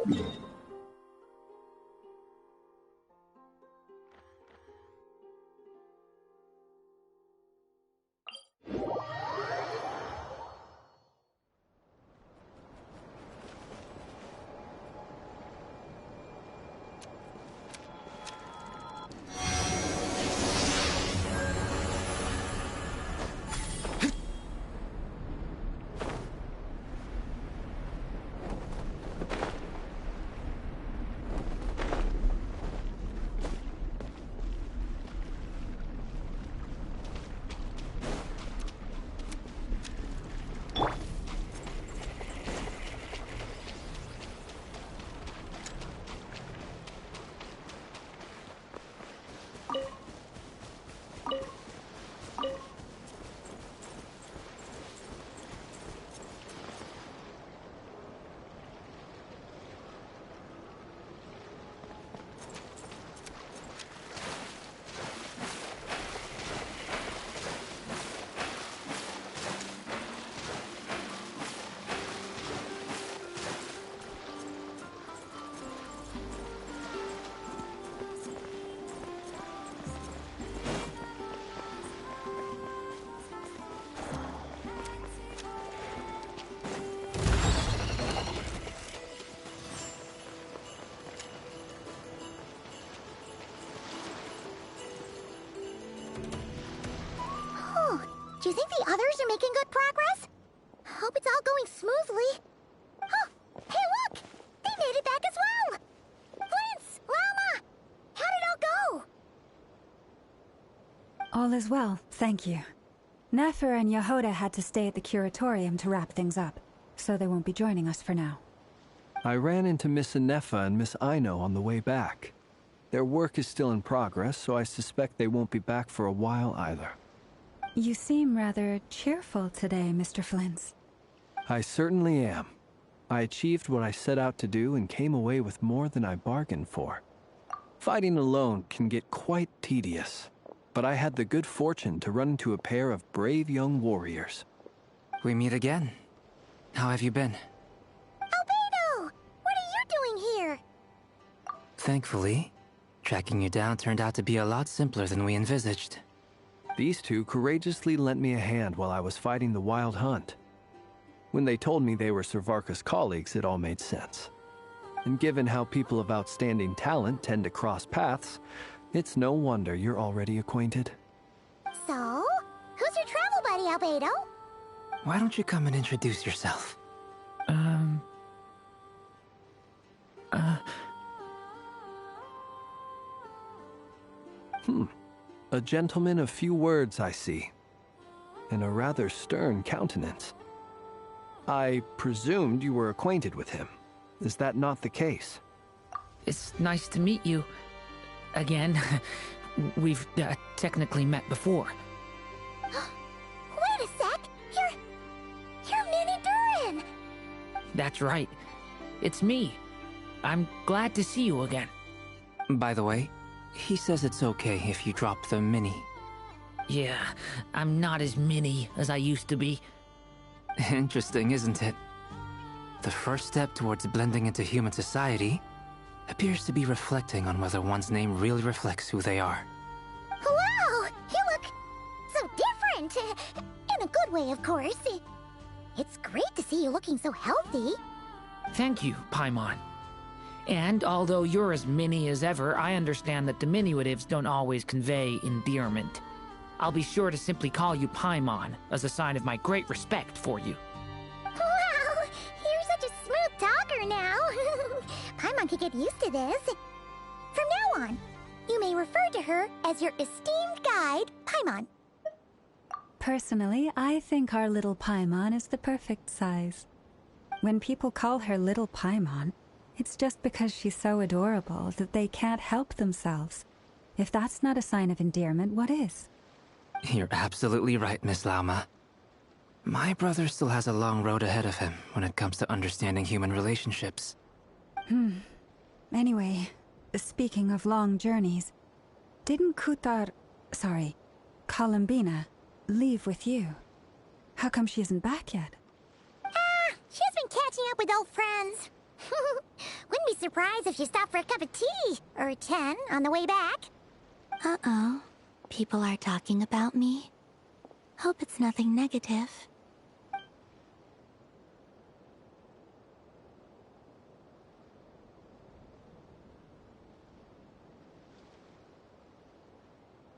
Do you think the others are making good progress? Hope it's all going smoothly. Oh, hey look! They made it back as well! Prince! Llama! How did it all go? All is well, thank you. Nefer and Yehoda had to stay at the curatorium to wrap things up, so they won't be joining us for now. I ran into Miss Nefa and Miss Aino on the way back. Their work is still in progress, so I suspect they won't be back for a while either. You seem rather cheerful today, Mr. Flintz. I certainly am. I achieved what I set out to do and came away with more than I bargained for. Fighting alone can get quite tedious, but I had the good fortune to run into a pair of brave young warriors. We meet again. How have you been? Albedo! What are you doing here? Thankfully, tracking you down turned out to be a lot simpler than we envisaged. These two courageously lent me a hand while I was fighting the Wild Hunt. When they told me they were Servarka's colleagues, it all made sense. And given how people of outstanding talent tend to cross paths, it's no wonder you're already acquainted. So, who's your travel buddy, Albedo? Why don't you come and introduce yourself? A gentleman of few words, I see. And a rather stern countenance. I presumed you were acquainted with him. Is that not the case? It's nice to meet you. Again. We've technically met before. Wait a sec! You're Minnie Durin! That's right. It's me. I'm glad to see you again. By the way, he says it's okay if you drop the mini. Yeah, I'm not as mini as I used to be. Interesting, isn't it? The first step towards blending into human society appears to be reflecting on whether one's name really reflects who they are. Wow! You look so different! In a good way, of course. It's great to see you looking so healthy. Thank you, Paimon. And although you're as mini as ever, I understand that diminutives don't always convey endearment. I'll be sure to simply call you Paimon, as a sign of my great respect for you. Wow! You're such a smooth talker now! Paimon could get used to this. From now on, you may refer to her as your esteemed guide, Paimon. Personally, I think our little Paimon is the perfect size. When people call her Little Paimon, it's just because she's so adorable that they can't help themselves. If that's not a sign of endearment, what is? You're absolutely right, Miss Lauma. My brother still has a long road ahead of him when it comes to understanding human relationships. Anyway, speaking of long journeys, didn't Columbina, leave with you? How come she isn't back yet? She's been catching up with old friends. Wouldn't be surprised if you stopped for a cup of tea or 10 on the way back. Uh-oh. People are talking about me. Hope it's nothing negative.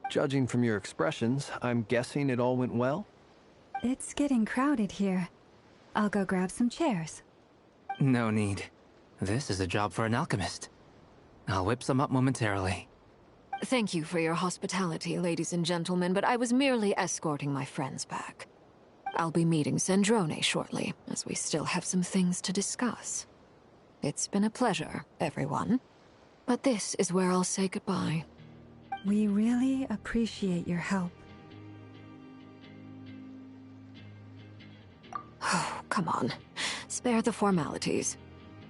Judging from your expressions, I'm guessing it all went well? It's getting crowded here. I'll go grab some chairs. No need. This is a job for an alchemist. I'll whip some up momentarily. Thank you for your hospitality, ladies and gentlemen, but I was merely escorting my friends back. I'll be meeting Zandrone shortly, as we still have some things to discuss. It's been a pleasure, everyone. But this is where I'll say goodbye. We really appreciate your help. Oh, come on. Spare the formalities.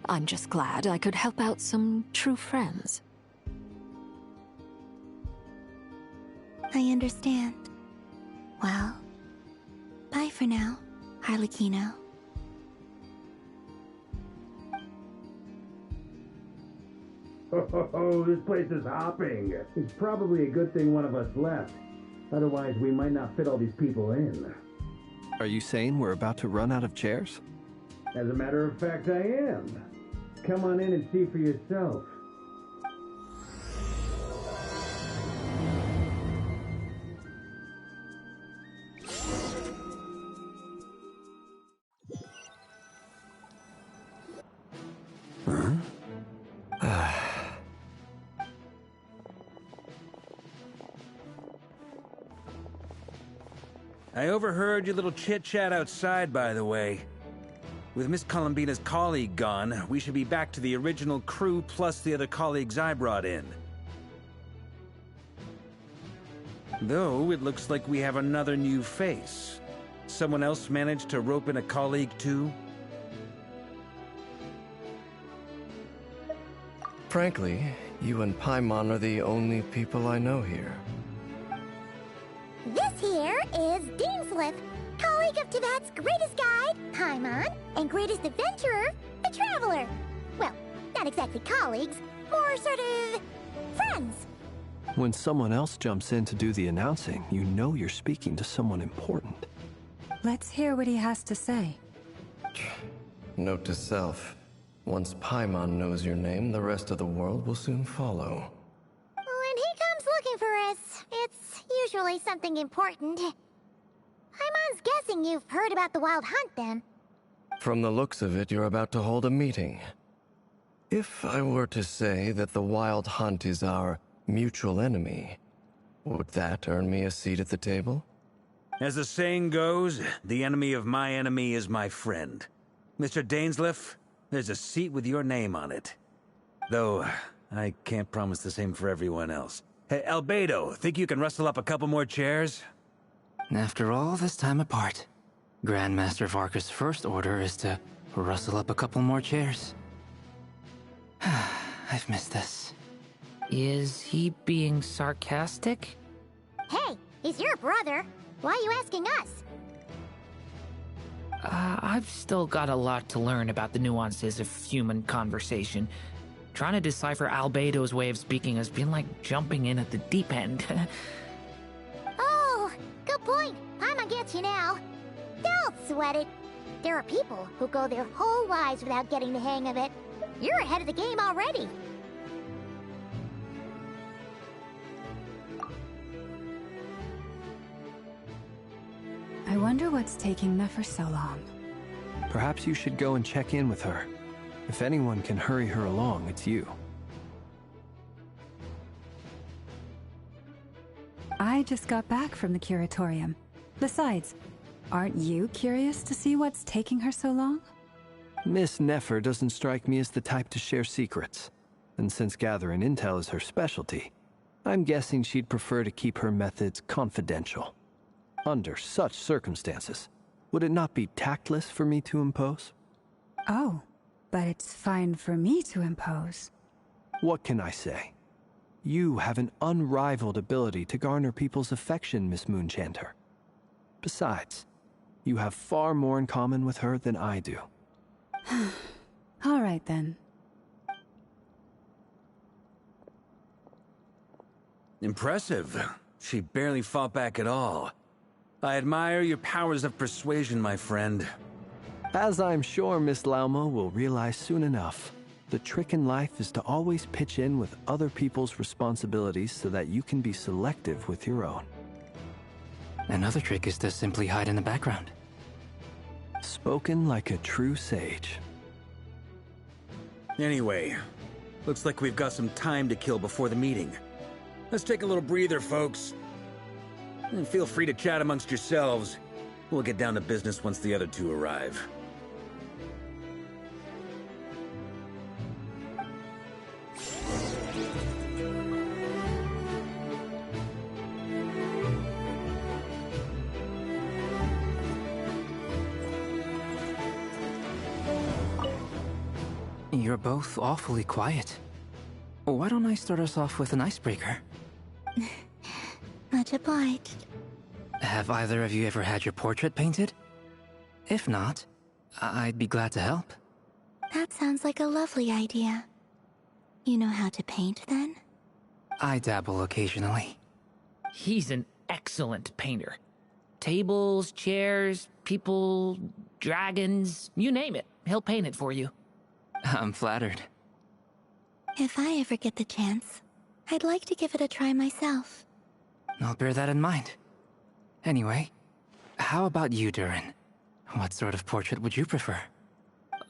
I'm just glad I could help out some true friends. I understand. Well, bye for now, Harlequino. Oh, this place is hopping. It's probably a good thing one of us left. Otherwise, we might not fit all these people in. Are you saying we're about to run out of chairs? As a matter of fact, I am. Come on in and see for yourself. I overheard your little chit-chat outside, by the way. With Miss Columbina's colleague gone, we should be back to the original crew plus the other colleagues I brought in. Though, it looks like we have another new face. Someone else managed to rope in a colleague too? Frankly, you and Paimon are the only people I know here. This here is Dainsleif, colleague of Tibet's greatest guide, Paimon, and greatest adventurer, the Traveler. Well, not exactly colleagues, more sort of friends. When someone else jumps in to do the announcing, you know you're speaking to someone important. Let's hear what he has to say. Note to self. Once Paimon knows your name, the rest of the world will soon follow. When he comes looking for us, it's usually something important. Paimon's guessing you've heard about the Wild Hunt, then. From the looks of it, you're about to hold a meeting. If I were to say that the Wild Hunt is our mutual enemy, would that earn me a seat at the table? As the saying goes, the enemy of my enemy is my friend. Mr. Dainsleif, there's a seat with your name on it. Though, I can't promise the same for everyone else. Hey, Albedo, think you can rustle up a couple more chairs? After all this time apart, Grandmaster Varka's first order is to rustle up a couple more chairs. I've missed this. Is he being sarcastic? Hey, he's your brother. Why are you asking us? I've still got a lot to learn about the nuances of human conversation. Trying to decipher Albedo's way of speaking has been like jumping in at the deep end. Oh, good point. Paimon gets you now. Don't sweat it. There are people who go their whole lives without getting the hang of it. You're ahead of the game already. I wonder what's taking Nefer so long. Perhaps you should go and check in with her. If anyone can hurry her along, it's you. I just got back from the curatorium. Besides, aren't you curious to see what's taking her so long? Miss Nefer doesn't strike me as the type to share secrets. And since gathering intel is her specialty, I'm guessing she'd prefer to keep her methods confidential. Under such circumstances, would it not be tactless for me to impose? Oh, but it's fine for me to impose. What can I say? You have an unrivaled ability to garner people's affection, Miss Moonchanter. Besides, you have far more in common with her than I do. All right then. Impressive. She barely fought back at all. I admire your powers of persuasion, my friend. As I'm sure Miss Lauma will realize soon enough, the trick in life is to always pitch in with other people's responsibilities so that you can be selective with your own. Another trick is to simply hide in the background. Spoken like a true sage. Anyway, looks like we've got some time to kill before the meeting. Let's take a little breather, folks. And feel free to chat amongst yourselves. We'll get down to business once the other two arrive. You're both awfully quiet. Why don't I start us off with an icebreaker? Much obliged. Have either of you ever had your portrait painted? If not, I'd be glad to help. That sounds like a lovely idea. You know how to paint, then? I dabble occasionally. He's an excellent painter. Tables, chairs, people, dragons, you name it. He'll paint it for you. I'm flattered. If I ever get the chance, I'd like to give it a try myself. I'll bear that in mind. Anyway, how about you, Durin? What sort of portrait would you prefer?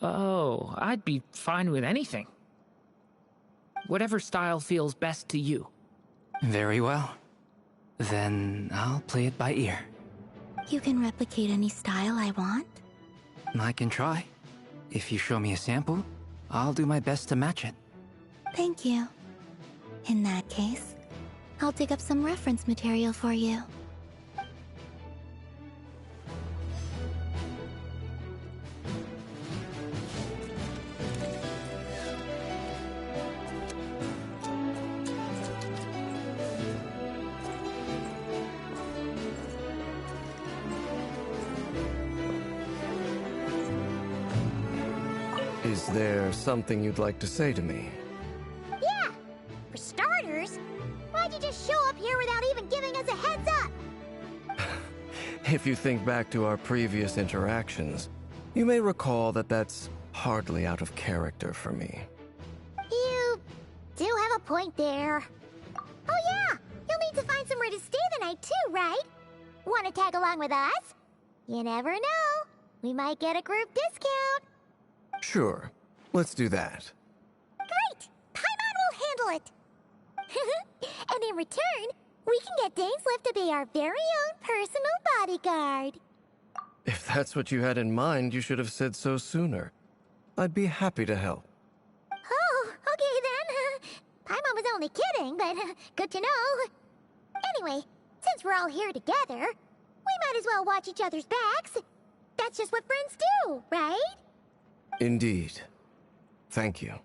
Oh, I'd be fine with anything. Whatever style feels best to you. Very well. Then I'll play it by ear. You can replicate any style I want? I can try. If you show me a sample, I'll do my best to match it. Thank you. In that case, I'll dig up some reference material for you. Is there something you'd like to say to me? Yeah! For starters, why'd you just show up here without even giving us a heads up? If you think back to our previous interactions, you may recall that that's hardly out of character for me. You do have a point there. Oh yeah! You'll need to find somewhere to stay the night too, right? Wanna tag along with us? You never know. We might get a group discount. Sure, let's do that. Great! Paimon will handle it! And in return, we can get Dainsliff to be our very own personal bodyguard. If that's what you had in mind, you should have said so sooner. I'd be happy to help. Oh, okay then. Paimon was only kidding, but good to know. Anyway, since we're all here together, we might as well watch each other's backs. That's just what friends do, right? Indeed. Thank you.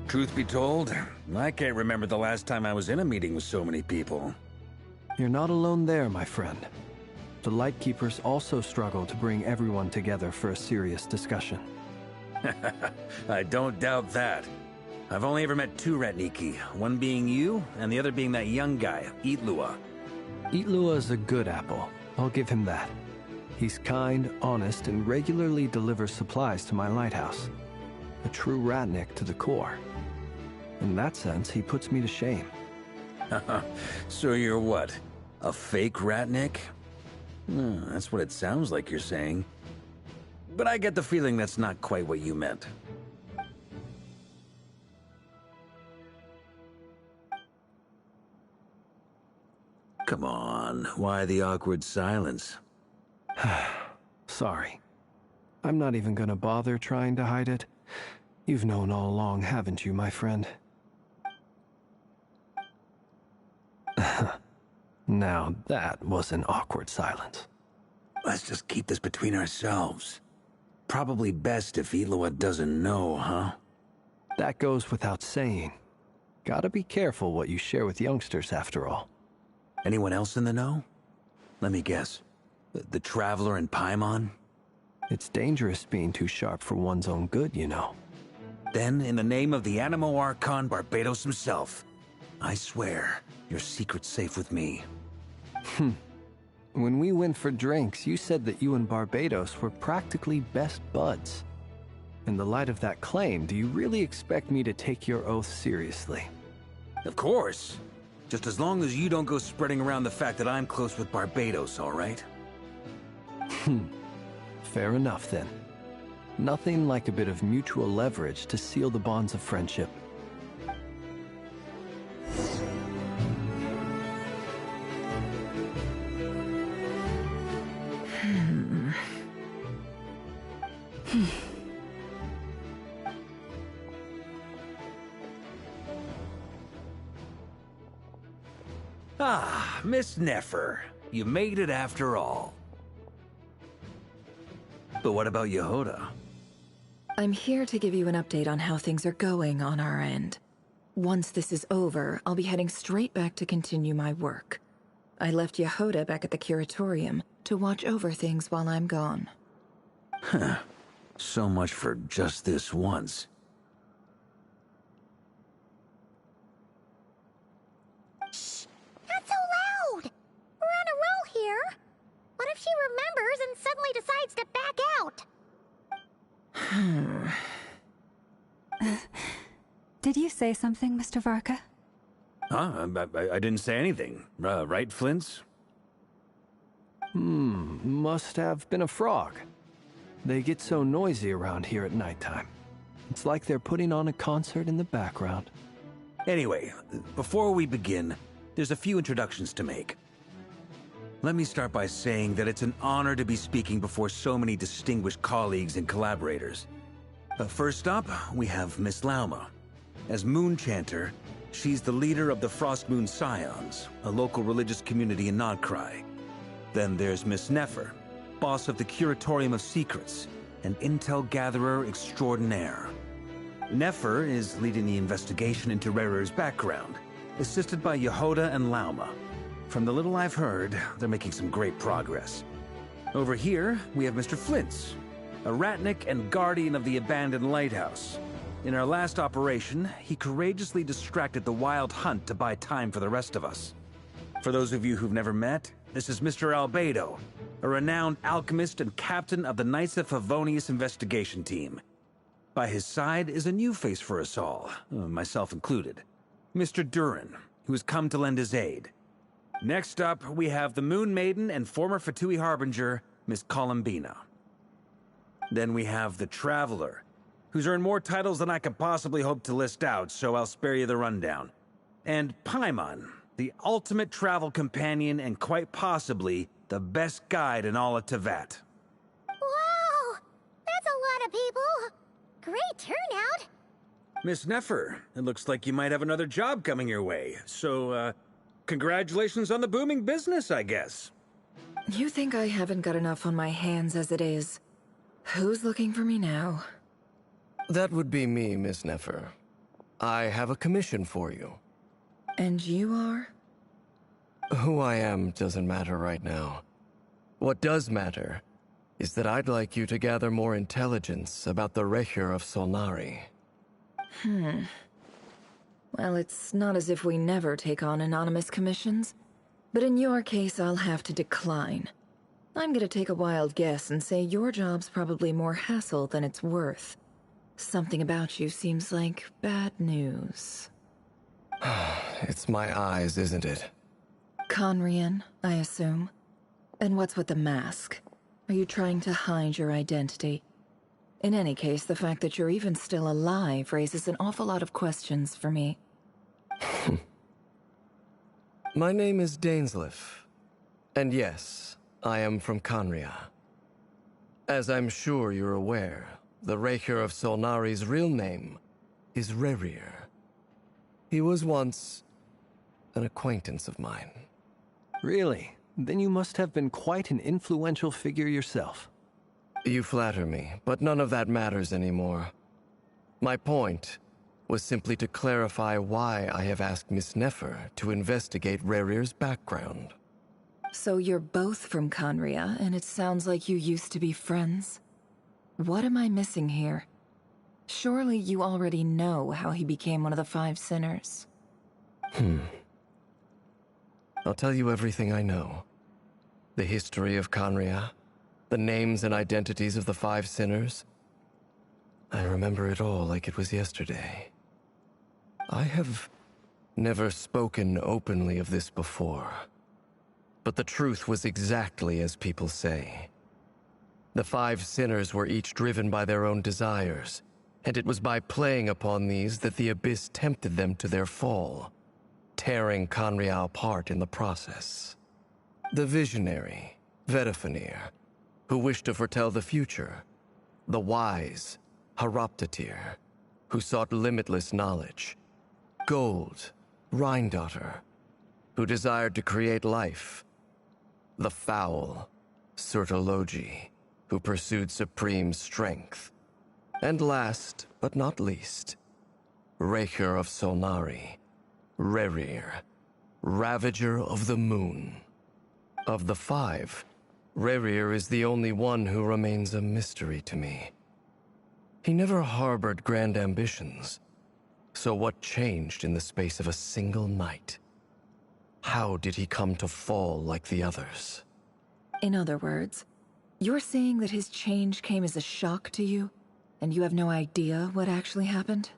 Truth be told, I can't remember the last time I was in a meeting with so many people. You're not alone there, my friend. The Lightkeepers also struggle to bring everyone together for a serious discussion. I don't doubt that. I've only ever met two Ratniki, one being you, and the other being that young guy, Itlua. Itlua is a good apple. I'll give him that. He's kind, honest, and regularly delivers supplies to my lighthouse. A true Ratnik to the core. In that sense, he puts me to shame. So you're what? A fake Ratnik? That's what it sounds like you're saying. But I get the feeling that's not quite what you meant. Come on, why the awkward silence? Sorry. I'm not even gonna bother trying to hide it. You've known all along, haven't you, my friend? Now that was an awkward silence. Let's just keep this between ourselves. Probably best if Eloa doesn't know, huh? That goes without saying. Gotta be careful what you share with youngsters, after all. Anyone else in the know? Let me guess. The Traveler and Paimon? It's dangerous being too sharp for one's own good, you know. Then, in the name of the Animo Archon Barbados himself, I swear your secret's safe with me. When we went for drinks, you said that you and Barbados were practically best buds. In the light of that claim, do you really expect me to take your oath seriously? Of course. Just as long as you don't go spreading around the fact that I'm close with Barbados, all right? Fair enough, then. Nothing like a bit of mutual leverage to seal the bonds of friendship. Ah, Miss Nefer. You made it after all. But what about Yehoda? I'm here to give you an update on how things are going on our end. Once this is over, I'll be heading straight back to continue my work. I left Yehoda back at the Curatorium to watch over things while I'm gone. Huh. So much for just this once. Shh! Not so loud! We're on a roll here. What if she remembers and suddenly decides to back out? Did you say something, Mr. Varka? Huh? I didn't say anything. Right, Flintz? Must have been a frog. They get so noisy around here at nighttime. It's like they're putting on a concert in the background. Anyway, before we begin, there's a few introductions to make. Let me start by saying that it's an honor to be speaking before so many distinguished colleagues and collaborators. First up, we have Miss Lauma. As Moon Chanter, she's the leader of the Frost Moon Scions, a local religious community in Nod-Krai. Then there's Miss Nefer, boss of the Curatorium of Secrets, an intel gatherer extraordinaire. Nefer is leading the investigation into Rerer's background, assisted by Yehoda and Lauma. From the little I've heard, they're making some great progress. Over here, we have Mr. Flintz, a ratnik and guardian of the abandoned lighthouse. In our last operation, he courageously distracted the Wild Hunt to buy time for the rest of us. For those of you who've never met, this is Mr. Albedo, a renowned alchemist and captain of the Knights of Favonius investigation team. By his side is a new face for us all, myself included, Mr. Durin, who has come to lend his aid. Next up, we have the Moon Maiden and former Fatui Harbinger, Miss Columbina. Then we have the Traveler, who's earned more titles than I could possibly hope to list out, so I'll spare you the rundown. And Paimon, the ultimate travel companion and quite possibly the best guide in all of Tevat. Wow! That's a lot of people! Great turnout! Miss Nefer, it looks like you might have another job coming your way, so, congratulations on the booming business, I guess. You think I haven't got enough on my hands as it is? Who's looking for me now? That would be me, Miss Nefer. I have a commission for you. And you are? Who I am doesn't matter right now. What does matter is that I'd like you to gather more intelligence about the Recher of Solnari. Well, it's not as if we never take on anonymous commissions. But in your case, I'll have to decline. I'm gonna take a wild guess and say your job's probably more hassle than it's worth. Something about you seems like bad news. It's my eyes, isn't it? Conrian, I assume. And what's with the mask? Are you trying to hide your identity? In any case, the fact that you're even still alive raises an awful lot of questions for me. My name is Dainsleif. And yes, I am from Conria. As I'm sure you're aware, the Recher of Solnari's real name is Rerir. He was once an acquaintance of mine. Really? Then you must have been quite an influential figure yourself. You flatter me, but none of that matters anymore. My point was simply to clarify why I have asked Miss Nefer to investigate Rerir's background. So you're both from Khaenri'ah, and it sounds like you used to be friends? What am I missing here? Surely you already know how he became one of the Five Sinners. I'll tell you everything I know. The history of Khaenri'ah, the names and identities of the Five Sinners. I remember it all like it was yesterday. I have never spoken openly of this before, but the truth was exactly as people say. The Five Sinners were each driven by their own desires, and it was by playing upon these that the Abyss tempted them to their fall, tearing Khaenri'ah apart in the process. The visionary, Vedifenir, who wished to foretell the future. The wise, Haroptatir, who sought limitless knowledge. Gold, Rhindaughter, who desired to create life. The foul, Sertologi, who pursued supreme strength. And last, but not least, Raker of Solnari, Rerir, Ravager of the Moon. Of the five, Rerir is the only one who remains a mystery to me. He never harbored grand ambitions, so what changed in the space of a single night? How did he come to fall like the others? In other words, you're saying that his change came as a shock to you, and you have no idea what actually happened?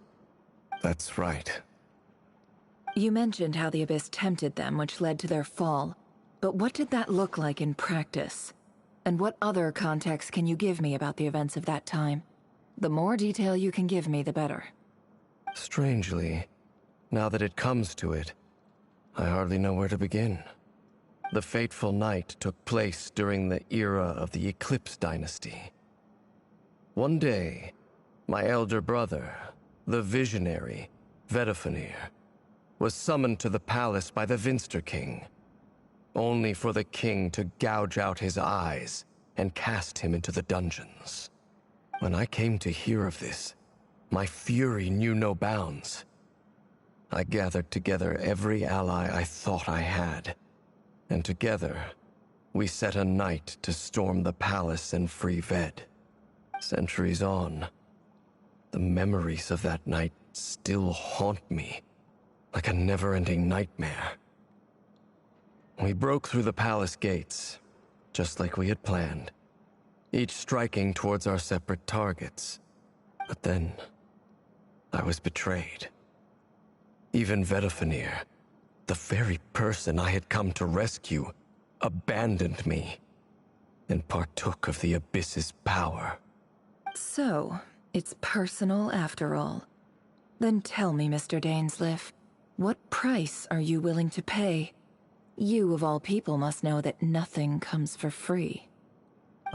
That's right. You mentioned how the Abyss tempted them, which led to their fall. But what did that look like in practice? And what other context can you give me about the events of that time? The more detail you can give me, the better. Strangely, now that it comes to it, I hardly know where to begin. The fateful night took place during the era of the Eclipse Dynasty. One day, my elder brother, the visionary, Vedifenir, was summoned to the palace by the Vinster King, only for the king to gouge out his eyes and cast him into the dungeons. When I came to hear of this, my fury knew no bounds. I gathered together every ally I thought I had, and together, we set a night to storm the palace and free Ved. Centuries on, the memories of that night still haunt me, like a never-ending nightmare. We broke through the palace gates, just like we had planned, each striking towards our separate targets. But then, I was betrayed. Even Vedifenir, the very person I had come to rescue, abandoned me and partook of the Abyss's power. So, it's personal after all. Then tell me, Mr. Dainsleif, what price are you willing to pay? You, of all people, must know that nothing comes for free.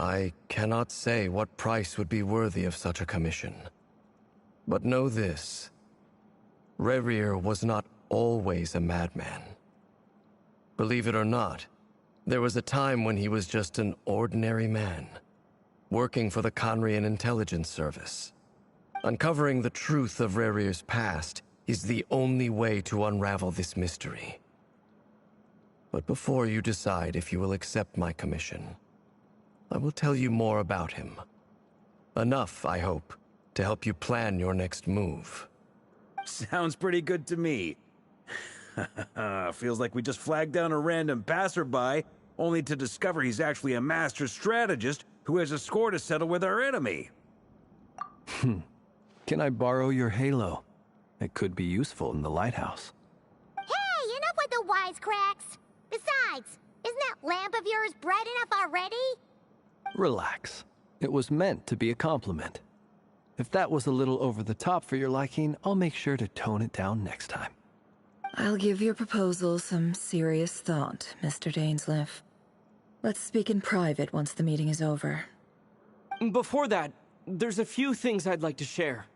I cannot say what price would be worthy of such a commission. But know this. Rerir was not always a madman. Believe it or not, there was a time when he was just an ordinary man, working for the Khaenri'ah Intelligence Service. Uncovering the truth of Rerir's past is the only way to unravel this mystery. But before you decide if you will accept my commission, I will tell you more about him. Enough, I hope, to help you plan your next move. Sounds pretty good to me. Feels like we just flagged down a random passerby, only to discover he's actually a master strategist who has a score to settle with our enemy. Can I borrow your halo? It could be useful in the lighthouse. Hey, enough with the wisecracks! Besides, isn't that lamp of yours bright enough already? Relax. It was meant to be a compliment. If that was a little over the top for your liking, I'll make sure to tone it down next time. I'll give your proposal some serious thought, Mr. Dainsleif. Let's speak in private once the meeting is over. Before that, there's a few things I'd like to share.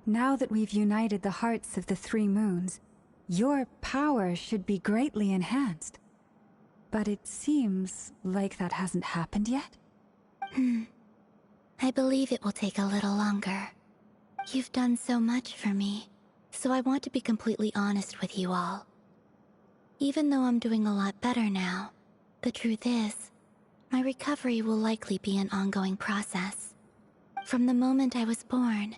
Now that we've united the hearts of the three moons, your power should be greatly enhanced. But it seems like that hasn't happened yet? I believe it will take a little longer. You've done so much for me, so I want to be completely honest with you all. Even though I'm doing a lot better now, the truth is, my recovery will likely be an ongoing process. From the moment I was born,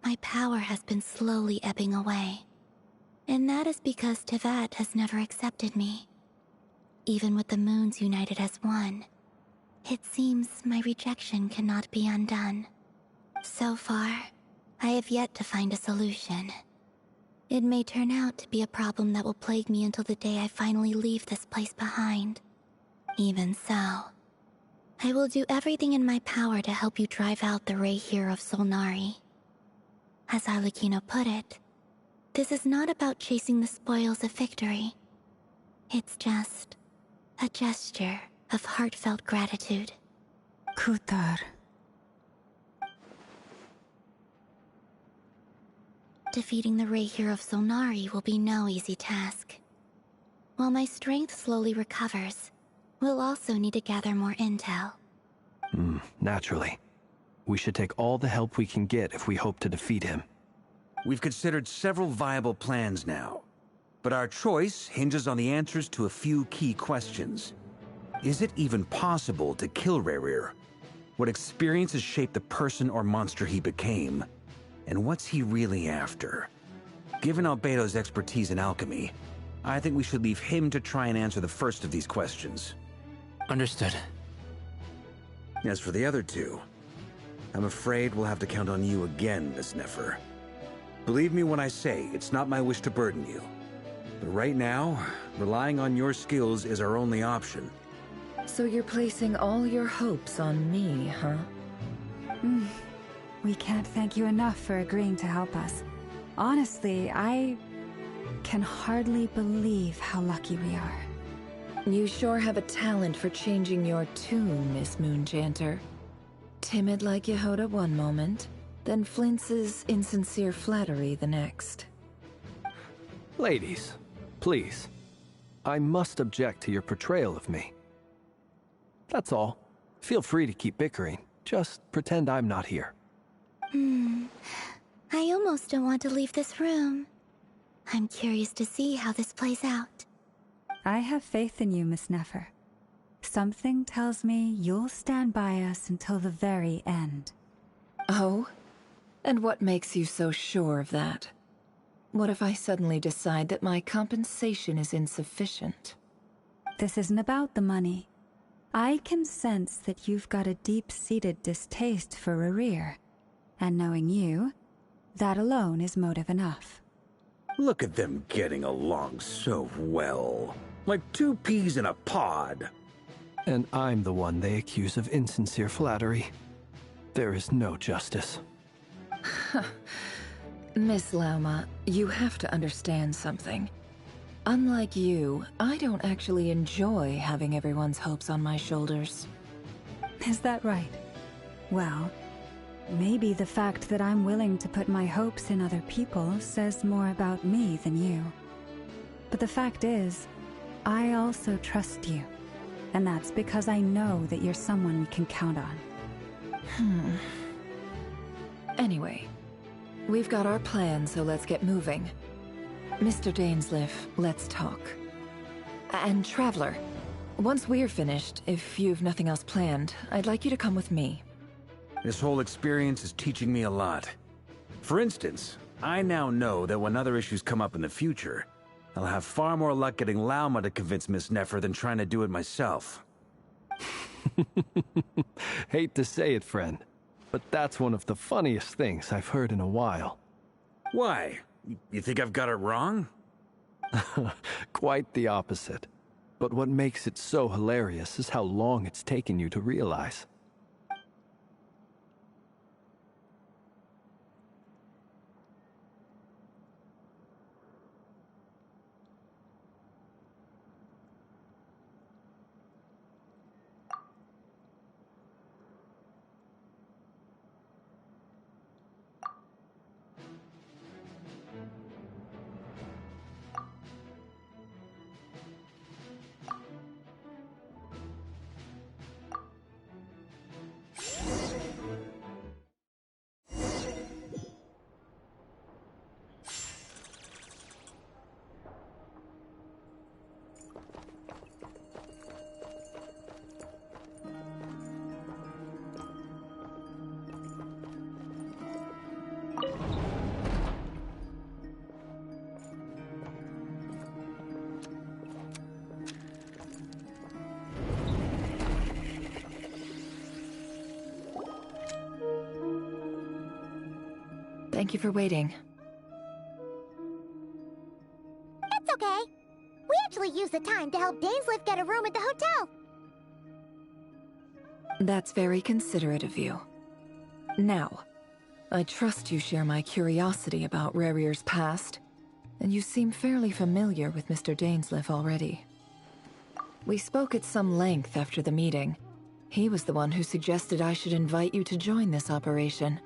my power has been slowly ebbing away. And that is because Tevat has never accepted me. Even with the moons united as one, it seems my rejection cannot be undone. So far, I have yet to find a solution. It may turn out to be a problem that will plague me until the day I finally leave this place behind. Even so, I will do everything in my power to help you drive out the Ray here of Solnari. As Arlecchino put it, this is not about chasing the spoils of victory. It's just a gesture of heartfelt gratitude. Kutar. Defeating the Ray here of Solnari will be no easy task. While my strength slowly recovers, we'll also need to gather more intel. Naturally. We should take all the help we can get if we hope to defeat him. We've considered several viable plans now, but our choice hinges on the answers to a few key questions. Is it even possible to kill Rerir? What experiences shaped the person or monster he became? And what's he really after? Given Albedo's expertise in alchemy, I think we should leave him to try and answer the first of these questions. Understood. As for the other two, I'm afraid we'll have to count on you again, Miss Nefer. Believe me when I say it's not my wish to burden you. But right now, relying on your skills is our only option. So you're placing all your hopes on me, huh? We can't thank you enough for agreeing to help us. Honestly, I can hardly believe how lucky we are. You sure have a talent for changing your tune, Miss Moonchanter. Timid like Yehoda one moment, then flinches insincere flattery the next. Ladies, please. I must object to your portrayal of me. That's all. Feel free to keep bickering. Just pretend I'm not here. I almost don't want to leave this room. I'm curious to see how this plays out. I have faith in you, Miss Nefer. Something tells me you'll stand by us until the very end. Oh? And what makes you so sure of that? What if I suddenly decide that my compensation is insufficient? This isn't about the money. I can sense that you've got a deep-seated distaste for Rerir. And knowing you, that alone is motive enough. Look at them getting along so well. Like two peas in a pod. And I'm the one they accuse of insincere flattery. There is no justice. Miss Lauma, you have to understand something. Unlike you, I don't actually enjoy having everyone's hopes on my shoulders. Is that right? Well, maybe the fact that I'm willing to put my hopes in other people says more about me than you. But the fact is, I also trust you. And that's because I know that you're someone we can count on. Anyway, we've got our plan, so let's get moving. Mr. Dainsleif, let's talk. And Traveler, once we're finished, if you've nothing else planned, I'd like you to come with me. This whole experience is teaching me a lot. For instance, I now know that when other issues come up in the future, I'll have far more luck getting Lauma to convince Miss Nefer than trying to do it myself. Hate to say it, friend, but that's one of the funniest things I've heard in a while. Why? You think I've got it wrong? Quite the opposite. But what makes it so hilarious is how long it's taken you to realize. Thank you for waiting. It's okay. We actually used the time to help Dainsleif get a room at the hotel. That's very considerate of you. Now, I trust you share my curiosity about Rarier's past, and you seem fairly familiar with Mr. Dainsleif already. We spoke at some length after the meeting. He was the one who suggested I should invite you to join this operation.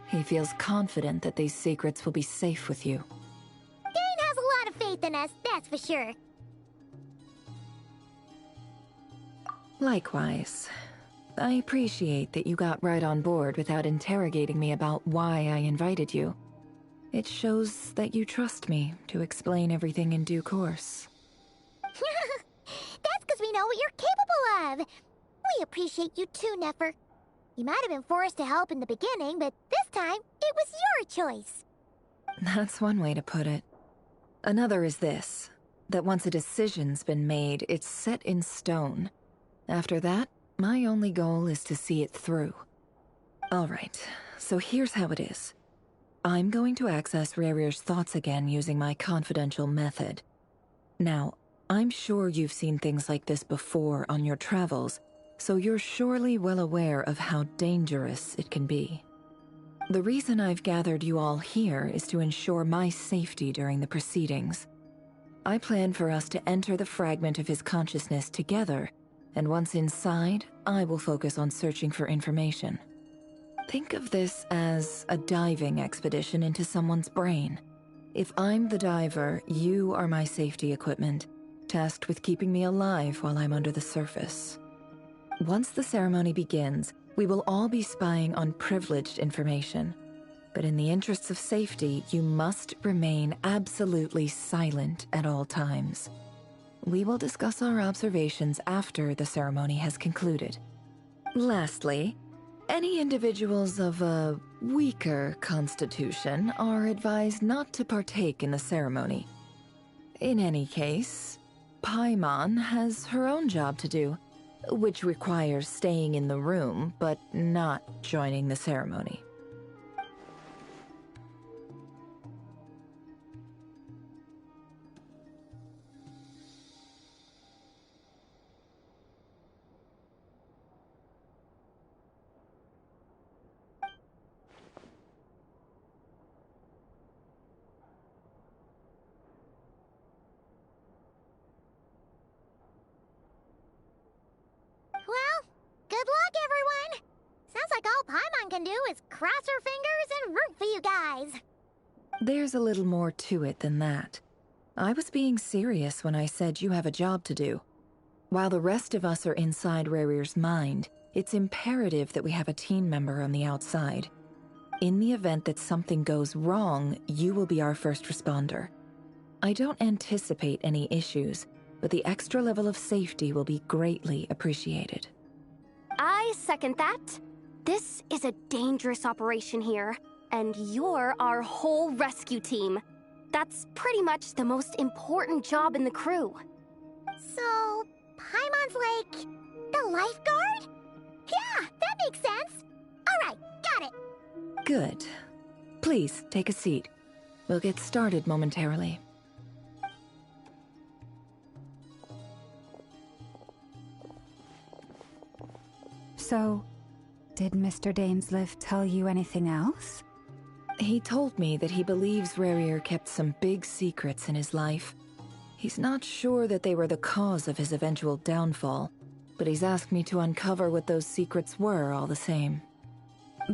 He feels confident that these secrets will be safe with you. Dane has a lot of faith in us, that's for sure. Likewise. I appreciate that you got right on board without interrogating me about why I invited you. It shows that you trust me to explain everything in due course. That's because we know what you're capable of. We appreciate you too, Nefer. You might have been forced to help in the beginning, but this time, it was your choice. That's one way to put it. Another is this, that once a decision's been made, it's set in stone. After that, my only goal is to see it through. Alright, so here's how it is. I'm going to access Rarier's thoughts again using my confidential method. Now, I'm sure you've seen things like this before on your travels, so you're surely well aware of how dangerous it can be. The reason I've gathered you all here is to ensure my safety during the proceedings. I plan for us to enter the fragment of his consciousness together, and once inside, I will focus on searching for information. Think of this as a diving expedition into someone's brain. If I'm the diver, you are my safety equipment, tasked with keeping me alive while I'm under the surface. Once the ceremony begins, we will all be spying on privileged information. But in the interests of safety, you must remain absolutely silent at all times. We will discuss our observations after the ceremony has concluded. Lastly, any individuals of a weaker constitution are advised not to partake in the ceremony. In any case, Paimon has her own job to do, which requires staying in the room but not joining the ceremony. Well, good luck, everyone. Sounds like all Paimon can do is cross her fingers and root for you guys. There's a little more to it than that. I was being serious when I said you have a job to do. While the rest of us are inside Rarier's mind, it's imperative that we have a team member on the outside. In the event that something goes wrong, you will be our first responder. I don't anticipate any issues, but the extra level of safety will be greatly appreciated. I second that. This is a dangerous operation here, and you're our whole rescue team. That's pretty much the most important job in the crew. So, Paimon's like the lifeguard? Yeah, that makes sense. All right, got it. Good. Please, take a seat. We'll get started momentarily. So, did Mr. Dainsleif tell you anything else? He told me that he believes Rarier kept some big secrets in his life. He's not sure that they were the cause of his eventual downfall, but he's asked me to uncover what those secrets were all the same.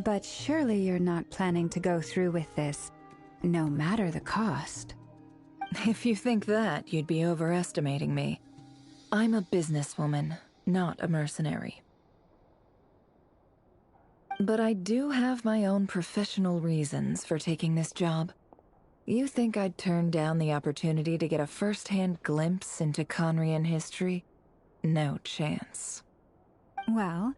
But surely you're not planning to go through with this, no matter the cost. If you think that, you'd be overestimating me. I'm a businesswoman, not a mercenary. But I do have my own professional reasons for taking this job. You think I'd turn down the opportunity to get a first-hand glimpse into Conrian history? No chance. Well,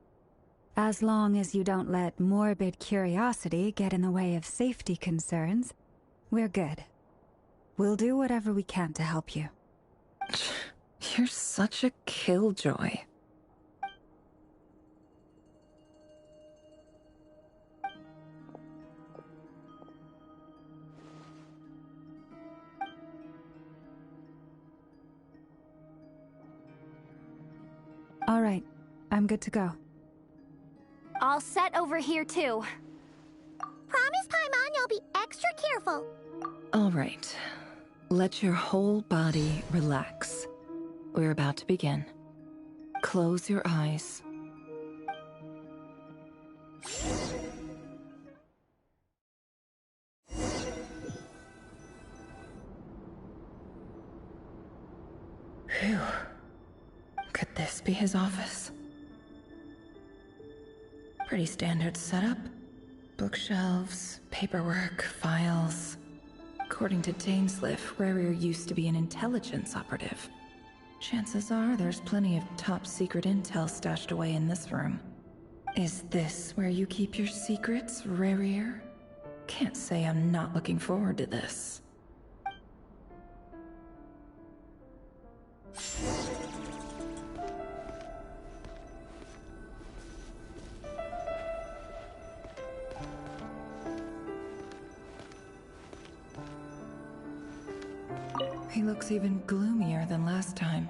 as long as you don't let morbid curiosity get in the way of safety concerns, we're good. We'll do whatever we can to help you. You're such a killjoy. I'm good to go. All set over here, too. Promise, Paimon, you'll be extra careful. All right. Let your whole body relax. We're about to begin. Close your eyes. Phew. Could this be his office? Pretty standard setup. Bookshelves, paperwork, files. According to Dainsliff, Rarier used to be an intelligence operative. Chances are there's plenty of top-secret intel stashed away in this room. Is this where you keep your secrets, Rarier? Can't say I'm not looking forward to this. He looks even gloomier than last time.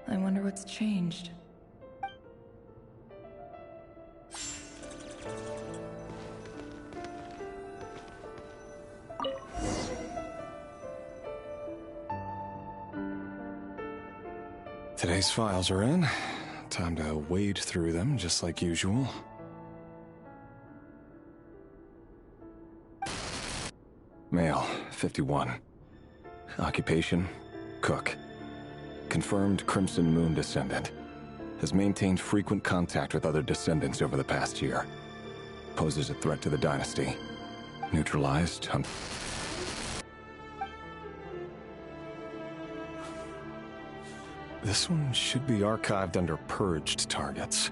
I wonder what's changed. Today's files are in. Time to wade through them just like usual. Male, 51. Occupation, cook. Confirmed Crimson Moon descendant. Has maintained frequent contact with other descendants over the past year. Poses a threat to the dynasty. Neutralized on... This one should be archived under purged targets.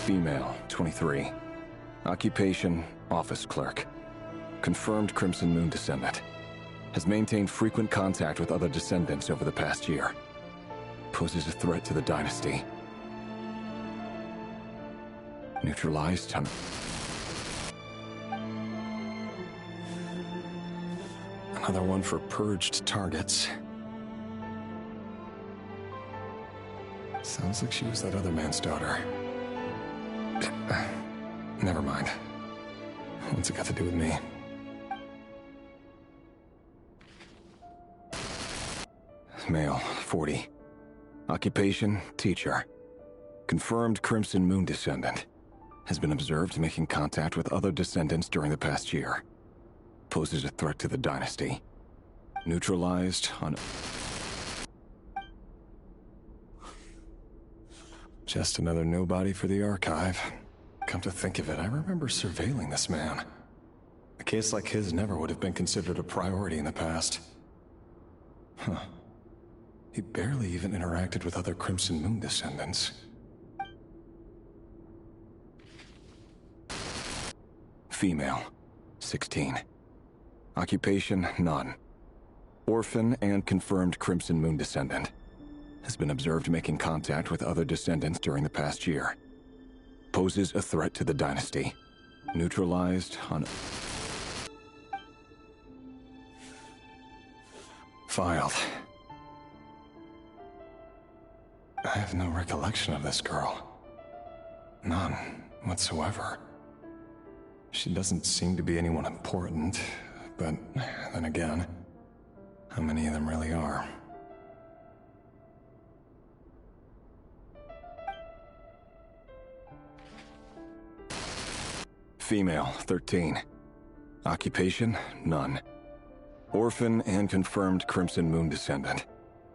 Female, 23. Occupation, office clerk. Confirmed Crimson Moon descendant. Has maintained frequent contact with other descendants over the past year. Poses a threat to the dynasty. Neutralized on... Another one for purged targets. Sounds like she was that other man's daughter. Never mind. What's it got to do with me? Male, 40. Occupation, teacher. Confirmed Crimson Moon descendant. Has been observed making contact with other descendants during the past year. Poses a threat to the dynasty. Neutralized on... Just another nobody for the archive. Come to think of it, I remember surveilling this man. A case like his never would have been considered a priority in the past. Huh. He barely even interacted with other Crimson Moon descendants. Female, 16. Occupation, none. Orphan and confirmed Crimson Moon descendant. Has been observed making contact with other descendants during the past year. Poses a threat to the dynasty. Neutralized on... Filed. I have no recollection of this girl. None whatsoever. She doesn't seem to be anyone important, but then again, how many of them really are? Female, 13. Occupation, none. Orphan and confirmed Crimson Moon descendant.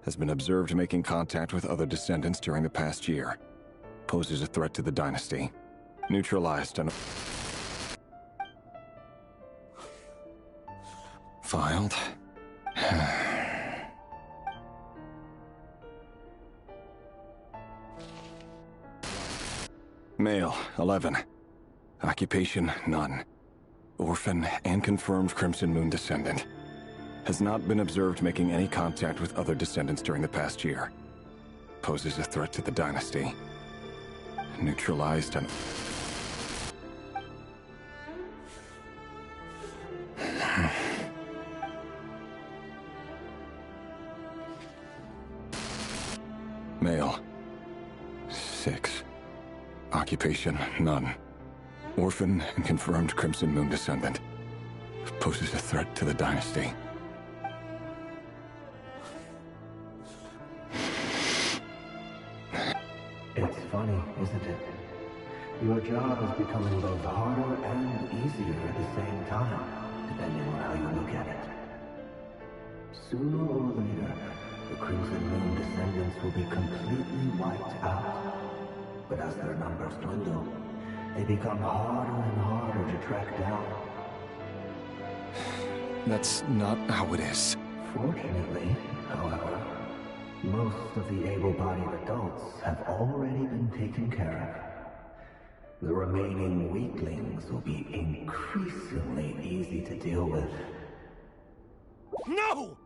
Has been observed making contact with other descendants during the past year. Poses a threat to the dynasty. Neutralized on... Filed. Male, 11. Occupation, none. Orphan and confirmed Crimson Moon descendant. Has not been observed making any contact with other descendants during the past year. Poses a threat to the dynasty. Neutralized on... Male. 6. Occupation, none. Orphan and confirmed Crimson Moon descendant. Poses a threat to the dynasty. It's funny, isn't it? Your job is becoming both harder and easier at the same time, depending on how you look at it. Sooner or later, the Crimson Moon descendants will be completely wiped out. But as their numbers dwindle, they become harder and harder to track down. That's not how it is. Fortunately, however, most of the able-bodied adults have already been taken care of. The remaining weaklings will be increasingly easy to deal with. No!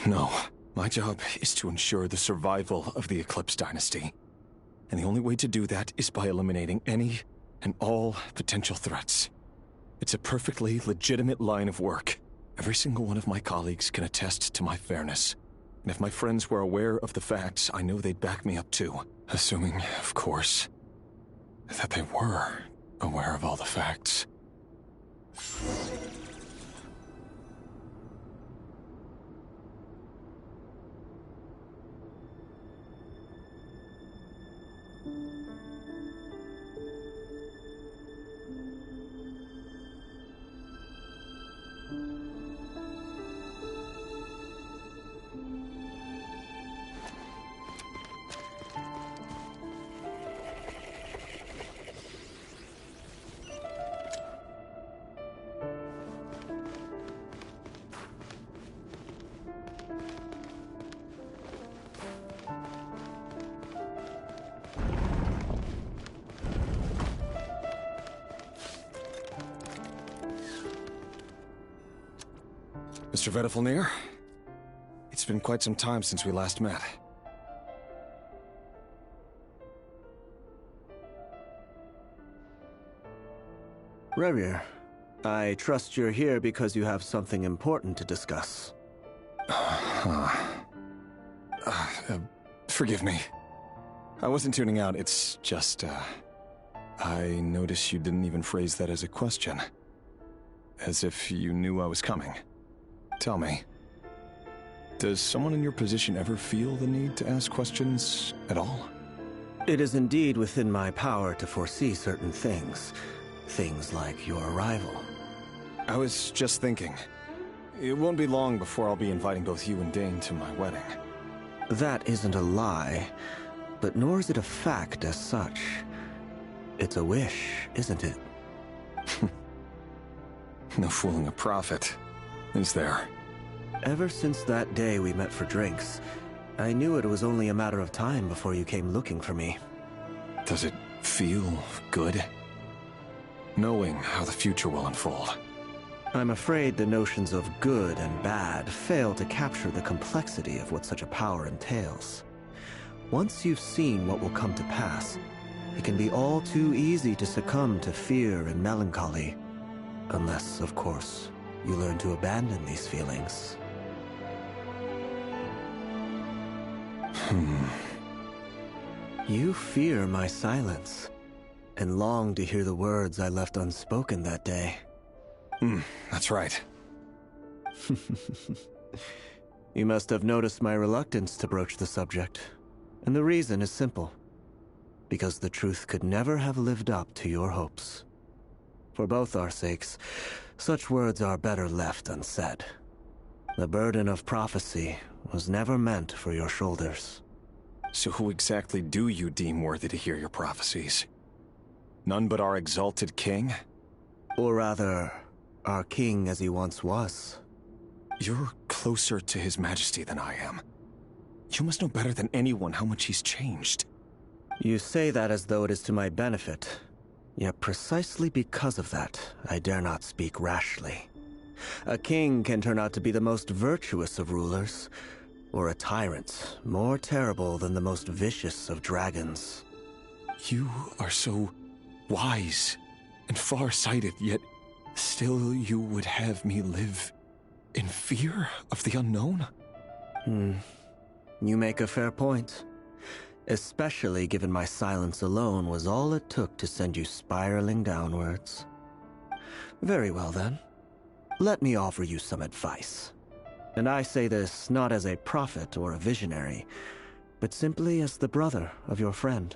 No. My job is to ensure the survival of the Eclipse Dynasty. And the only way to do that is by eliminating any and all potential threats. It's a perfectly legitimate line of work. Every single one of my colleagues can attest to my fairness. And if my friends were aware of the facts, I know they'd back me up too. Assuming, of course, that they were aware of all the facts. Mr. Vedifalnir, it's been quite some time since we last met. Revier, I trust you're here because you have something important to discuss. Forgive me. I wasn't tuning out, it's just, I noticed you didn't even phrase that as a question. As if you knew I was coming. Tell me, does someone in your position ever feel the need to ask questions at all? It is indeed within my power to foresee certain things. Things like your arrival. I was just thinking. It won't be long before I'll be inviting both you and Dane to my wedding. That isn't a lie, but nor is it a fact as such. It's a wish, isn't it? No fooling a prophet, is there? Ever since that day we met for drinks, I knew it was only a matter of time before you came looking for me. Does it feel good? Knowing how the future will unfold. I'm afraid the notions of good and bad fail to capture the complexity of what such a power entails. Once you've seen what will come to pass, it can be all too easy to succumb to fear and melancholy. Unless, of course, you learn to abandon these feelings. You fear my silence, and long to hear the words I left unspoken that day. That's right. You must have noticed my reluctance to broach the subject, and the reason is simple. Because the truth could never have lived up to your hopes. For both our sakes, such words are better left unsaid. The burden of prophecy was never meant for your shoulders. So who exactly do you deem worthy to hear your prophecies? None but our exalted king? Or rather, our king as he once was. You're closer to his majesty than I am. You must know better than anyone how much he's changed. You say that as though it is to my benefit. Yet precisely because of that, I dare not speak rashly. A king can turn out to be the most virtuous of rulers, or a tyrant more terrible than the most vicious of dragons. You are so wise and far-sighted, yet still you would have me live in fear of the unknown? You make a fair point. Especially given my silence alone was all it took to send you spiraling downwards. Very well then. Let me offer you some advice. And I say this not as a prophet or a visionary, but simply as the brother of your friend.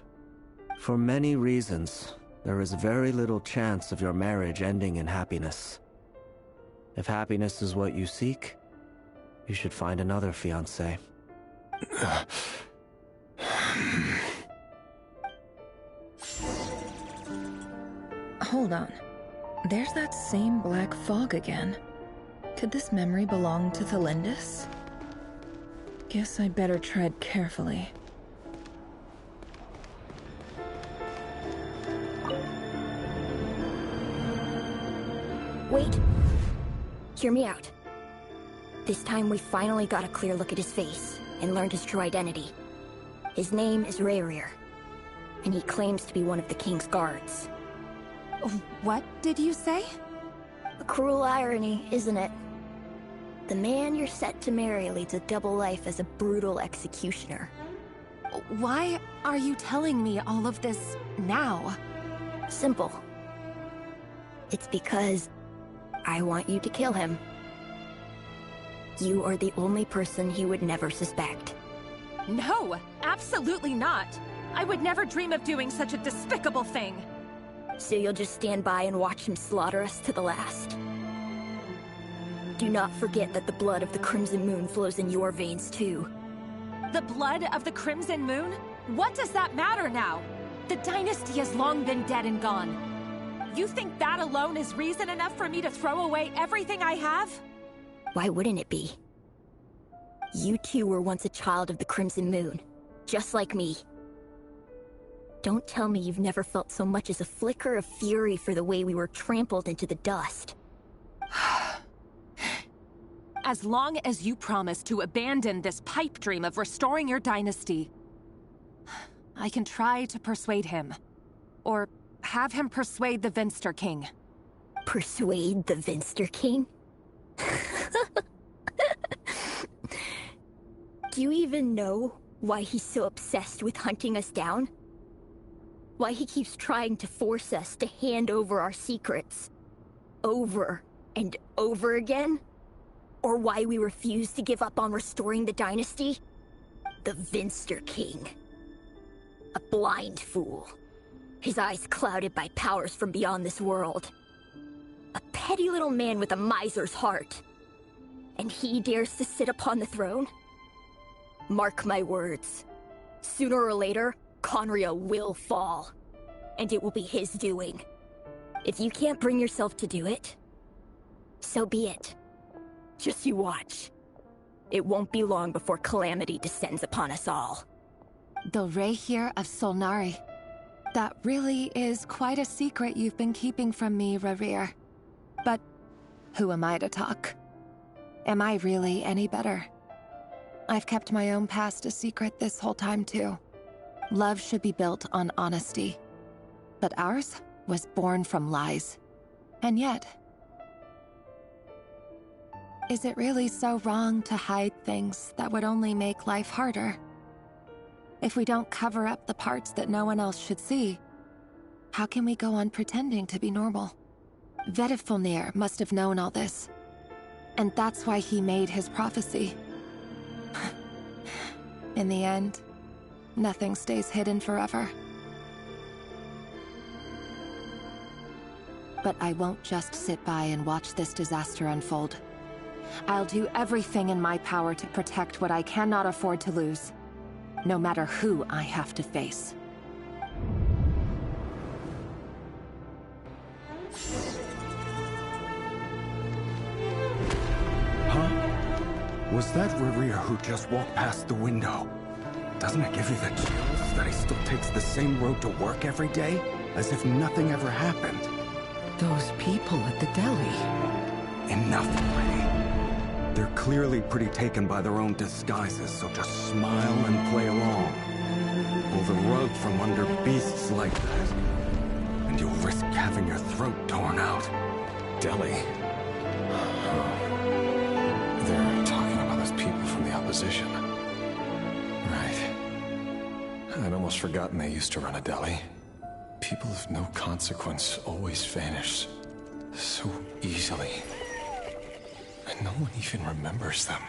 For many reasons, there is very little chance of your marriage ending in happiness. If happiness is what you seek, you should find another fiancé. Hold on. There's that same black fog again. Could this memory belong to Thelindis? Guess I'd better tread carefully. Wait. Hear me out. This time we finally got a clear look at his face and learned his true identity. His name is Rayrir, and he claims to be one of the king's guards. What did you say? A cruel irony, isn't it? The man you're set to marry leads a double life as a brutal executioner. Why are you telling me all of this now? Simple. It's because I want you to kill him. You are the only person he would never suspect. No, absolutely not. I would never dream of doing such a despicable thing. So you'll just stand by and watch him slaughter us to the last? Do not forget that the blood of the Crimson Moon flows in your veins too. The blood of the Crimson Moon? What does that matter now? The dynasty has long been dead and gone. You think that alone is reason enough for me to throw away everything I have? Why wouldn't it be? You two were once a child of the Crimson Moon, just like me. Don't tell me you've never felt so much as a flicker of fury for the way we were trampled into the dust. As long as you promise to abandon this pipe dream of restoring your dynasty, I can try to persuade him. Or have him persuade the Vinster King. Persuade the Vinster King? Do you even know why he's so obsessed with hunting us down? Why he keeps trying to force us to hand over our secrets over and over again? Or why we refuse to give up on restoring the dynasty? The Vinster King. A blind fool. His eyes clouded by powers from beyond this world. A petty little man with a miser's heart. And he dares to sit upon the throne? Mark my words. Sooner or later, Conria will fall. And it will be his doing. If you can't bring yourself to do it, so be it. Just you watch. It won't be long before calamity descends upon us all. The Rayrir of Solnari. That really is quite a secret you've been keeping from me, Rayrir. But who am I to talk? Am I really any better? I've kept my own past a secret this whole time too. Love should be built on honesty. But ours was born from lies. And yet, is it really so wrong to hide things that would only make life harder? If we don't cover up the parts that no one else should see, how can we go on pretending to be normal? Vedifulnir must have known all this. And that's why he made his prophecy. In the end, nothing stays hidden forever. But I won't just sit by and watch this disaster unfold. I'll do everything in my power to protect what I cannot afford to lose, no matter who I have to face. Huh? Was that Rayrir who just walked past the window? Doesn't it give you the chills that he still takes the same road to work every day? As if nothing ever happened. Those people at the deli. Enough already. They're clearly pretty taken by their own disguises, so just smile and play along. Pull the rug from under beasts like that, and you'll risk having your throat torn out. Deli. They're talking about those people from the outside. position. Right. I'd almost forgotten they used to run a deli. People of no consequence always vanish so easily. And no one even remembers them.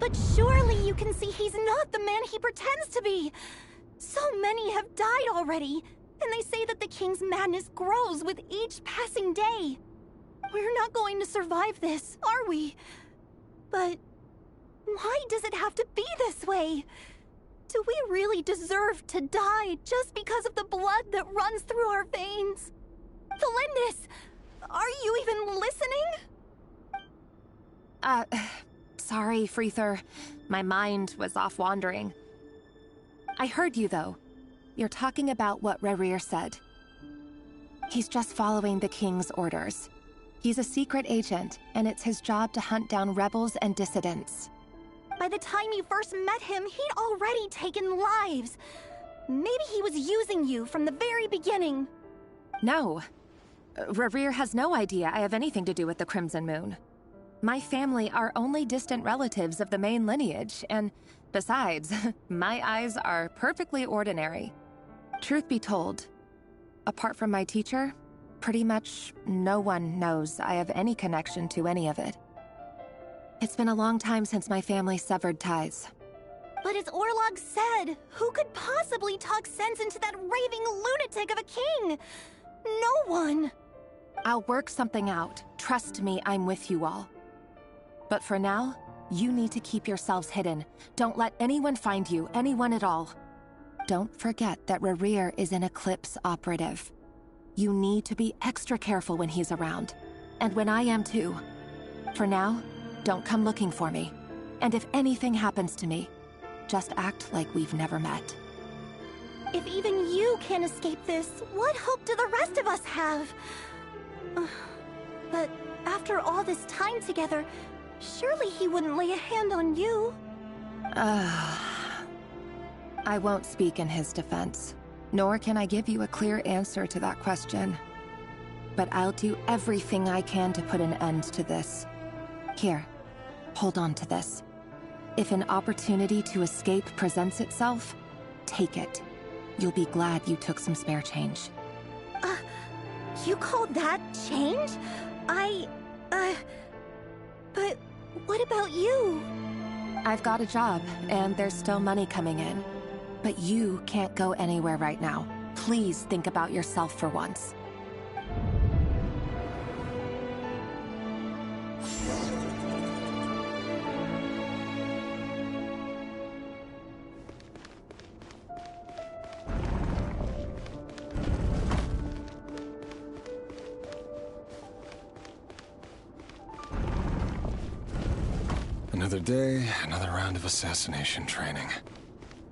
But surely you can see he's not the man he pretends to be! So many have died already, and they say that the king's madness grows with each passing day. We're not going to survive this, are we? But why does it have to be this way? Do we really deserve to die just because of the blood that runs through our veins? Felindis, are you even listening? Sorry, Freether. My mind was off wandering. I heard you, though. You're talking about what Rerir said. He's just following the king's orders. He's a secret agent, and it's his job to hunt down rebels and dissidents. By the time you first met him, he'd already taken lives. Maybe he was using you from the very beginning. No. Rerir has no idea I have anything to do with the Crimson Moon. My family are only distant relatives of the main lineage, and besides, my eyes are perfectly ordinary. Truth be told, apart from my teacher, pretty much no one knows I have any connection to any of it. It's been a long time since my family severed ties. But as Orlog said, who could possibly talk sense into that raving lunatic of a king? No one. I'll work something out. Trust me, I'm with you all. But for now, you need to keep yourselves hidden. Don't let anyone find you, anyone at all. Don't forget that Rerir is an Eclipse operative. You need to be extra careful when he's around. And when I am too. For now, don't come looking for me. And if anything happens to me, just act like we've never met. If even you can't escape this, what hope do the rest of us have? But after all this time together, surely he wouldn't lay a hand on you. I won't speak in his defense, nor can I give you a clear answer to that question. But I'll do everything I can to put an end to this. Here, hold on to this. If an opportunity to escape presents itself, take it. You'll be glad you took some spare change. You call that change? But what about you? I've got a job, and there's still money coming in. But you can't go anywhere right now. Please think about yourself for once. Another day, another round of assassination training.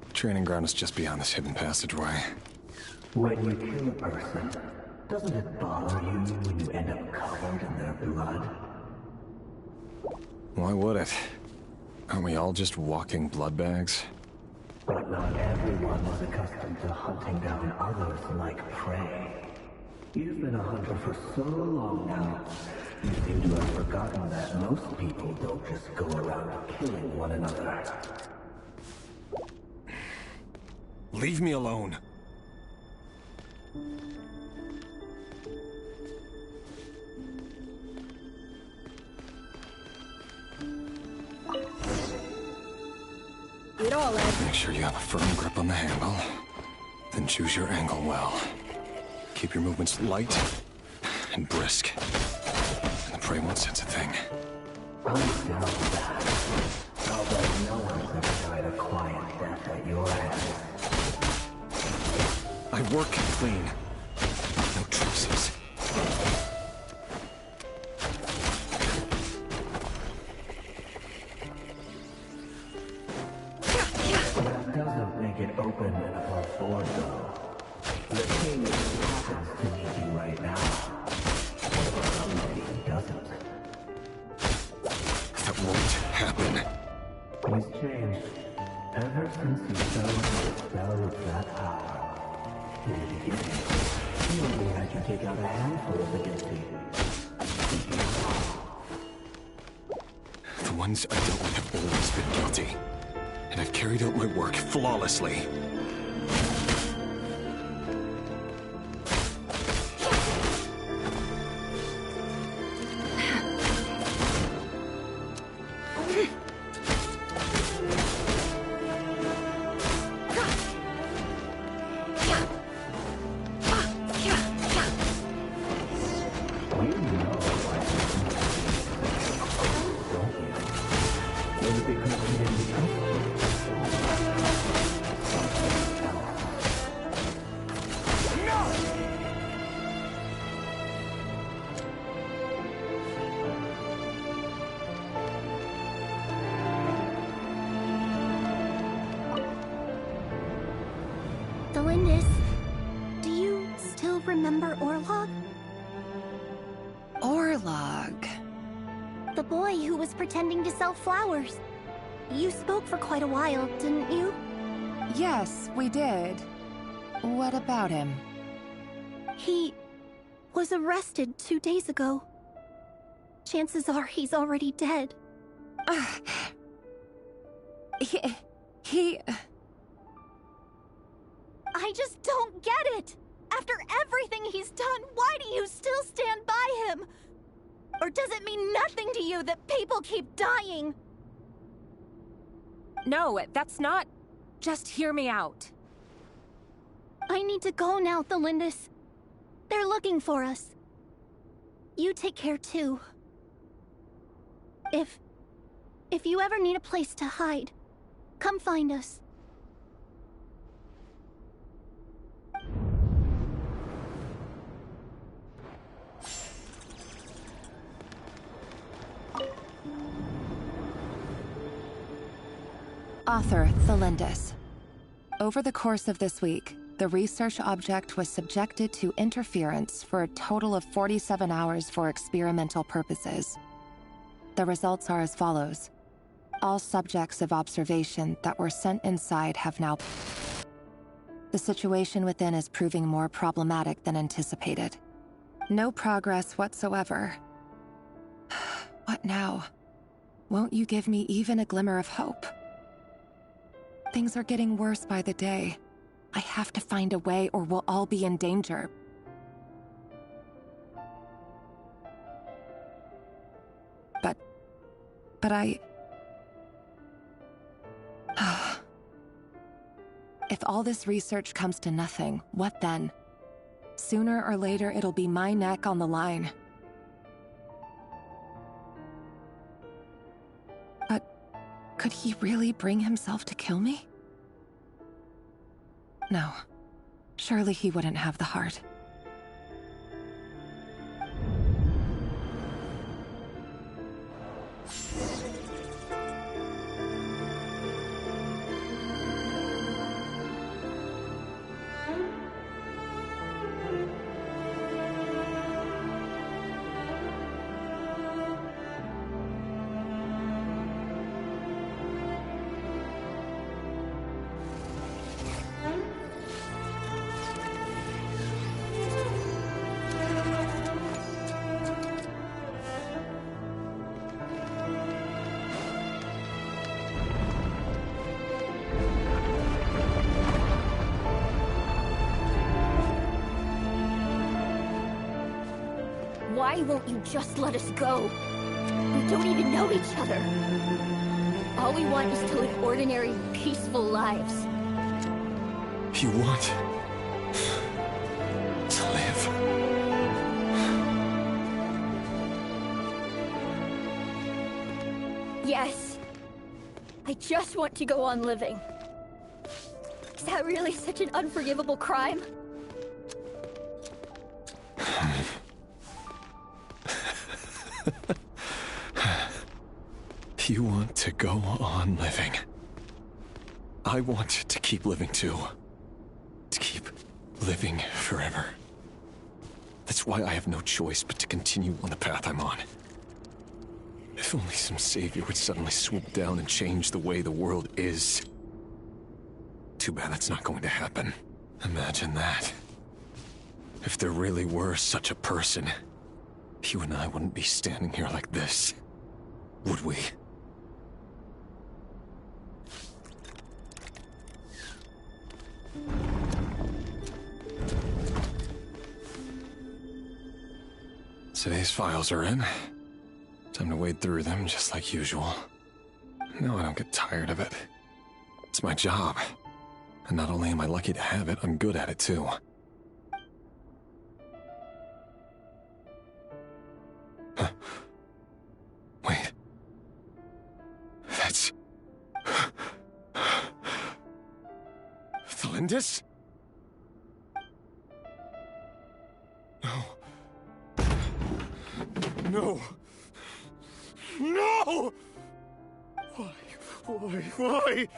The training ground is just beyond this hidden passageway. When you kill a person, doesn't it bother you when you end up covered in their blood? Why would it? Aren't we all just walking blood bags? But not everyone is accustomed to hunting down others like prey. You've been a hunter for so long now, you seem to have forgotten that most people don't just go around killing one another. Leave me alone. It all ends. Make sure you have a firm grip on the handle. Then choose your angle well. Keep your movements light and brisk. And the prey won't sense a thing. I'm down with that. Although no one's ever died a quiet death at your hands. I work clean. No traces. That doesn't make it open and above board, though. The king happens to need you right now. Somebody doesn't. That won't happen. He's changed. Ever since he fell into the spell of that power. In the beginning, Presumably I can take out a handful of the guilty. The ones I dealt with have always been guilty. And I've carried out my work flawlessly. Delindis, do you still remember Orlog? Orlog? The boy who was pretending to sell flowers. You spoke for quite a while, didn't you? Yes, we did. What about him? He was arrested 2 days ago. Chances are he's already dead. He... I just don't get it! After everything he's done, why do you still stand by him? Or does it mean nothing to you that people keep dying? No, that's not... Just hear me out. I need to go now, Delindis. They're looking for us. You take care too. If you ever need a place to hide, come find us. Author Thelindis. Over the course of this week, the research object was subjected to interference for a total of 47 hours for experimental purposes. The results are as follows. All subjects of observation that were sent inside have now... The situation within is proving more problematic than anticipated. No progress whatsoever. What now? Won't you give me even a glimmer of hope? Things are getting worse by the day. I have to find a way or we'll all be in danger. But I... If all this research comes to nothing, what then? Sooner or later, it'll be my neck on the line. But could he really bring himself to kill me? No. Surely he wouldn't have the heart. Why won't you just let us go? We don't even know each other. All we want is to live ordinary, peaceful lives. You want... to live. Yes. I just want to go on living. Is that really such an unforgivable crime? You want to go on living. I want to keep living too. To keep living forever. That's why I have no choice but to continue on the path I'm on. If only some savior would suddenly swoop down and change the way the world is. Too bad that's not going to happen. Imagine that. If there really were such a person, you and I wouldn't be standing here like this, would we? Today's files are in. Time to wade through them just like usual. No, I don't get tired of it. It's my job. And not only am I lucky to have it, I'm good at it too. Huh. Wait. That's... Thalindis? No. No! No! Why?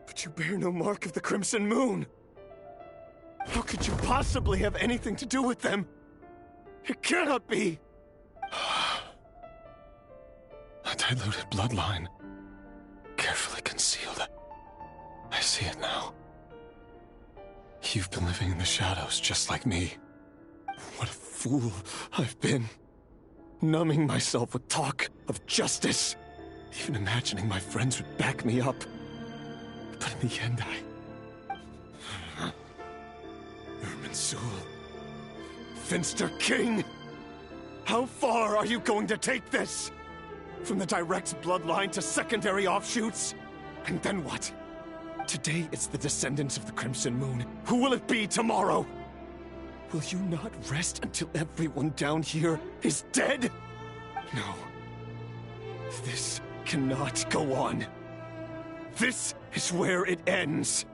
But you bear no mark of the Crimson Moon. How could you possibly have anything to do with them? It cannot be! A diluted bloodline. Carefully concealed. I see it now. You've been living in the shadows just like me. What a fool I've been. Numbing myself with talk of justice. Even imagining my friends would back me up. But in the end, Irminsul. Finster King! How far are you going to take this? From the direct bloodline to secondary offshoots? And then what? Today it's the descendants of the Crimson Moon. Who will it be tomorrow? Will you not rest until everyone down here is dead? No. This cannot go on. This is where it ends.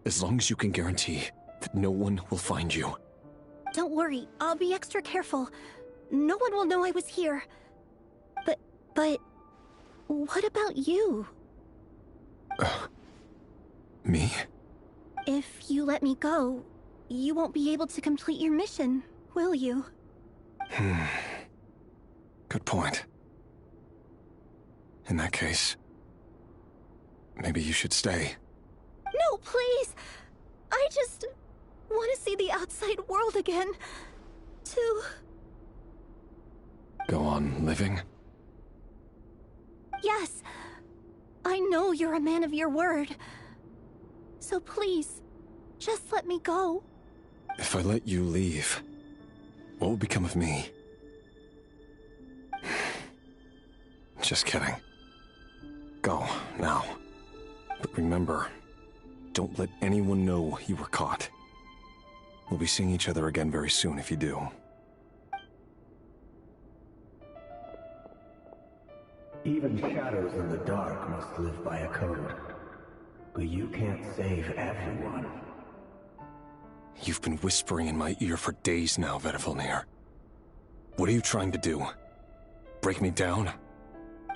As long as you can guarantee that no one will find you. Don't worry, I'll be extra careful. No one will know I was here. But... what about you? Me? If you let me go, you won't be able to complete your mission, will you? Good point. In that case, maybe you should stay. No, please! I just want to see the outside world again. To... Go on living? Yes. I know you're a man of your word. So please, just let me go. If I let you leave, what will become of me? Just kidding. Go, now. But remember, don't let anyone know you were caught. We'll be seeing each other again very soon if you do. Even shadows in the dark must live by a code. But you can't save everyone. You've been whispering in my ear for days now, Vedifalnir. What are you trying to do? Break me down?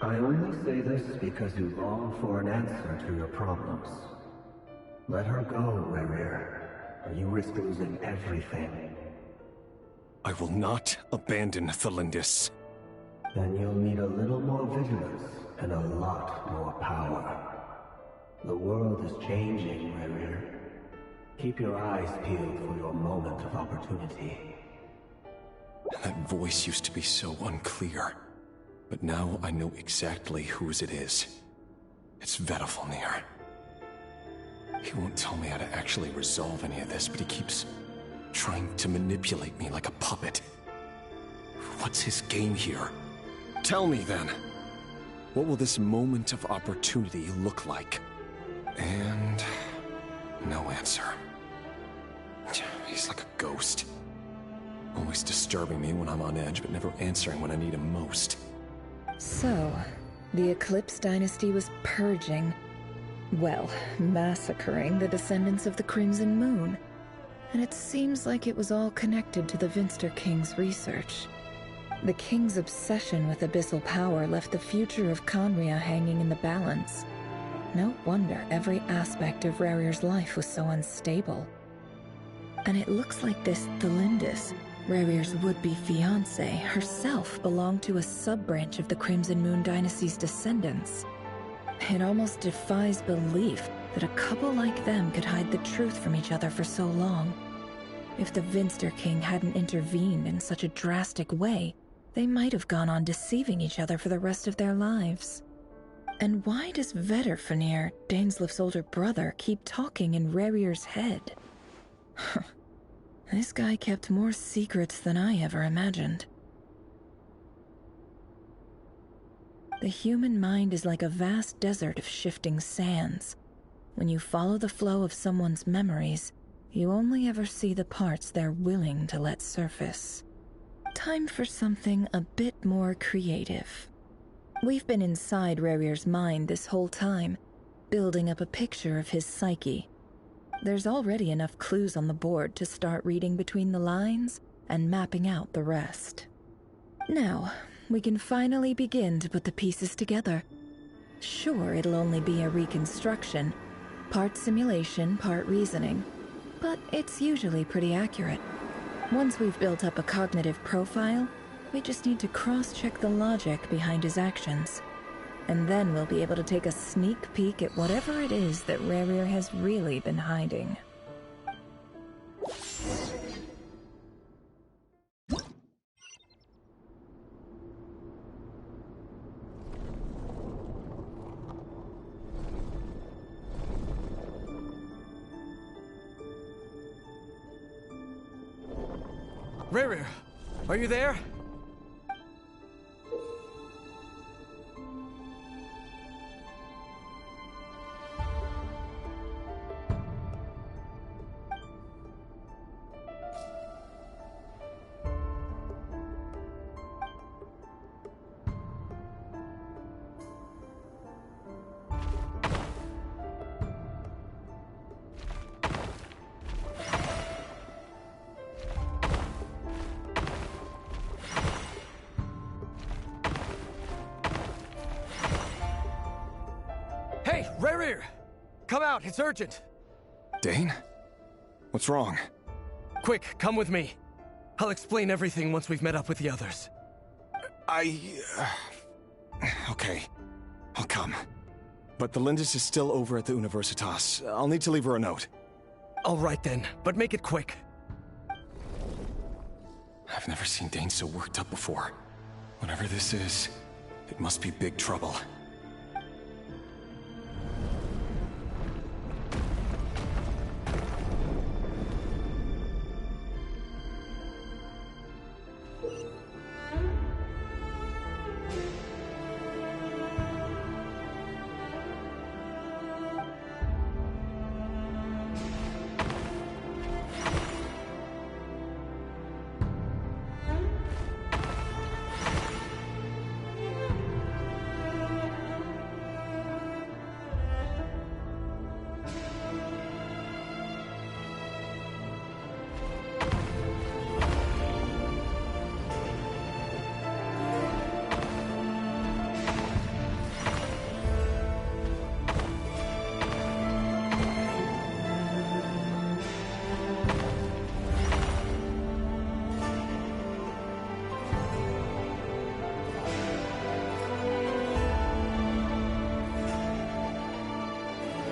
I only say this because you long for an answer to your problems. Let her go, Rerir, or you risk losing everything. I will not abandon Thalindis. Then you'll need a little more vigilance and a lot more power. The world is changing, Rerir. Keep your eyes peeled for your moment of opportunity. That voice used to be so unclear. But now I know exactly whose it is. It's Vedifalnir. He won't tell me how to actually resolve any of this, but he keeps trying to manipulate me like a puppet. What's his game here? Tell me then. What will this moment of opportunity look like? And... no answer. He's like a ghost. Always disturbing me when I'm on edge, but never answering when I need him most. So, the Eclipse Dynasty was purging. Well, massacring the descendants of the Crimson Moon. And it seems like it was all connected to the Vinster King's research. The King's obsession with abyssal power left the future of Khaenri'ah hanging in the balance. No wonder every aspect of Rarir's life was so unstable. And it looks like this Thelindis, Rarir's would-be fiancée, herself belonged to a sub-branch of the Crimson Moon dynasty's descendants. It almost defies belief that a couple like them could hide the truth from each other for so long. If the Vinster King hadn't intervened in such a drastic way, they might have gone on deceiving each other for the rest of their lives. And why does Vedderfanir, Dainslif's older brother, keep talking in Rarir's head? This guy kept more secrets than I ever imagined. The human mind is like a vast desert of shifting sands. When you follow the flow of someone's memories, you only ever see the parts they're willing to let surface. Time for something a bit more creative. We've been inside Rarir's mind this whole time, building up a picture of his psyche. There's already enough clues on the board to start reading between the lines and mapping out the rest. Now, we can finally begin to put the pieces together. Sure, it'll only be a reconstruction, part simulation, part reasoning, but it's usually pretty accurate. Once we've built up a cognitive profile, we just need to cross-check the logic behind his actions. And then we'll be able to take a sneak peek at whatever it is that Rarir has really been hiding. Rarir, are you there? Hey, Rarir! Come out, it's urgent! Dane? What's wrong? Quick, come with me. I'll explain everything once we've met up with the others. Okay. I'll come. But the Lindis is still over at the Universitas. I'll need to leave her a note. All right then, but make it quick. I've never seen Dane so worked up before. Whatever this is, it must be big trouble.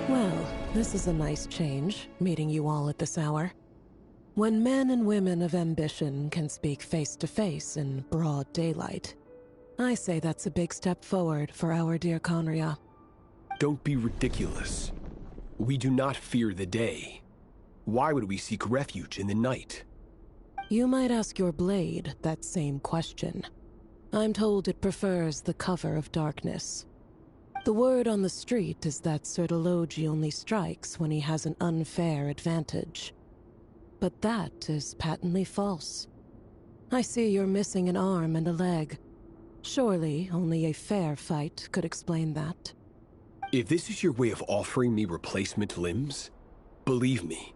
Well, this is a nice change, meeting you all at this hour. When men and women of ambition can speak face to face in broad daylight, I say that's a big step forward for our dear Khaenri'ah. Don't be ridiculous. We do not fear the day. Why would we seek refuge in the night? You might ask your blade that same question. I'm told it prefers the cover of darkness. The word on the street is that Sir Elegy only strikes when he has an unfair advantage. But that is patently false. I see you're missing an arm and a leg. Surely only a fair fight could explain that. If this is your way of offering me replacement limbs, believe me,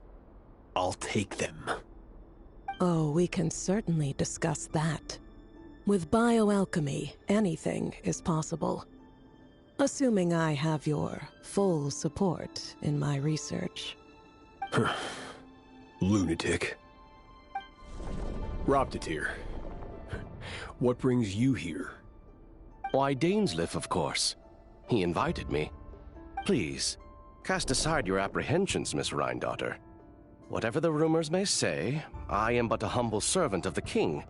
I'll take them. Oh, we can certainly discuss that. With bioalchemy, anything is possible. Assuming I have your full support in my research. Lunatic. Robtatir, what brings you here? Why, Dainsleif, of course. He invited me. Please, cast aside your apprehensions, Miss Rhindaughter. Whatever the rumors may say, I am but a humble servant of the king,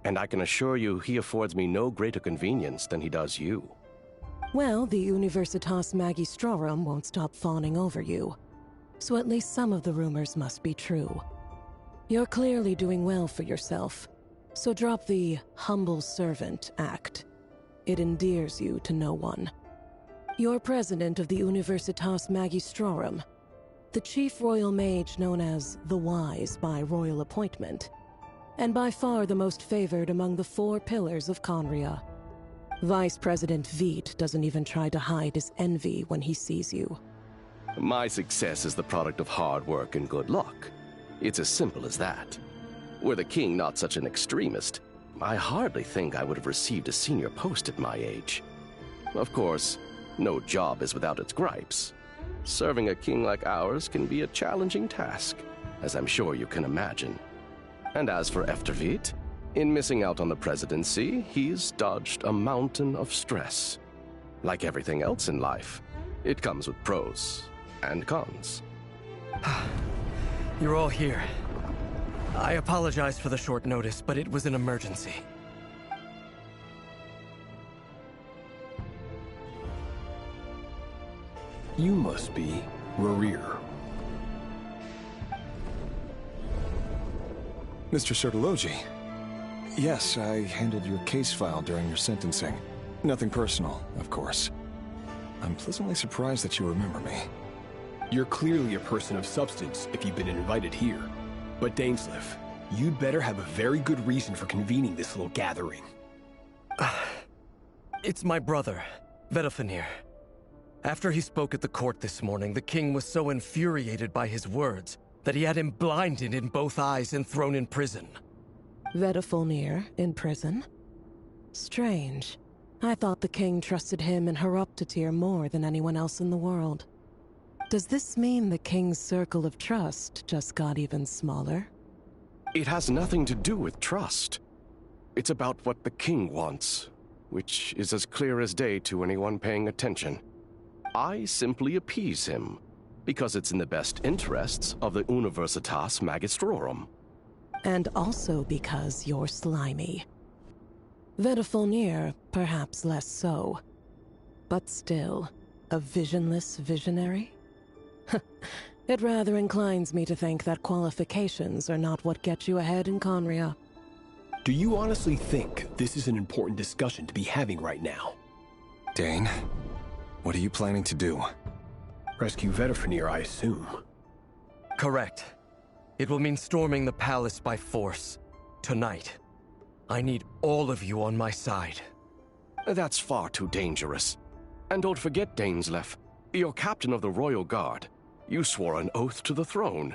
and I can assure you he affords me no greater convenience than he does you. Well, the Universitas Magistrorum won't stop fawning over you, so at least some of the rumors must be true. You're clearly doing well for yourself, so drop the humble servant act. It endears you to no one. You're president of the Universitas Magistrorum, the chief royal mage known as the Wise by royal appointment, and by far the most favored among the 4 pillars of Conria. Vice President Veit doesn't even try to hide his envy when he sees you. My success is the product of hard work and good luck. It's as simple as that. Were the king not such an extremist, I hardly think I would have received a senior post at my age. Of course, no job is without its gripes. Serving a king like ours can be a challenging task, as I'm sure you can imagine. And as for Efterveit, in missing out on the presidency, he's dodged a mountain of stress. Like everything else in life, it comes with pros and cons. You're all here. I apologize for the short notice, but it was an emergency. You must be Rarir. Mr. Sertology. Yes, I handled your case file during your sentencing. Nothing personal, of course. I'm pleasantly surprised that you remember me. You're clearly a person of substance if you've been invited here. But Dainsleif, you'd better have a very good reason for convening this little gathering. It's my brother, Vedofenir. After he spoke at the court this morning, the king was so infuriated by his words that he had him blinded in both eyes and thrown in prison. Vedofenir in prison? Strange. I thought the king trusted him and Horoptatir more than anyone else in the world. Does this mean the king's circle of trust just got even smaller? It has nothing to do with trust. It's about what the king wants, which is as clear as day to anyone paying attention. I simply appease him, because it's in the best interests of the Universitas Magistrorum. And also because you're slimy. Vedofenir, perhaps less so. But still, a visionless visionary? It rather inclines me to think that qualifications are not what get you ahead in Conria. Do you honestly think this is an important discussion to be having right now? Dane, what are you planning to do? Rescue Vedofenir, I assume. Correct. It will mean storming the palace by force. Tonight. I need all of you on my side. That's far too dangerous. And don't forget, Dainsleif, you're captain of the Royal Guard. You swore an oath to the throne.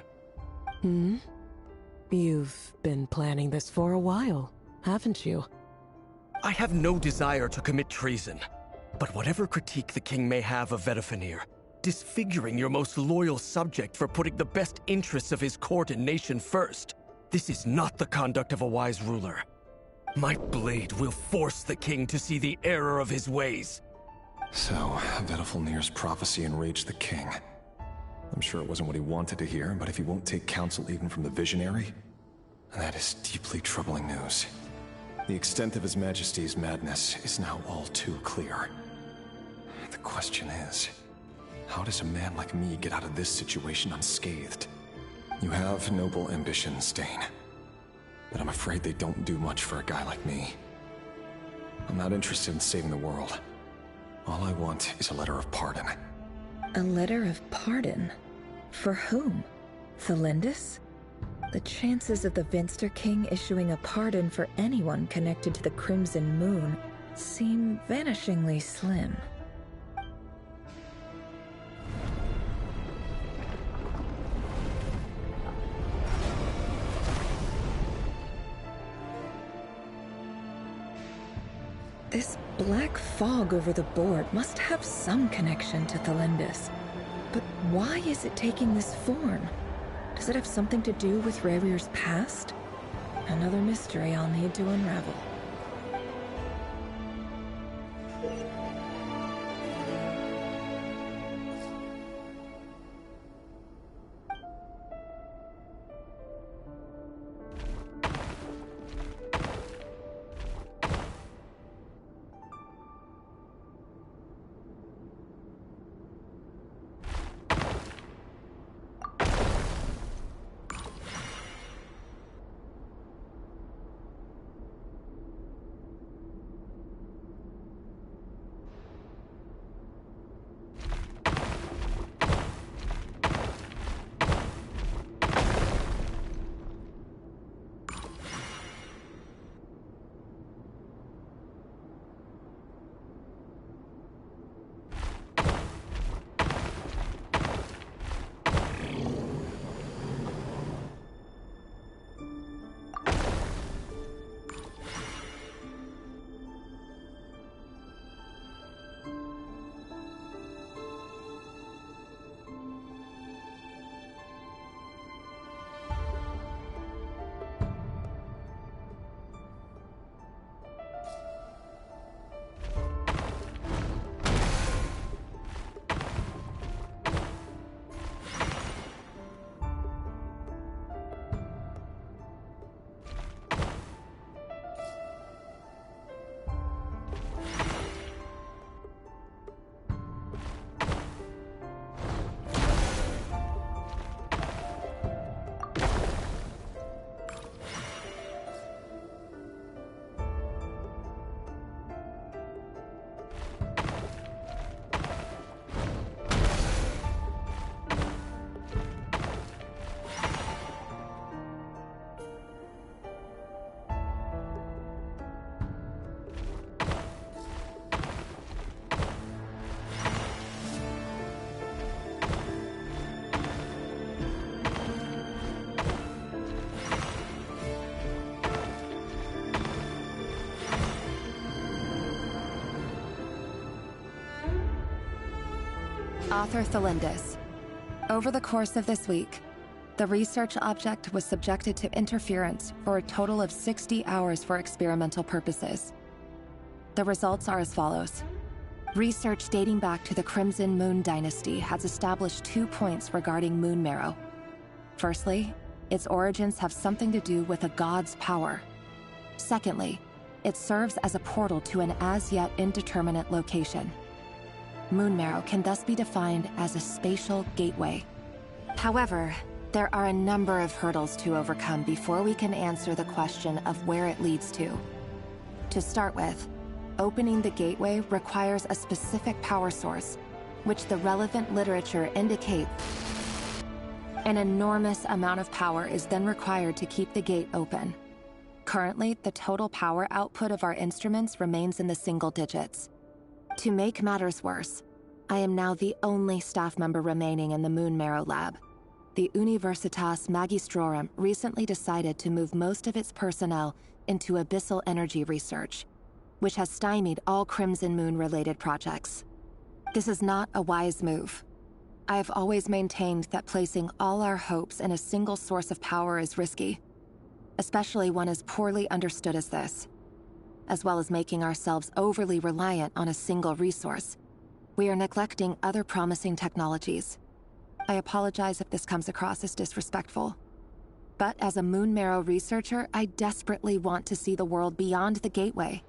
You've been planning this for a while, haven't you? I have no desire to commit treason. But whatever critique the king may have of Vedofenir, disfiguring your most loyal subject for putting the best interests of his court and nation first, this is not the conduct of a wise ruler. My blade will force the king to see the error of his ways. So, Vedofenir's prophecy enraged the king. I'm sure it wasn't what he wanted to hear, but if he won't take counsel even from the visionary, that is deeply troubling news. The extent of His Majesty's madness is now all too clear. The question is, how does a man like me get out of this situation unscathed? You have noble ambitions, Dane, but I'm afraid they don't do much for a guy like me. I'm not interested in saving the world. All I want is a letter of pardon. A letter of pardon? For whom? Thelindis? The chances of the Vinster King issuing a pardon for anyone connected to the Crimson Moon seem vanishingly slim. This black fog over the board must have some connection to Thelindis. But why is it taking this form? Does it have something to do with Revir's past? Another mystery I'll need to unravel. Author Thelindis. Over the course of this week, the research object was subjected to interference for a total of 60 hours for experimental purposes. The results are as follows. Research dating back to the Crimson Moon Dynasty has established 2 points regarding moon marrow. Firstly, its origins have something to do with a god's power. Secondly, it serves as a portal to an as-yet indeterminate location. Moon marrow can thus be defined as a spatial gateway. However, there are a number of hurdles to overcome before we can answer the question of where it leads to. To start with, opening the gateway requires a specific power source, which the relevant literature indicates. An enormous amount of power is then required to keep the gate open. Currently, the total power output of our instruments remains in the single digits. To make matters worse, I am now the only staff member remaining in the Moon Marrow lab. The Universitas Magistrorum recently decided to move most of its personnel into abyssal energy research, which has stymied all Crimson Moon-related projects. This is not a wise move. I have always maintained that placing all our hopes in a single source of power is risky, especially one as poorly understood as this. As well as making ourselves overly reliant on a single resource, we are neglecting other promising technologies. I apologize if this comes across as disrespectful. But as a Moon Marrow researcher, I desperately want to see the world beyond the gateway.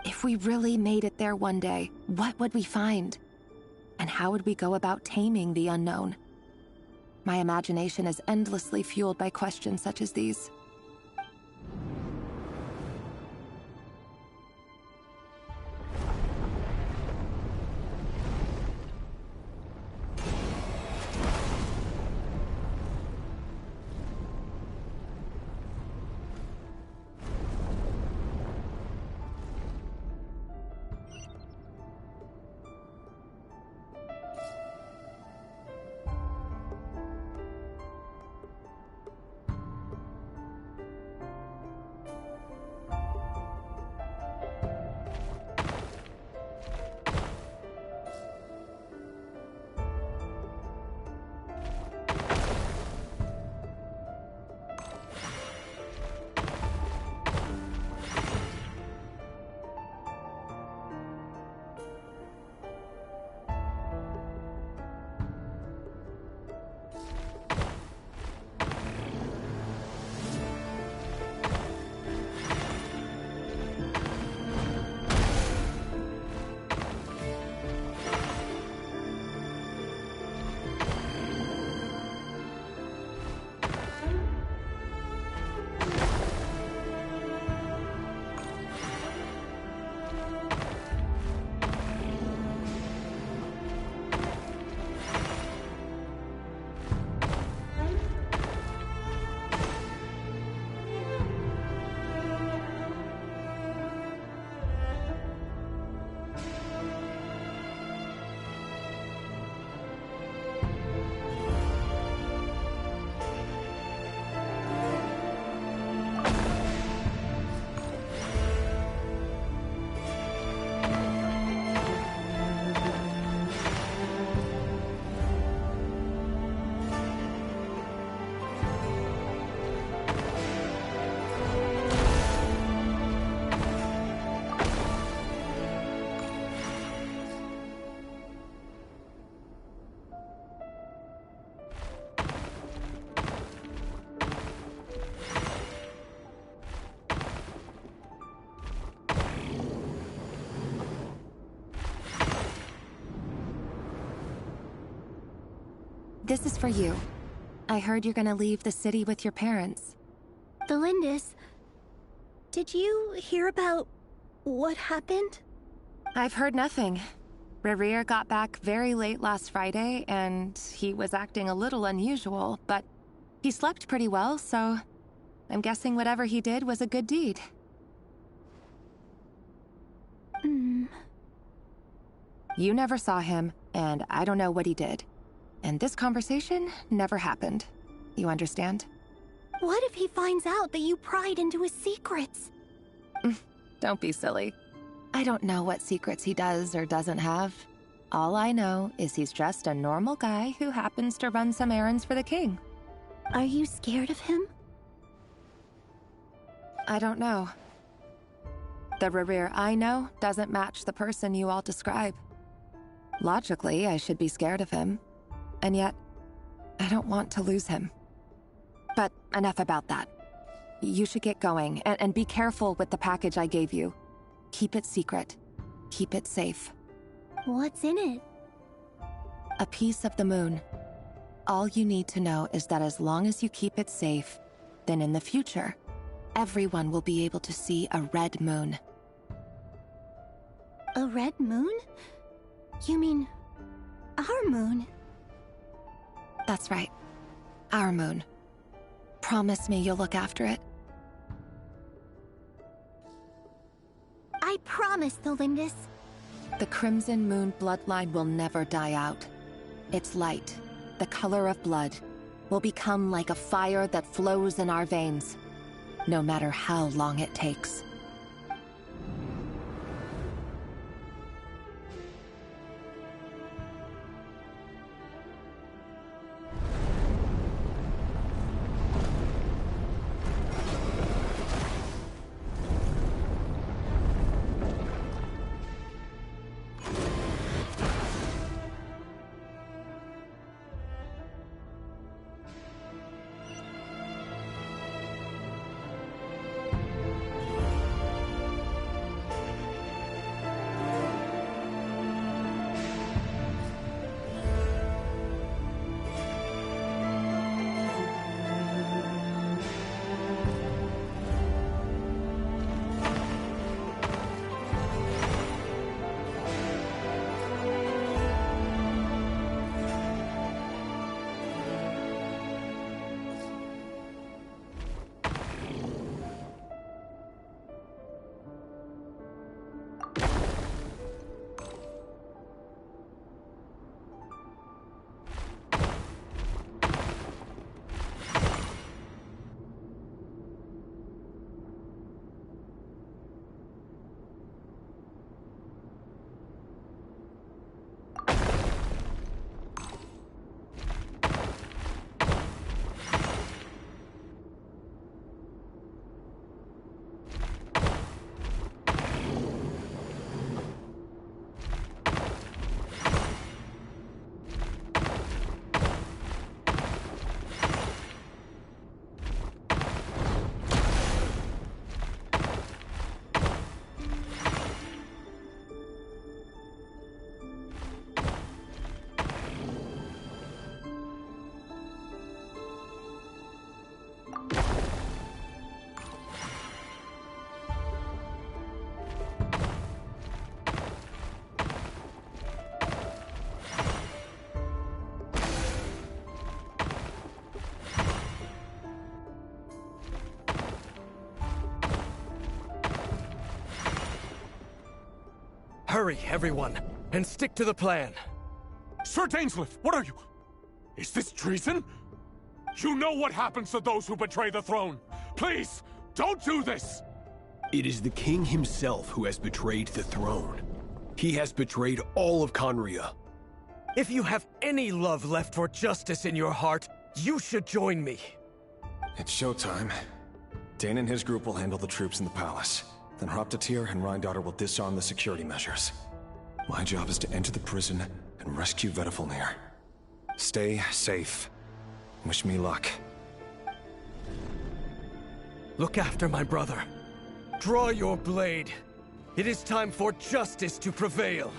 If we really made it there one day, what would we find? And how would we go about taming the unknown? My imagination is endlessly fueled by questions such as these. This is for you. I heard you're gonna leave the city with your parents. The Lindis... Did you hear about what happened? I've heard nothing. Rerir got back very late last Friday, and he was acting a little unusual, but he slept pretty well, so I'm guessing whatever he did was a good deed. You never saw him, and I don't know what he did. And this conversation never happened. You understand? What if he finds out that you pried into his secrets? Don't be silly. I don't know what secrets he does or doesn't have. All I know is he's just a normal guy who happens to run some errands for the king. Are you scared of him? I don't know. The Rerir I know doesn't match the person you all describe. Logically, I should be scared of him. And yet, I don't want to lose him. But enough about that. You should get going, and be careful with the package I gave you. Keep it secret. Keep it safe. What's in it? A piece of the moon. All you need to know is that as long as you keep it safe, then in the future, everyone will be able to see a red moon. A red moon? You mean... our moon? That's right. Our moon. Promise me you'll look after it. I promise, the Lindis. The Crimson Moon bloodline will never die out. Its light, the color of blood, will become like a fire that flows in our veins, no matter how long it takes. Hurry, everyone, and stick to the plan. Sir Dainsleif, what are you? Is this treason? You know what happens to those who betray the throne. Please, don't do this! It is the king himself who has betrayed the throne. He has betrayed all of Conria. If you have any love left for justice in your heart, you should join me. It's showtime. Dane and his group will handle the troops in the palace. Then Hraptatir and Rhindaughter will disarm the security measures. My job is to enter the prison and rescue Vedifalnir. Stay safe. Wish me luck. Look after my brother. Draw your blade. It is time for justice to prevail.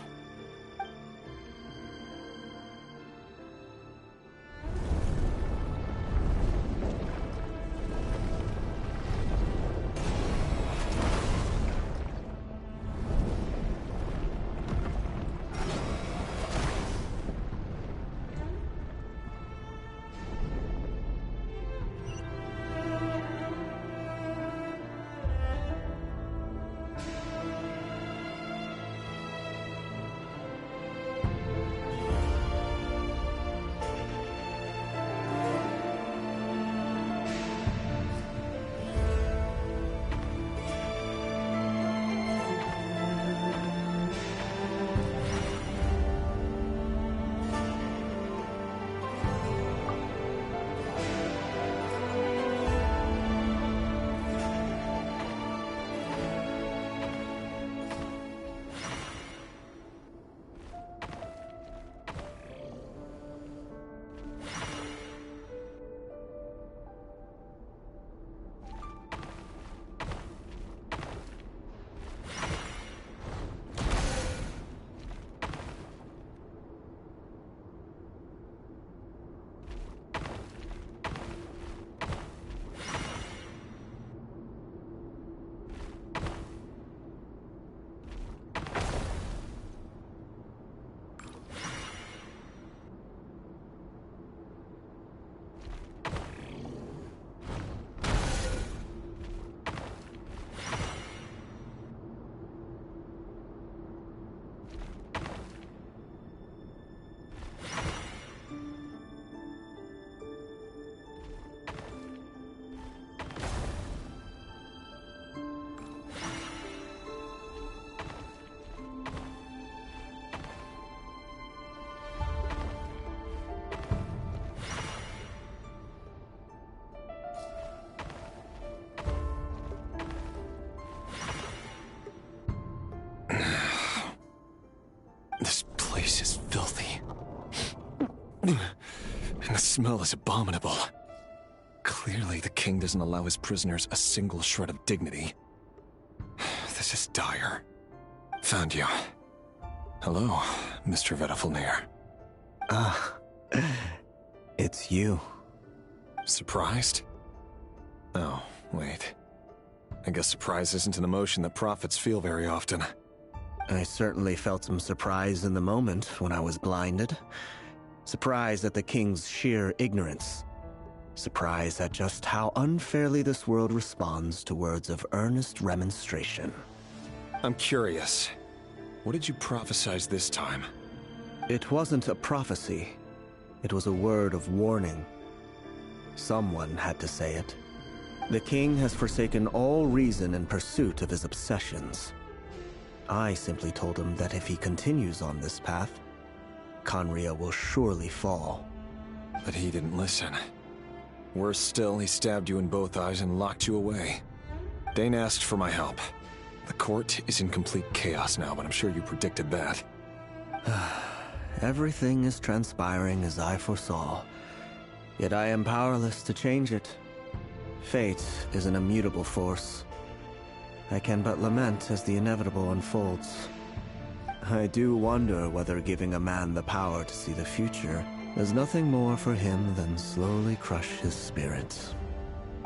smell is abominable. Clearly, the king doesn't allow his prisoners a single shred of dignity. This is dire. Found you. Hello, Mr. Vedafilnir. Ah, it's you. Surprised? Oh, wait. I guess surprise isn't an emotion that prophets feel very often. I certainly felt some surprise in the moment when I was blinded. Surprise at the king's sheer ignorance. Surprise at just how unfairly this world responds to words of earnest remonstration. I'm curious. What did you prophesize this time? It wasn't a prophecy. It was a word of warning. Someone had to say it. The king has forsaken all reason in pursuit of his obsessions. I simply told him that if he continues on this path, Khaenri'ah will surely fall. But he didn't listen. Worse still, he stabbed you in both eyes and locked you away. Dane asked for my help. The court is in complete chaos now, but I'm sure you predicted that. Everything is transpiring as I foresaw, yet I am powerless to change it. Fate is an immutable force. I can but lament as the inevitable unfolds. I do wonder whether giving a man the power to see the future does nothing more for him than slowly crush his spirit.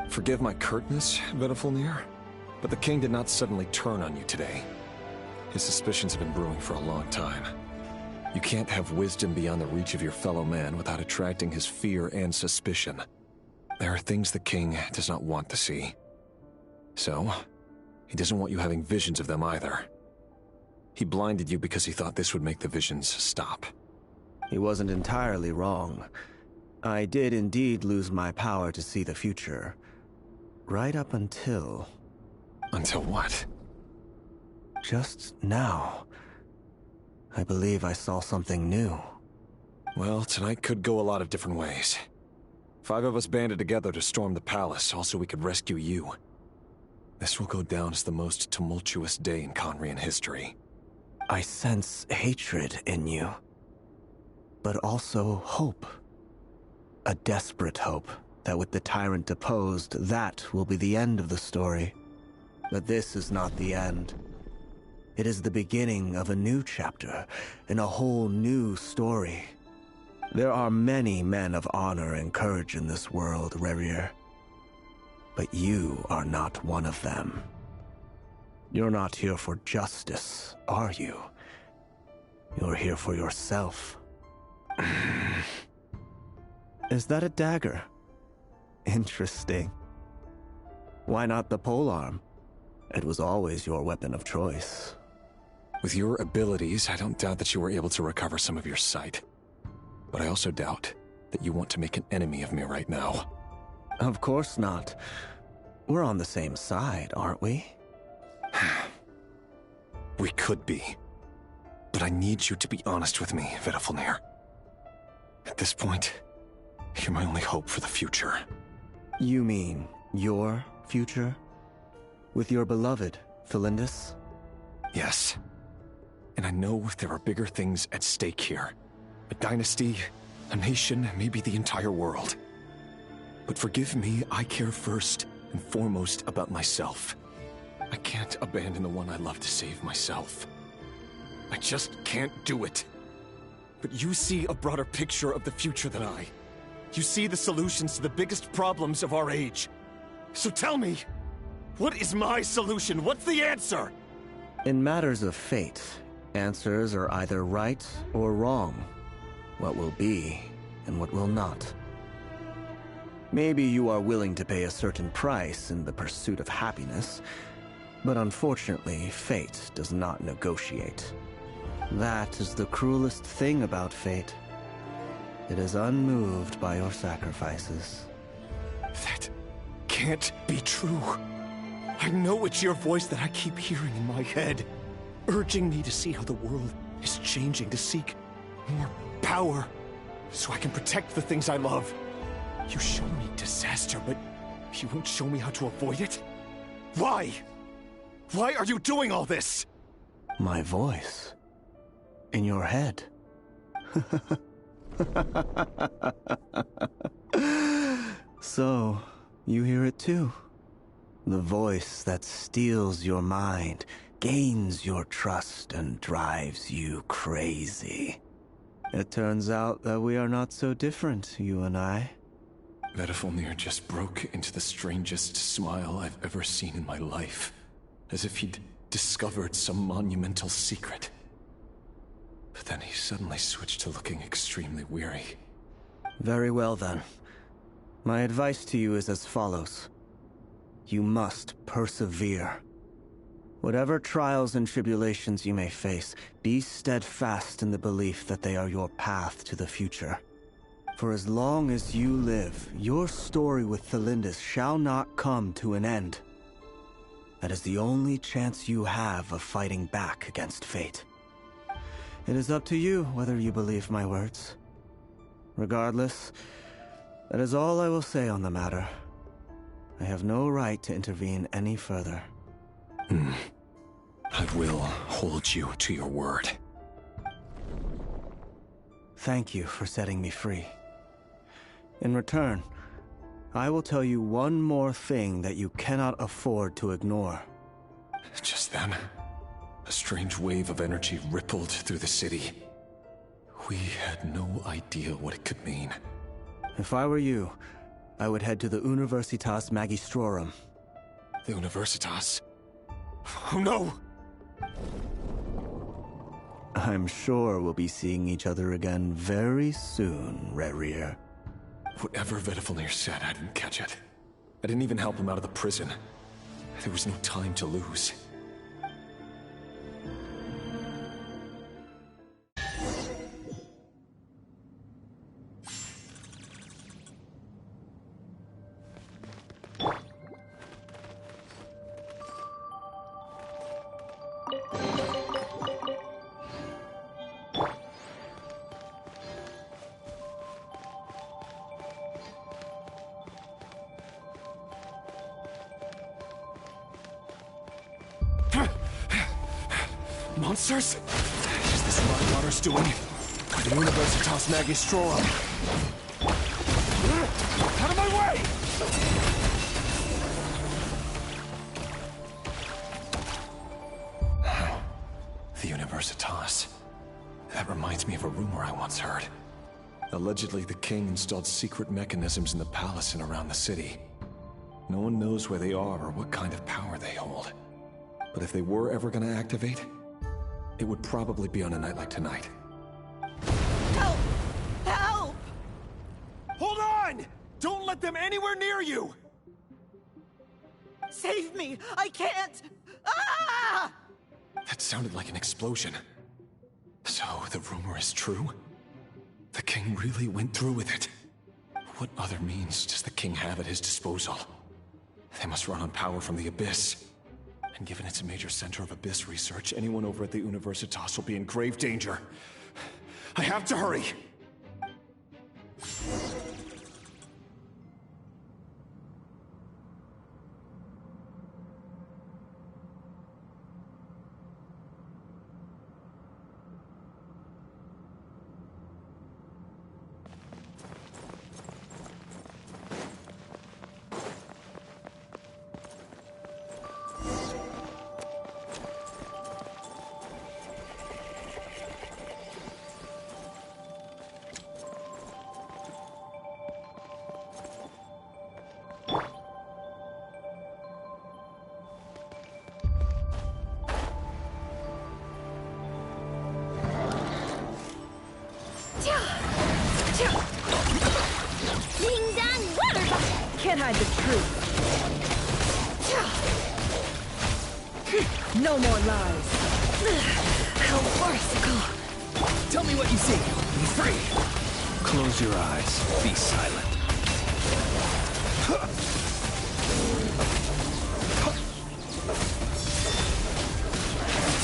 Forgive my curtness, Vedafilnir, but the king did not suddenly turn on you today. His suspicions have been brewing for a long time. You can't have wisdom beyond the reach of your fellow man without attracting his fear and suspicion. There are things the king does not want to see. So, he doesn't want you having visions of them either. He blinded you because he thought this would make the visions stop. He wasn't entirely wrong. I did indeed lose my power to see the future. Right up until... Until what? Just now. I believe I saw something new. Well, tonight could go a lot of different ways. 5 of us banded together to storm the palace, also we could rescue you. This will go down as the most tumultuous day in Khaenri'ah history. I sense hatred in you. But also hope. A desperate hope that with the tyrant deposed, that will be the end of the story. But this is not the end. It is the beginning of a new chapter, in a whole new story. There are many men of honor and courage in this world, Rerir. But you are not one of them. You're not here for justice, are you? You're here for yourself. Is that a dagger? Interesting. Why not the polearm? It was always your weapon of choice. With your abilities, I don't doubt that you were able to recover some of your sight. But I also doubt that you want to make an enemy of me right now. Of course not. We're on the same side, aren't we? We could be. But I need you to be honest with me, Vedafilnir. At this point, you're my only hope for the future. You mean your future? With your beloved, Felindis? Yes. And I know there are bigger things at stake here. A dynasty, a nation, maybe the entire world. But forgive me, I care first and foremost about myself. I can't abandon the one I love to save myself. I just can't do it. But you see a broader picture of the future than I. You see the solutions to the biggest problems of our age. So tell me, what is my solution? What's the answer? In matters of fate, answers are either right or wrong. What will be and what will not. Maybe you are willing to pay a certain price in the pursuit of happiness, but unfortunately, fate does not negotiate. That is the cruelest thing about fate. It is unmoved by your sacrifices. That can't be true. I know it's your voice that I keep hearing in my head, urging me to see how the world is changing, to seek more power, so I can protect the things I love. You show me disaster, but you won't show me how to avoid it? Why? Why are you doing all this? My voice. In your head. So, you hear it too? The voice that steals your mind, gains your trust, and drives you crazy. It turns out that we are not so different, you and I. Vedifalnir just broke into the strangest smile I've ever seen in my life, as if he'd discovered some monumental secret. But then he suddenly switched to looking extremely weary. Very well then. My advice to you is as follows. You must persevere. Whatever trials and tribulations you may face, be steadfast in the belief that they are your path to the future. For as long as you live, your story with Thelindis shall not come to an end. That is the only chance you have of fighting back against fate. It is up to you whether you believe my words. Regardless, that is all I will say on the matter. I have no right to intervene any further. I will hold you to your word. Thank you for setting me free. In return, I will tell you one more thing that you cannot afford to ignore. Just then, a strange wave of energy rippled through the city. We had no idea what it could mean. If I were you, I would head to the Universitas Magistrorum. The Universitas? Oh no! I'm sure we'll be seeing each other again very soon, Rerir. Whatever Vedifalnir said, I didn't catch it. I didn't even help him out of the prison. There was no time to lose. Monsters? Is this what Watter's doing? The Universitas Magistrorum. Out of my way! The Universitas. That reminds me of a rumor I once heard. Allegedly, the king installed secret mechanisms in the palace and around the city. No one knows where they are or what kind of power they hold. But if they were ever going to activate, it would probably be on a night like tonight. Help! Help! Hold on! Don't let them anywhere near you! Save me! I can't! Ah! That sounded like an explosion. So, the rumor is true? The king really went through with it? What other means does the king have at his disposal? They must run on power from the Abyss. And given it's a major center of Abyss research, anyone over at the Universitas will be in grave danger. I have to hurry! Can't hide the truth. No more lies. How farcical. Tell me what you see. Be free. Close your eyes. Be silent.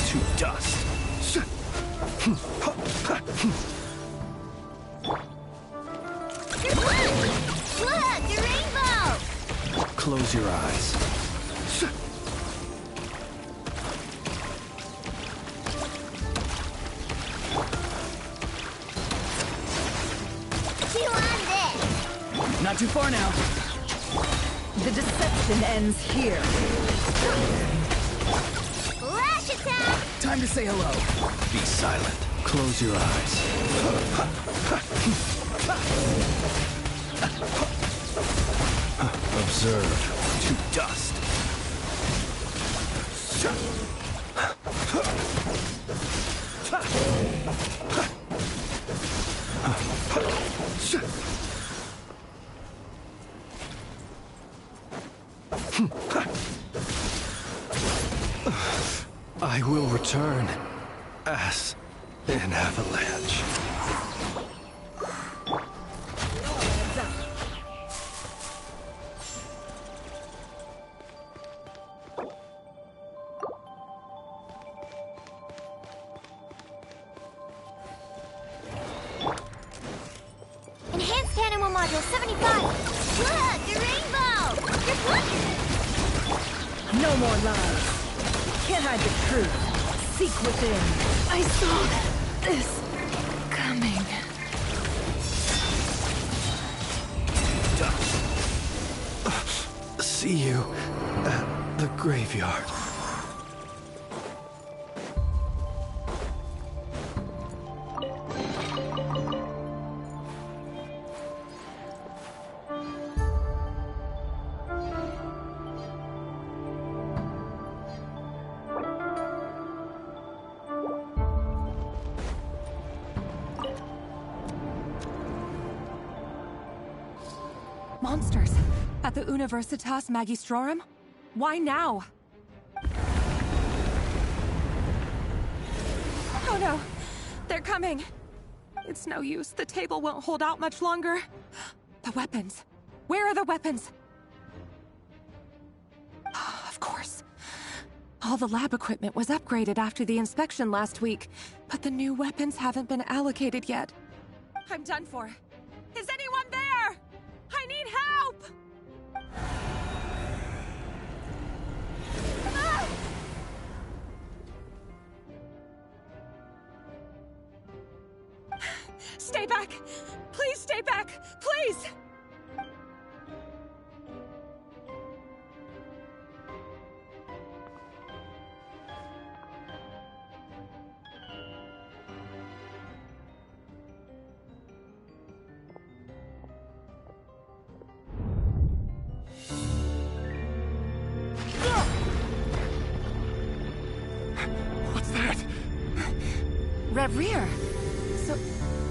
To dust. Look, the rainbow! Close your eyes. too far now. The deception ends here. Flash attack! Time to say hello. Be silent. Close your eyes. Observe to dust. I will return as an avalanche. Enhanced Animal Module 75! Look! The rainbow! You're flying! No more lies. Can't hide the truth. Seek within. I saw this coming. See you at the graveyard. Monsters. At the Universitas Magistrorum? Why now? Oh no! They're coming! It's no use. The table won't hold out much longer. The weapons. Where are the weapons? Of course. All the lab equipment was upgraded after the inspection last week, but the new weapons haven't been allocated yet. I'm done for. Is anyone there? I need help! Ah! Stay back! Please stay back! Please! What's that? Reverie!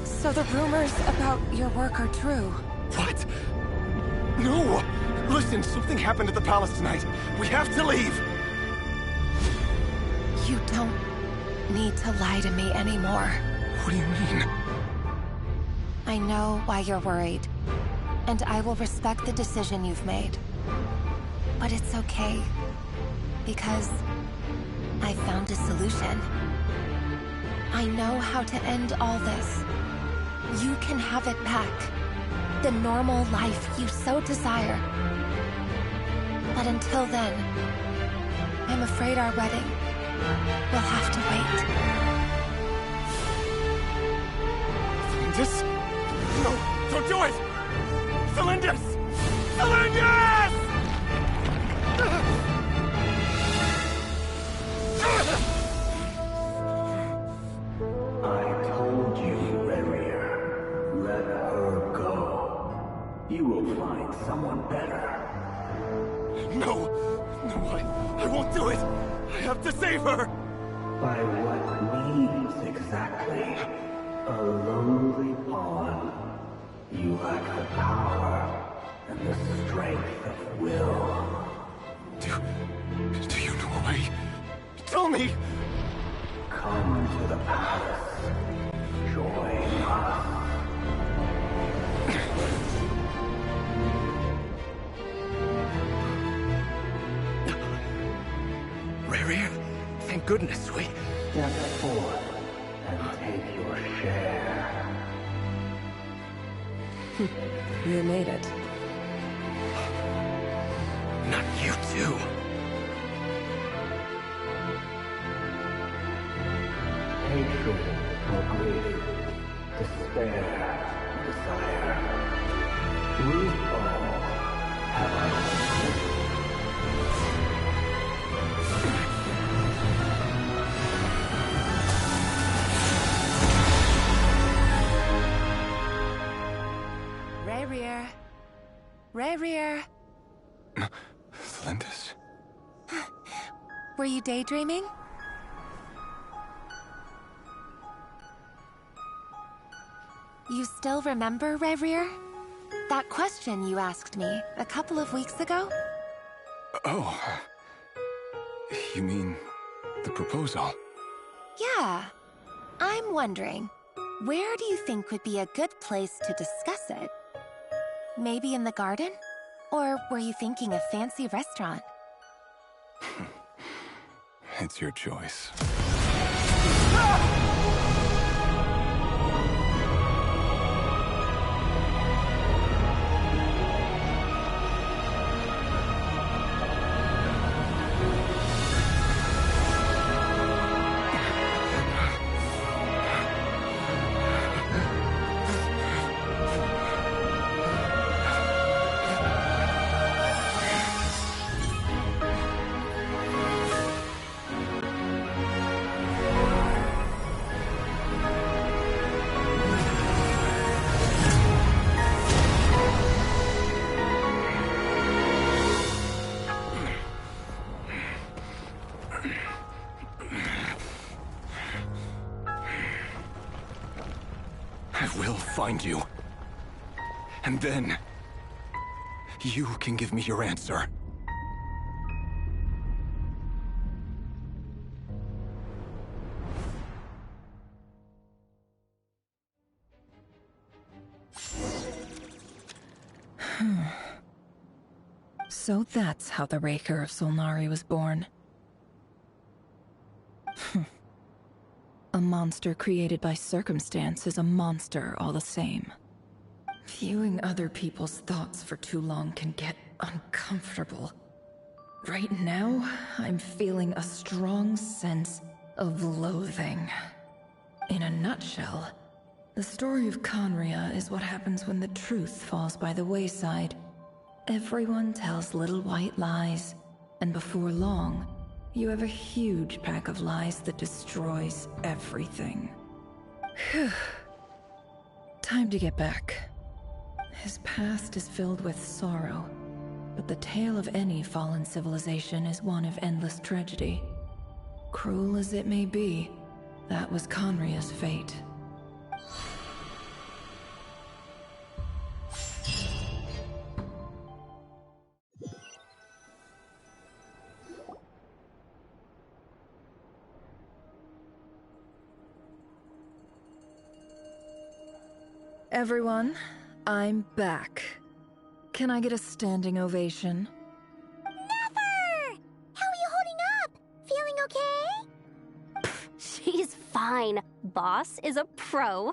So the rumors about your work are true. What? No! Listen, something happened at the palace tonight. We have to leave! You don't need to lie to me anymore. What do you mean? I know why you're worried, and I will respect the decision you've made. But it's okay, because I found a solution. I know how to end all this. You can have it back. The normal life you so desire. But until then, I'm afraid our wedding will have to wait. Cylindus? No, don't do it! Cylindus! Cylindus! I told you, Reverie. Let her go. You will find someone better. No! No, I won't do it! I have to save her! By what means exactly? A lowly pawn. You lack the power and the strength of will. Do you know a way? Tell me! Come to the palace. Join us. Reverie, thank goodness we... Step forth and take your share. You made it. Not you too. Hatred or grief, despair, desire. We all have our Rerir. Rerir. Lindis? Were you daydreaming? You still remember, Rerir? That question you asked me a couple of weeks ago? Oh. You mean the proposal? Yeah. I'm wondering, where do you think would be a good place to discuss it? Maybe in the garden? Or were you thinking a fancy restaurant? It's your choice. Find you. And then, you can give me your answer. So that's how the Raker of Solnari was born. A monster created by circumstance is a monster all the same. Viewing other people's thoughts for too long can get uncomfortable. Right now, I'm feeling a strong sense of loathing. In a nutshell, the story of Conria is what happens when the truth falls by the wayside. Everyone tells little white lies, and before long, you have a huge pack of lies that destroys everything. Whew. Time to get back. His past is filled with sorrow, but the tale of any fallen civilization is one of endless tragedy. Cruel as it may be, that was Conria's fate. Everyone, I'm back. Can I get a standing ovation? Never! How are you holding up? Feeling okay? She's fine. Boss is a pro.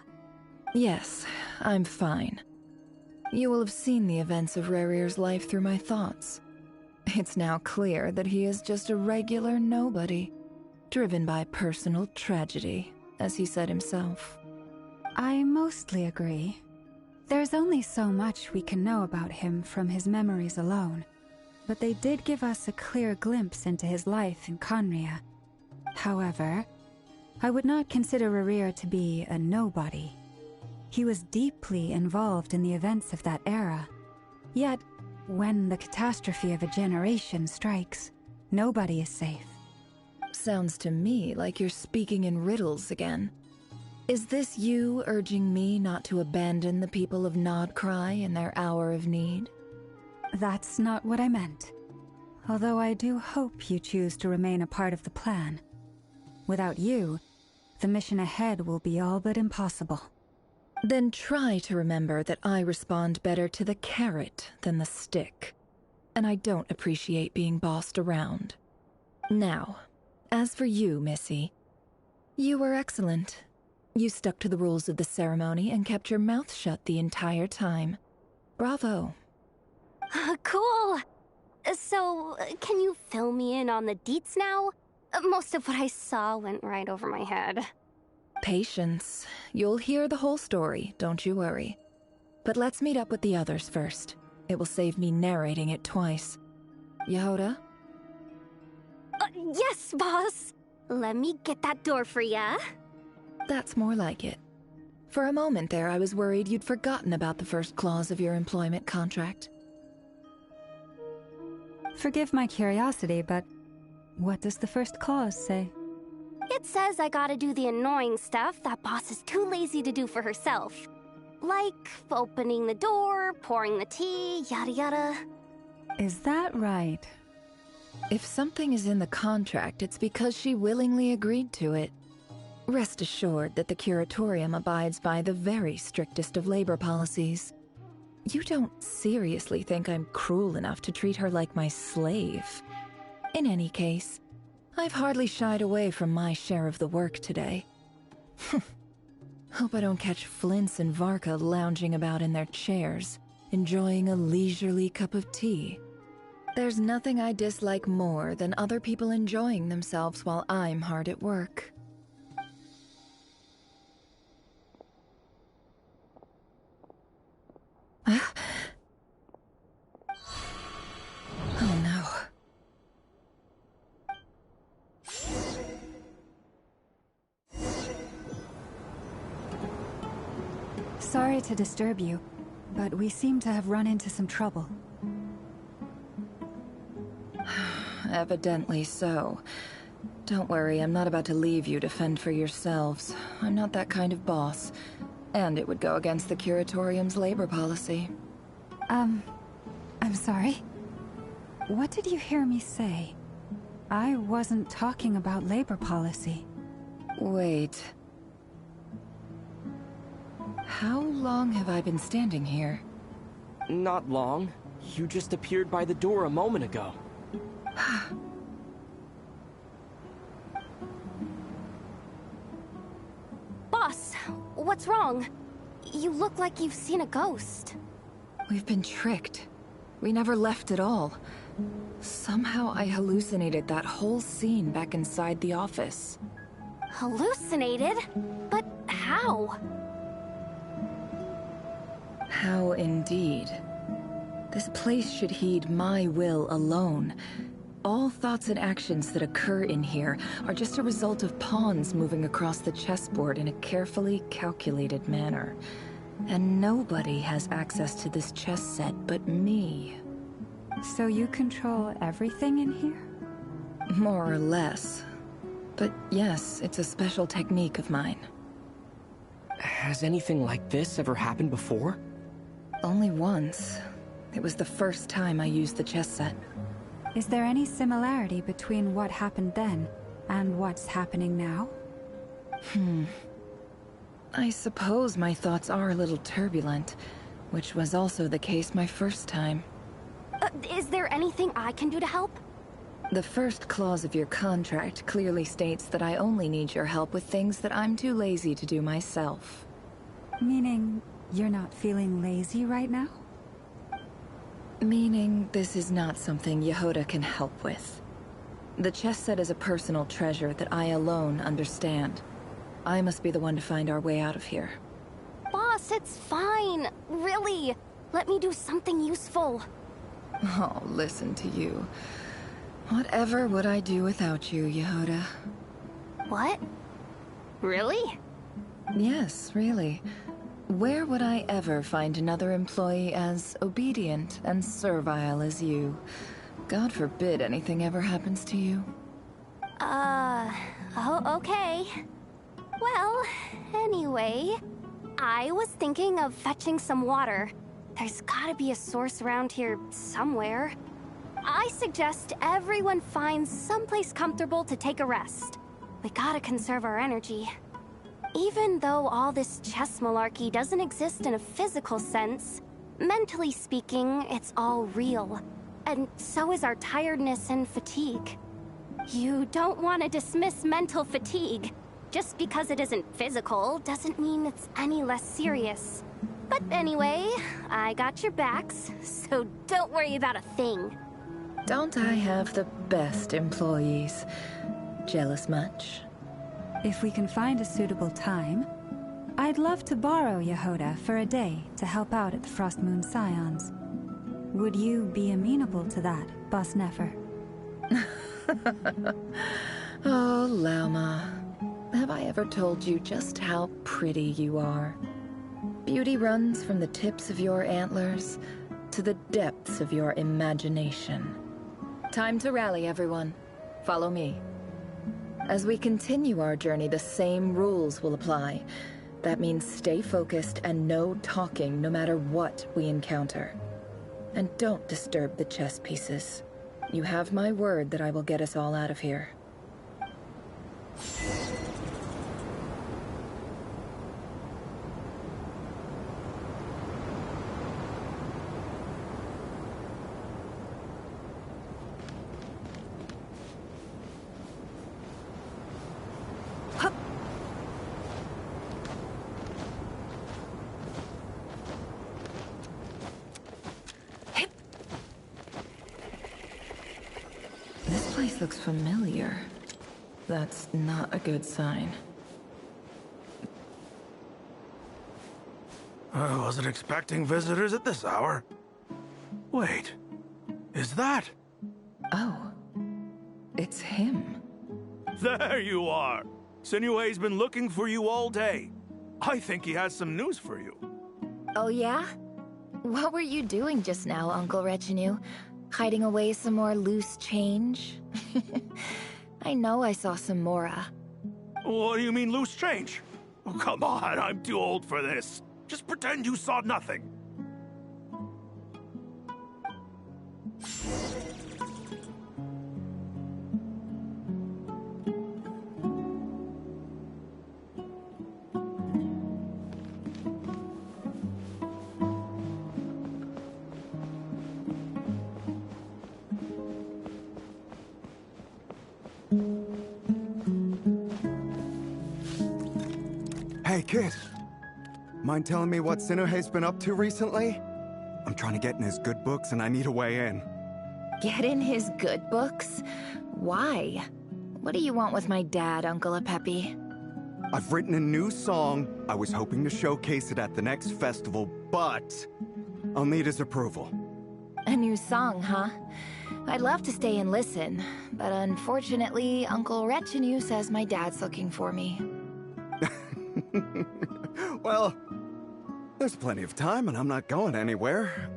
Yes, I'm fine. You will have seen the events of Rerir's life through my thoughts. It's now clear that he is just a regular nobody, driven by personal tragedy, as he said himself. I mostly agree. There's only so much we can know about him from his memories alone, but they did give us a clear glimpse into his life in Conria. However, I would not consider Rerir to be a nobody. He was deeply involved in the events of that era. Yet, when the catastrophe of a generation strikes, nobody is safe. Sounds to me like you're speaking in riddles again. Is this you urging me not to abandon the people of Nod-Krai in their hour of need? That's not what I meant. Although I do hope you choose to remain a part of the plan. Without you, the mission ahead will be all but impossible. Then try to remember that I respond better to the carrot than the stick. And I don't appreciate being bossed around. Now, as for you, Missy, you were excellent. You stuck to the rules of the ceremony and kept your mouth shut the entire time. Bravo. Cool. So, can you fill me in on the deets now? Most of what I saw went right over my head. Patience. You'll hear the whole story, don't you worry. But let's meet up with the others first. It will save me narrating it twice. Yehoda? Yes, boss! Let me get that door for ya. That's more like it. For a moment there, I was worried you'd forgotten about the first clause of your employment contract. Forgive my curiosity, but what does the first clause say? It says I gotta do the annoying stuff that boss is too lazy to do for herself. Like opening the door, pouring the tea, yada yada. Is that right? If something is in the contract, it's because she willingly agreed to it. Rest assured that the Curatorium abides by the very strictest of labor policies. You don't seriously think I'm cruel enough to treat her like my slave? In any case, I've hardly shied away from my share of the work today. Hope I don't catch Flintz and Varka lounging about in their chairs, enjoying a leisurely cup of tea. There's nothing I dislike more than other people enjoying themselves while I'm hard at work. Oh no. Sorry to disturb you, but we seem to have run into some trouble. Evidently so. Don't worry, I'm not about to leave you to fend for yourselves. I'm not that kind of boss. And it would go against the Curatorium's labor policy. I'm sorry. What did you hear me say? I wasn't talking about labor policy. Wait. How long have I been standing here? Not long. You just appeared by the door a moment ago. Boss, what's wrong? You look like you've seen a ghost. We've been tricked. We never left at all. Somehow I hallucinated that whole scene back inside the office. Hallucinated? But how? How indeed. This place should heed my will alone. All thoughts and actions that occur in here are just a result of pawns moving across the chessboard in a carefully calculated manner. And nobody has access to this chess set but me. So you control everything in here? More or less. But yes, it's a special technique of mine. Has anything like this ever happened before? Only once. It was the first time I used the chess set. Is there any similarity between what happened then and what's happening now? I suppose my thoughts are a little turbulent, which was also the case my first time. Is there anything I can do to help? The first clause of your contract clearly states that I only need your help with things that I'm too lazy to do myself. Meaning, you're not feeling lazy right now? Meaning, this is not something Yehoda can help with. The chess set is a personal treasure that I alone understand. I must be the one to find our way out of here. Boss, it's fine. Really. Let me do something useful. Oh, listen to you. Whatever would I do without you, Yehoda? What? Really? Yes, really. Where would I ever find another employee as obedient and servile as you? God forbid anything ever happens to you. Oh, okay. Well, anyway, I was thinking of fetching some water. There's gotta be a source around here somewhere. I suggest everyone finds someplace comfortable to take a rest. We gotta conserve our energy. Even though all this chess malarkey doesn't exist in a physical sense, mentally speaking, it's all real. And so is our tiredness and fatigue. You don't want to dismiss mental fatigue. Just because it isn't physical doesn't mean it's any less serious. But anyway, I got your backs, so don't worry about a thing. Don't I have the best employees? Jealous much? If we can find a suitable time, I'd love to borrow Yehoda for a day to help out at the Frost Moon Scions. Would you be amenable to that, Boss Nefer? Oh, Lauma. Have I ever told you just how pretty you are? Beauty runs from the tips of your antlers to the depths of your imagination. Time to rally, everyone. Follow me. As we continue our journey, the same rules will apply. That means stay focused and no talking no matter what we encounter. And don't disturb the chess pieces. You have my word that I will get us all out of here. This place looks familiar. That's not a good sign. I wasn't expecting visitors at this hour. Wait, is that? Oh, it's him. There you are! Sinue's been looking for you all day. I think he has some news for you. Oh yeah? What were you doing just now, Uncle Retinue? Hiding away some more loose change? I know I saw some Mora. What do you mean loose change? Oh, come on, I'm too old for this. Just pretend you saw nothing. Hey, kid. Mind telling me what Sinuhe's been up to recently? I'm trying to get in his good books and I need a way in. Get in his good books? Why? What do you want with my dad, Uncle Apepi? I've written a new song. I was hoping to showcase it at the next festival, but I'll need his approval. A new song, huh? I'd love to stay and listen, but unfortunately, Uncle Retinue says my dad's looking for me. Well, there's plenty of time and I'm not going anywhere.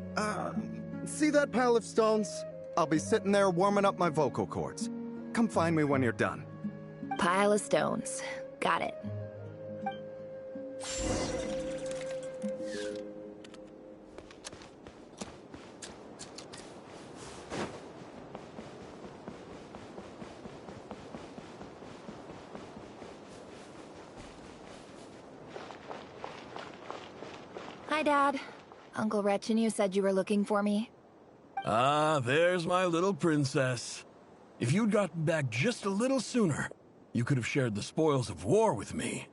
See that pile of stones? I'll be sitting there warming up my vocal cords. Come find me when you're done. Pile of stones. Got it. Hi, Dad. Uncle Retinue said you were looking for me. Ah, there's my little princess. If you'd gotten back just a little sooner, you could have shared the spoils of war with me.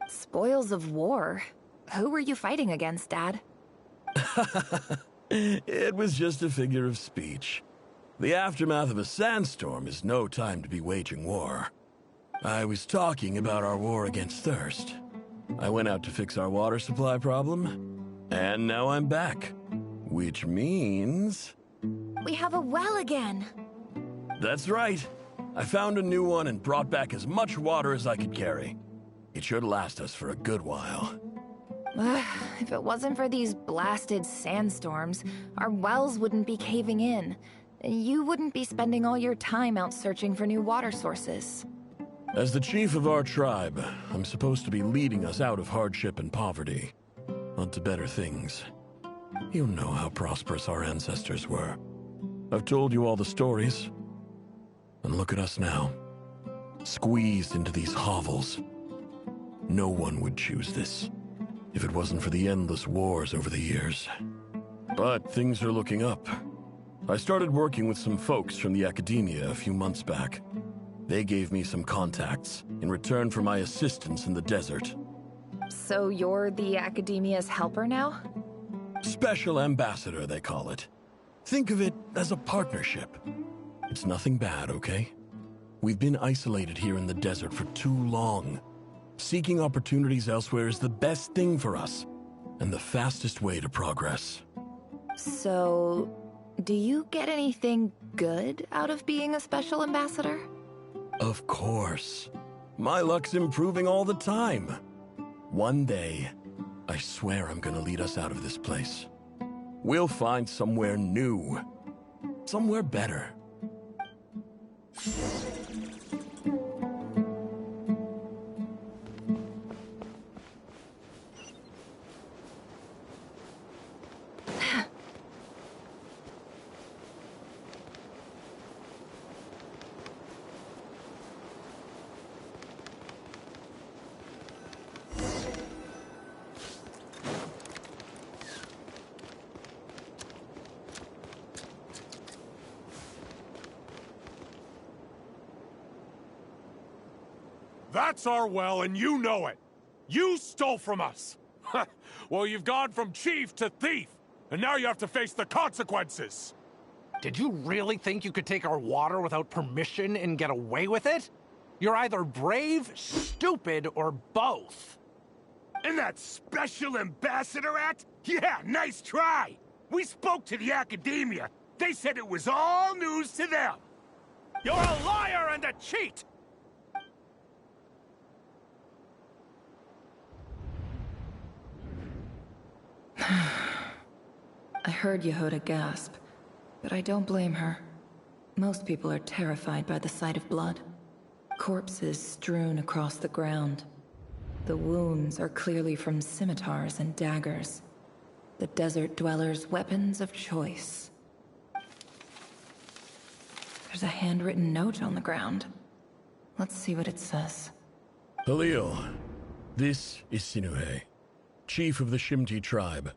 Spoils of war? Who were you fighting against, Dad? It was just a figure of speech. The aftermath of a sandstorm is no time to be waging war. I was talking about our war against thirst. I went out to fix our water supply problem, and now I'm back. Which means... We have a well again! That's right. I found a new one and brought back as much water as I could carry. It should last us for a good while. If it wasn't for these blasted sandstorms, our wells wouldn't be caving in. You wouldn't be spending all your time out searching for new water sources. As the chief of our tribe, I'm supposed to be leading us out of hardship and poverty, onto better things. You know how prosperous our ancestors were. I've told you all the stories. And look at us now, squeezed into these hovels. No one would choose this, if it wasn't for the endless wars over the years. But things are looking up. I started working with some folks from the academia a few months back. They gave me some contacts in return for my assistance in the desert. So you're the academia's helper now? Special ambassador, they call it. Think of it as a partnership. It's nothing bad, okay? We've been isolated here in the desert for too long. Seeking opportunities elsewhere is the best thing for us, and the fastest way to progress. So, do you get anything good out of being a special ambassador? Of course. My luck's improving all the time. One day, I swear I'm gonna lead us out of this place. We'll find somewhere new. Somewhere better. That's our well, and you know it! You stole from us! Well, you've gone from chief to thief, and now you have to face the consequences! Did you really think you could take our water without permission and get away with it? You're either brave, stupid, or both. And that Special Ambassador Act? Yeah, nice try! We spoke to the Academia. They said it was all news to them. You're a liar and a cheat! I heard Yehuda gasp, but I don't blame her. Most people are terrified by the sight of blood. Corpses strewn across the ground. The wounds are clearly from scimitars and daggers. The desert dwellers' weapons of choice. There's a handwritten note on the ground. Let's see what it says. Halil, this is Sinuhe, chief of the Shimti tribe.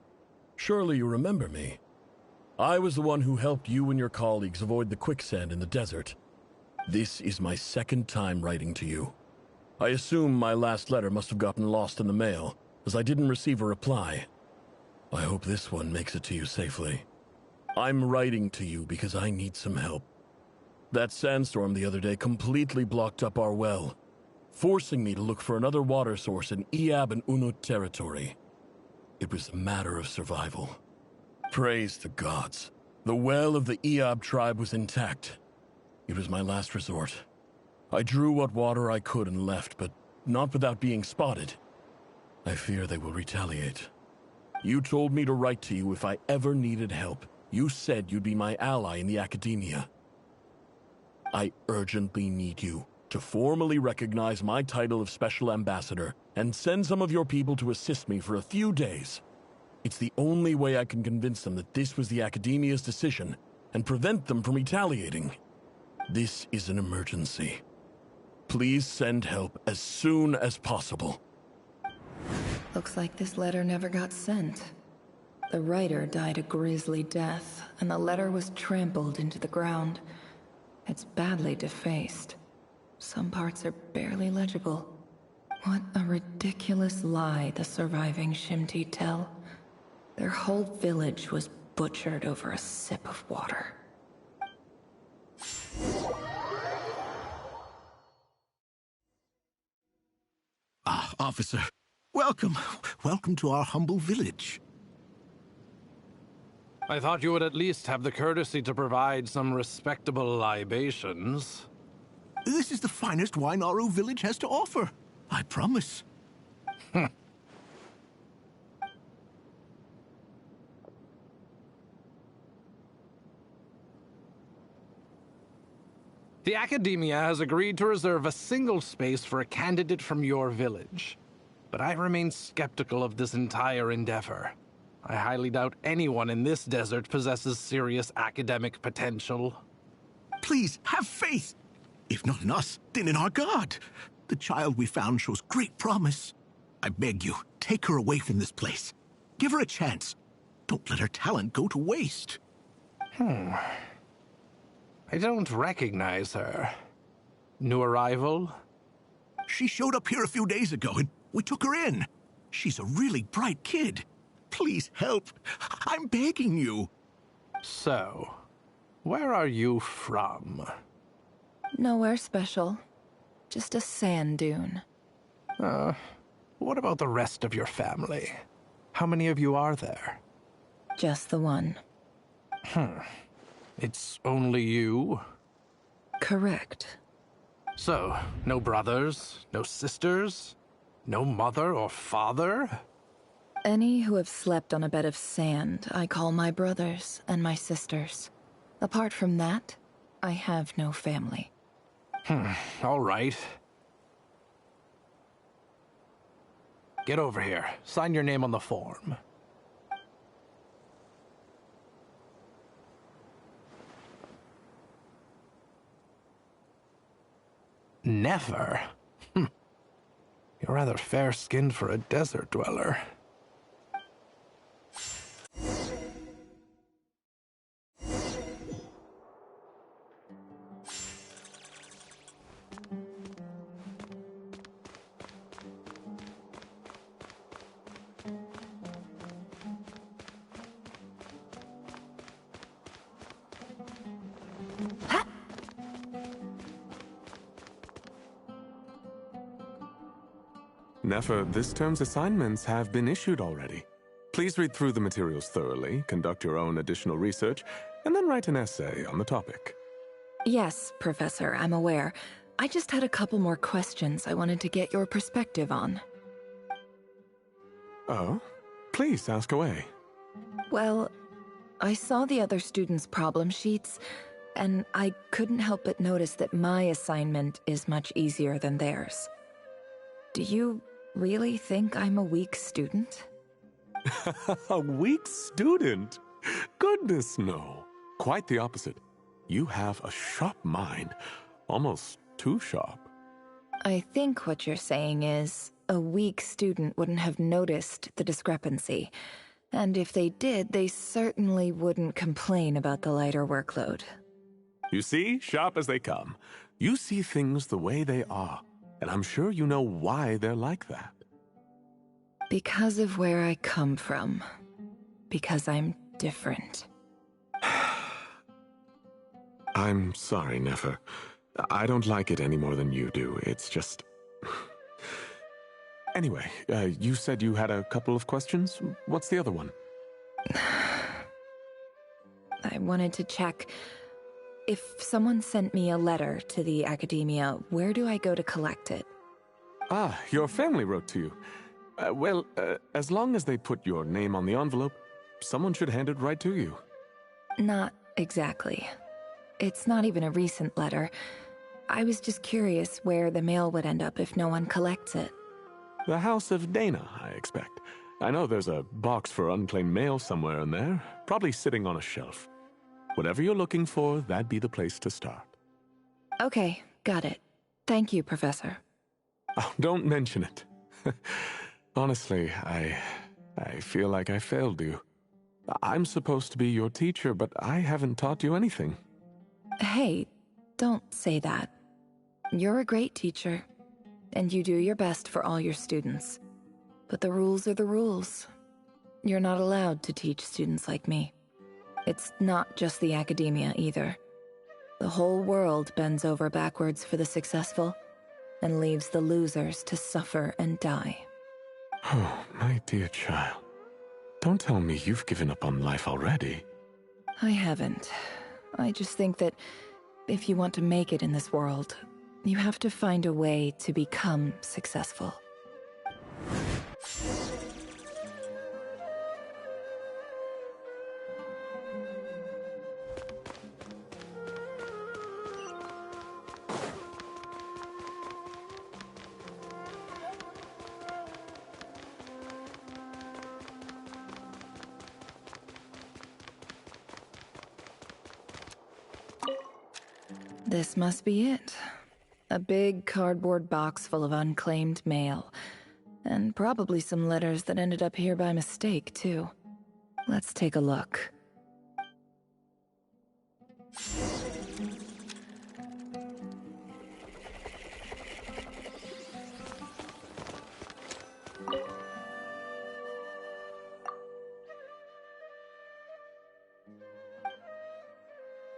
Surely you remember me. I was the one who helped you and your colleagues avoid the quicksand in the desert. This is my second time writing to you. I assume my last letter must have gotten lost in the mail, as I didn't receive a reply. I hope this one makes it to you safely. I'm writing to you because I need some help. That sandstorm the other day completely blocked up our well, forcing me to look for another water source in Iab and Unut territory. It was a matter of survival. Praise the gods. The well of the Iab tribe was intact. It was my last resort. I drew what water I could and left, but not without being spotted. I fear they will retaliate. You told me to write to you if I ever needed help. You said you'd be my ally in the Academia. I urgently need you to formally recognize my title of Special Ambassador and send some of your people to assist me for a few days. It's the only way I can convince them that this was the Academia's decision and prevent them from retaliating. This is an emergency. Please send help as soon as possible. Looks like this letter never got sent. The writer died a grisly death, and the letter was trampled into the ground. It's badly defaced. Some parts are barely legible. What a ridiculous lie the surviving Shimti tell. Their whole village was butchered over a sip of water. Ah, officer. Welcome. Welcome to our humble village. I thought you would at least have the courtesy to provide some respectable libations. This is the finest wine Aru village has to offer. I promise. The Academia has agreed to reserve a single space for a candidate from your village. But I remain skeptical of this entire endeavor. I highly doubt anyone in this desert possesses serious academic potential. Please, have faith. If not in us, then in our god. The child we found shows great promise. I beg you, take her away from this place. Give her a chance. Don't let her talent go to waste. I don't recognize her. New arrival? She showed up here a few days ago, and we took her in. She's a really bright kid. Please help. I'm begging you. So, where are you from? Nowhere special. Just a sand dune. What about the rest of your family? How many of you are there? Just the one. It's only you? Correct. So, no brothers, no sisters, no mother or father? Any who have slept on a bed of sand, I call my brothers and my sisters. Apart from that, I have no family. All right. Get over here. Sign your name on the form. Never? You're rather fair-skinned for a desert dweller. Nefer, this term's assignments have been issued already. Please read through the materials thoroughly, conduct your own additional research, and then write an essay on the topic. Yes, Professor, I'm aware. I just had a couple more questions I wanted to get your perspective on. Oh? Please ask away. Well, I saw the other students' problem sheets, and I couldn't help but notice that my assignment is much easier than theirs. Do you really think I'm a weak student? A weak student? Goodness, no. Quite the opposite. You have a sharp mind. Almost too sharp. I think what you're saying is, a weak student wouldn't have noticed the discrepancy. And if they did, they certainly wouldn't complain about the lighter workload. You see, sharp as they come. You see things the way they are. And I'm sure you know why they're like that. Because of where I come from. Because I'm different. I'm sorry, Nefer. I don't like it any more than you do. It's just... Anyway, you said you had a couple of questions. What's the other one? I wanted to check... If someone sent me a letter to the academia, where do I go to collect it? Ah, your family wrote to you. Well, as long as they put your name on the envelope, someone should hand it right to you. Not exactly. It's not even a recent letter. I was just curious where the mail would end up if no one collects it. The House of Dana, I expect. I know there's a box for unclaimed mail somewhere in there, probably sitting on a shelf. Whatever you're looking for, that'd be the place to start. Okay, got it. Thank you, Professor. Oh, don't mention it. Honestly, I feel like I failed you. I'm supposed to be your teacher, but I haven't taught you anything. Hey, don't say that. You're a great teacher, and you do your best for all your students. But the rules are the rules. You're not allowed to teach students like me. It's not just the academia, either. The whole world bends over backwards for the successful, and leaves the losers to suffer and die. Oh, my dear child. Don't tell me you've given up on life already. I haven't. I just think that if you want to make it in this world, you have to find a way to become successful. This must be it. A big cardboard box full of unclaimed mail. And probably some letters that ended up here by mistake, too. Let's take a look.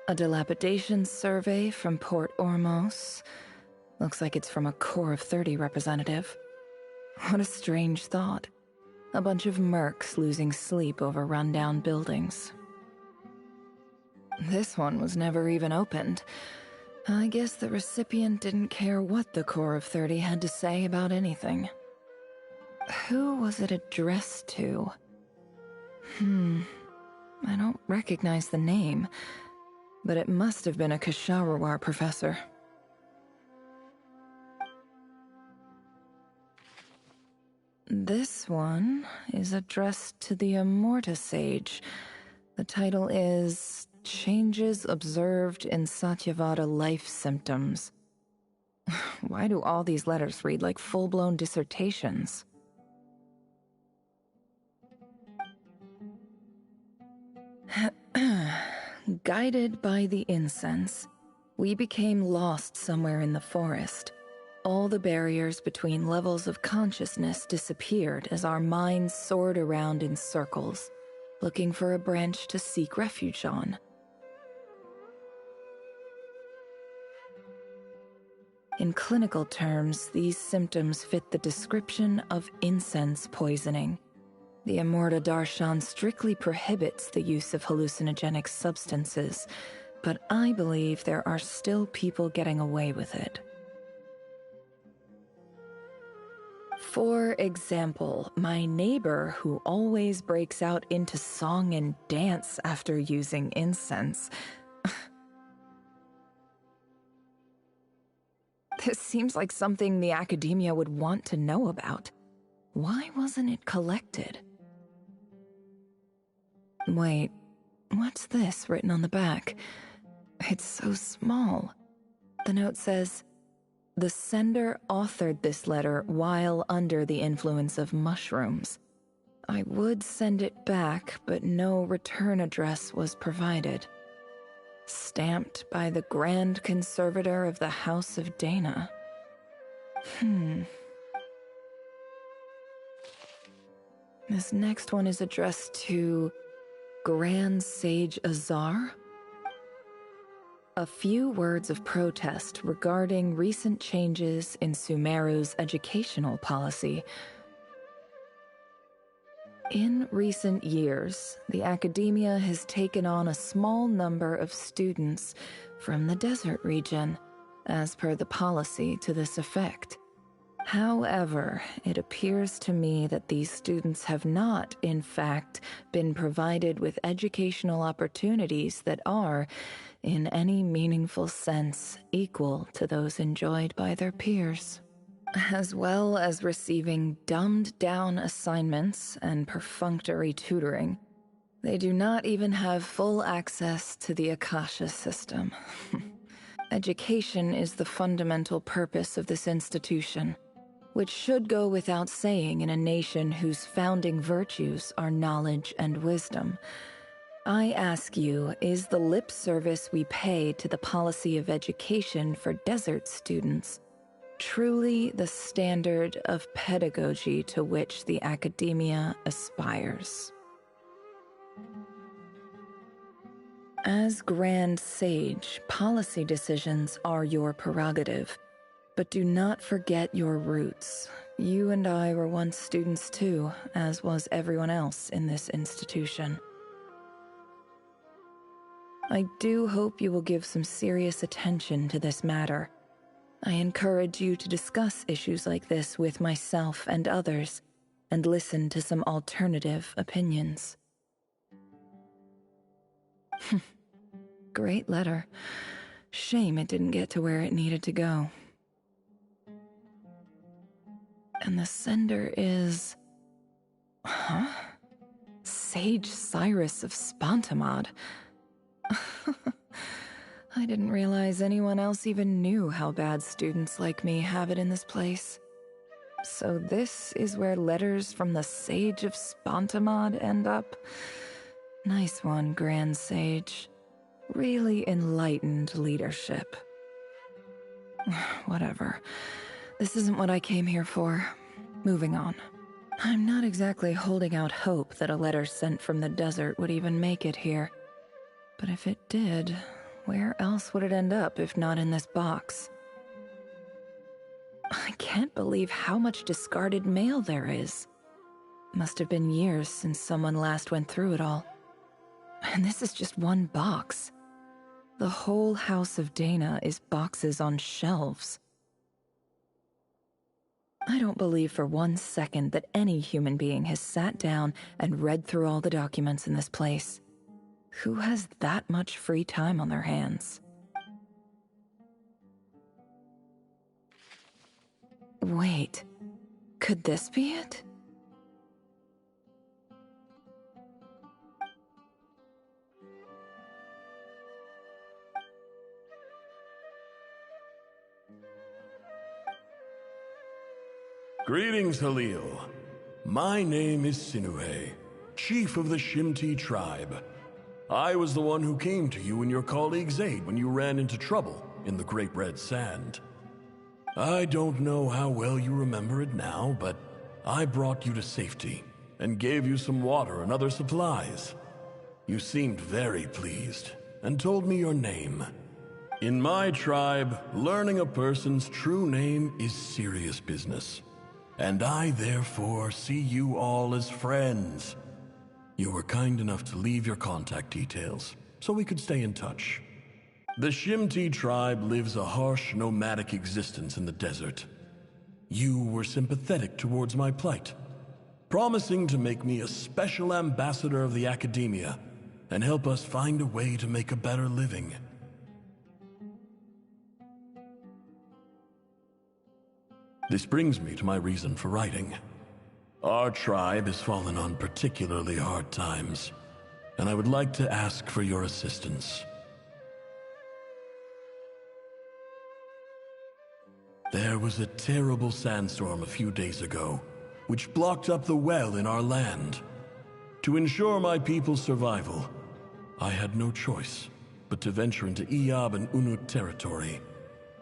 A dilapidation survey from Port Ormos. Looks like it's from a Core of 30 representative. What a strange thought. A bunch of mercs losing sleep over rundown buildings. This one was never even opened. I guess the recipient didn't care what the core of 30 had to say about anything. Who was it addressed to? I don't recognize the name, but it must have been a Ksharawar professor. This one is addressed to the Immorta Sage. The title is Changes Observed in Satyavada Life Symptoms. Why do all these letters read like full-blown dissertations? Guided by the incense, we became lost somewhere in the forest. All the barriers between levels of consciousness disappeared as our minds soared around in circles, looking for a branch to seek refuge on. In clinical terms, these symptoms fit the description of incense poisoning. The Immorta Darshan strictly prohibits the use of hallucinogenic substances, but I believe there are still people getting away with it. For example, my neighbor who always breaks out into song and dance after using incense. This seems like something the academia would want to know about. Why wasn't it collected? Wait, what's this written on the back? It's so small. The note says, "The sender authored this letter while under the influence of mushrooms. I would send it back, but no return address was provided. Stamped by the Grand Conservator of the House of Dana." This next one is addressed to Grand Sage Azar. A few words of protest regarding recent changes in Sumeru's educational policy. In recent years, the academia has taken on a small number of students from the desert region, as per the policy to this effect. However, it appears to me that these students have not, in fact, been provided with educational opportunities that are, in any meaningful sense, equal to those enjoyed by their peers, as well as receiving dumbed-down assignments and perfunctory tutoring. They do not even have full access to the Akasha system. Education is the fundamental purpose of this institution, which should go without saying in a nation whose founding virtues are knowledge and wisdom. I ask you, is the lip service we pay to the policy of education for desert students truly the standard of pedagogy to which the academia aspires? As Grand Sage, policy decisions are your prerogative, but do not forget your roots. You and I were once students too, as was everyone else in this institution. I do hope you will give some serious attention to this matter. I encourage you to discuss issues like this with myself and others, and listen to some alternative opinions. Great letter. Shame it didn't get to where it needed to go. And the sender is... Sage Cyrus of Spantamad. I didn't realize anyone else even knew how bad students like me have it in this place. So this is where letters from the Sage of Spantamad end up? Nice one, Grand Sage. Really enlightened leadership. Whatever. This isn't what I came here for. Moving on. I'm not exactly holding out hope that a letter sent from the desert would even make it here. But if it did, where else would it end up if not in this box? I can't believe how much discarded mail there is. Must have been years since someone last went through it all. And this is just one box. The whole house of Dana is boxes on shelves. I don't believe for 1 second that any human being has sat down and read through all the documents in this place. Who has that much free time on their hands? Wait, could this be it? Greetings, Halil. My name is Sinuhe, chief of the Shimti tribe. I was the one who came to you and your colleague's aid when you ran into trouble in the Great Red Sand. I don't know how well you remember it now, but I brought you to safety and gave you some water and other supplies. You seemed very pleased and told me your name. In my tribe, learning a person's true name is serious business. And I therefore see you all as friends. You were kind enough to leave your contact details, so we could stay in touch. The Shimti tribe lives a harsh, nomadic existence in the desert. You were sympathetic towards my plight, promising to make me a special ambassador of the academia and help us find a way to make a better living. This brings me to my reason for writing. Our tribe has fallen on particularly hard times, and I would like to ask for your assistance. There was a terrible sandstorm a few days ago, which blocked up the well in our land. To ensure my people's survival, I had no choice but to venture into Iyab and Unut territory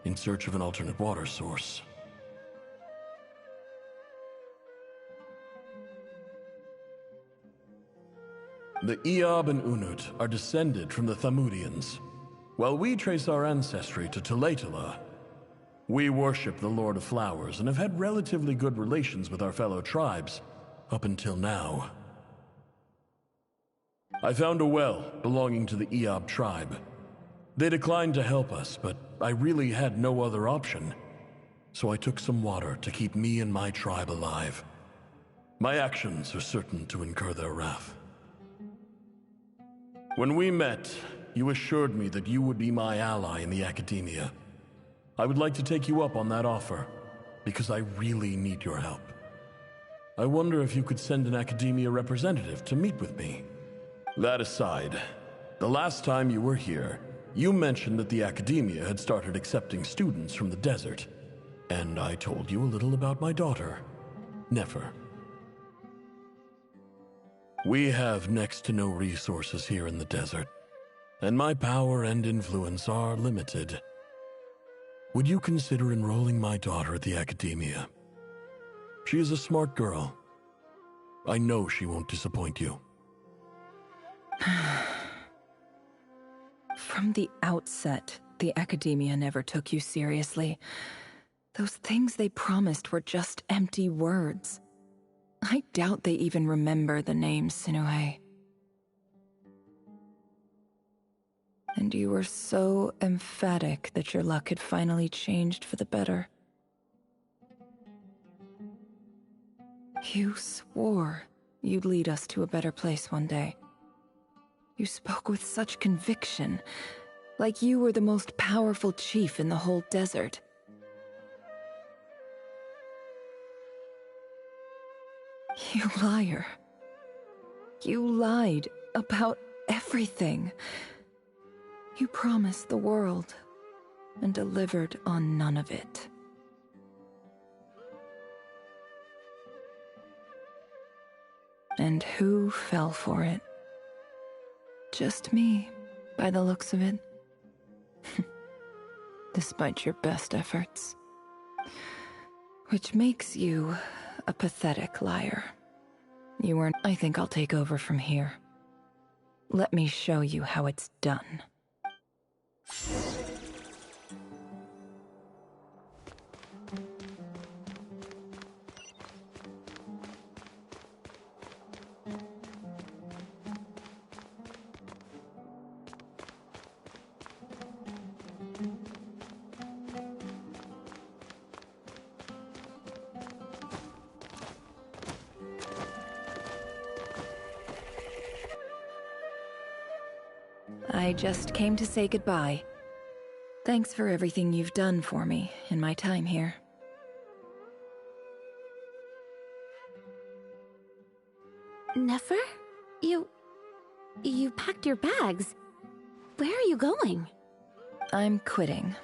in search of an alternate water source. The Iyab and Unut are descended from the Thamudians, while we trace our ancestry to Tulatala. We worship the Lord of Flowers and have had relatively good relations with our fellow tribes up until now. I found a well belonging to the Iyab tribe. They declined to help us, but I really had no other option, so I took some water to keep me and my tribe alive. My actions are certain to incur their wrath. When we met, you assured me that you would be my ally in the academia. I would like to take you up on that offer, because I really need your help. I wonder if you could send an academia representative to meet with me. That aside, the last time you were here, you mentioned that the academia had started accepting students from the desert, and I told you a little about my daughter, Nefer. We have next to no resources here in the desert, and my power and influence are limited. Would you consider enrolling my daughter at the academia? She is a smart girl. I know she won't disappoint you. From the outset, the academia never took you seriously. Those things they promised were just empty words. I doubt they even remember the name Sinuhe. And you were so emphatic that your luck had finally changed for the better. You swore you'd lead us to a better place one day. You spoke with such conviction, like you were the most powerful chief in the whole desert. You liar. You lied about everything. You promised the world and delivered on none of it. And who fell for it? Just me, by the looks of it. Despite your best efforts. Which makes you a pathetic liar. You weren't. I think I'll take over from here. Let me show you how it's done. I just came to say goodbye. Thanks for everything you've done for me in my time here. Nefer? You packed your bags. Where are you going? I'm quitting.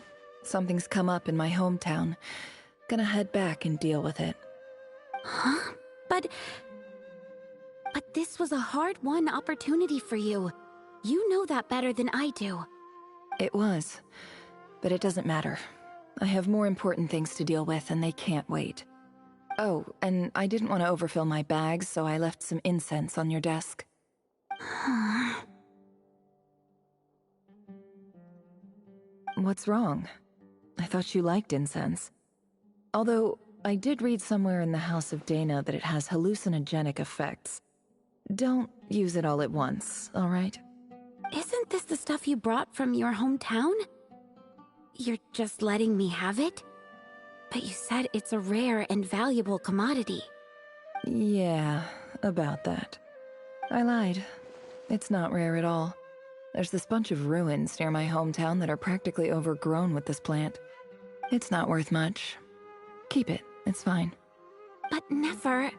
Something's come up in my hometown. Gonna head back and deal with it. Huh? But this was a hard-won opportunity for you. You know that better than I do. It was. But it doesn't matter. I have more important things to deal with, and they can't wait. Oh, and I didn't want to overfill my bags, so I left some incense on your desk. What's wrong? I thought you liked incense. Although, I did read somewhere in the House of Dana that it has hallucinogenic effects. Don't use it all at once, alright? Isn't this the stuff you brought from your hometown? You're just letting me have it? But you said it's a rare and valuable commodity. Yeah, about that. I lied. It's not rare at all. There's this bunch of ruins near my hometown that are practically overgrown with this plant. It's not worth much. Keep it, it's fine. But Nefer...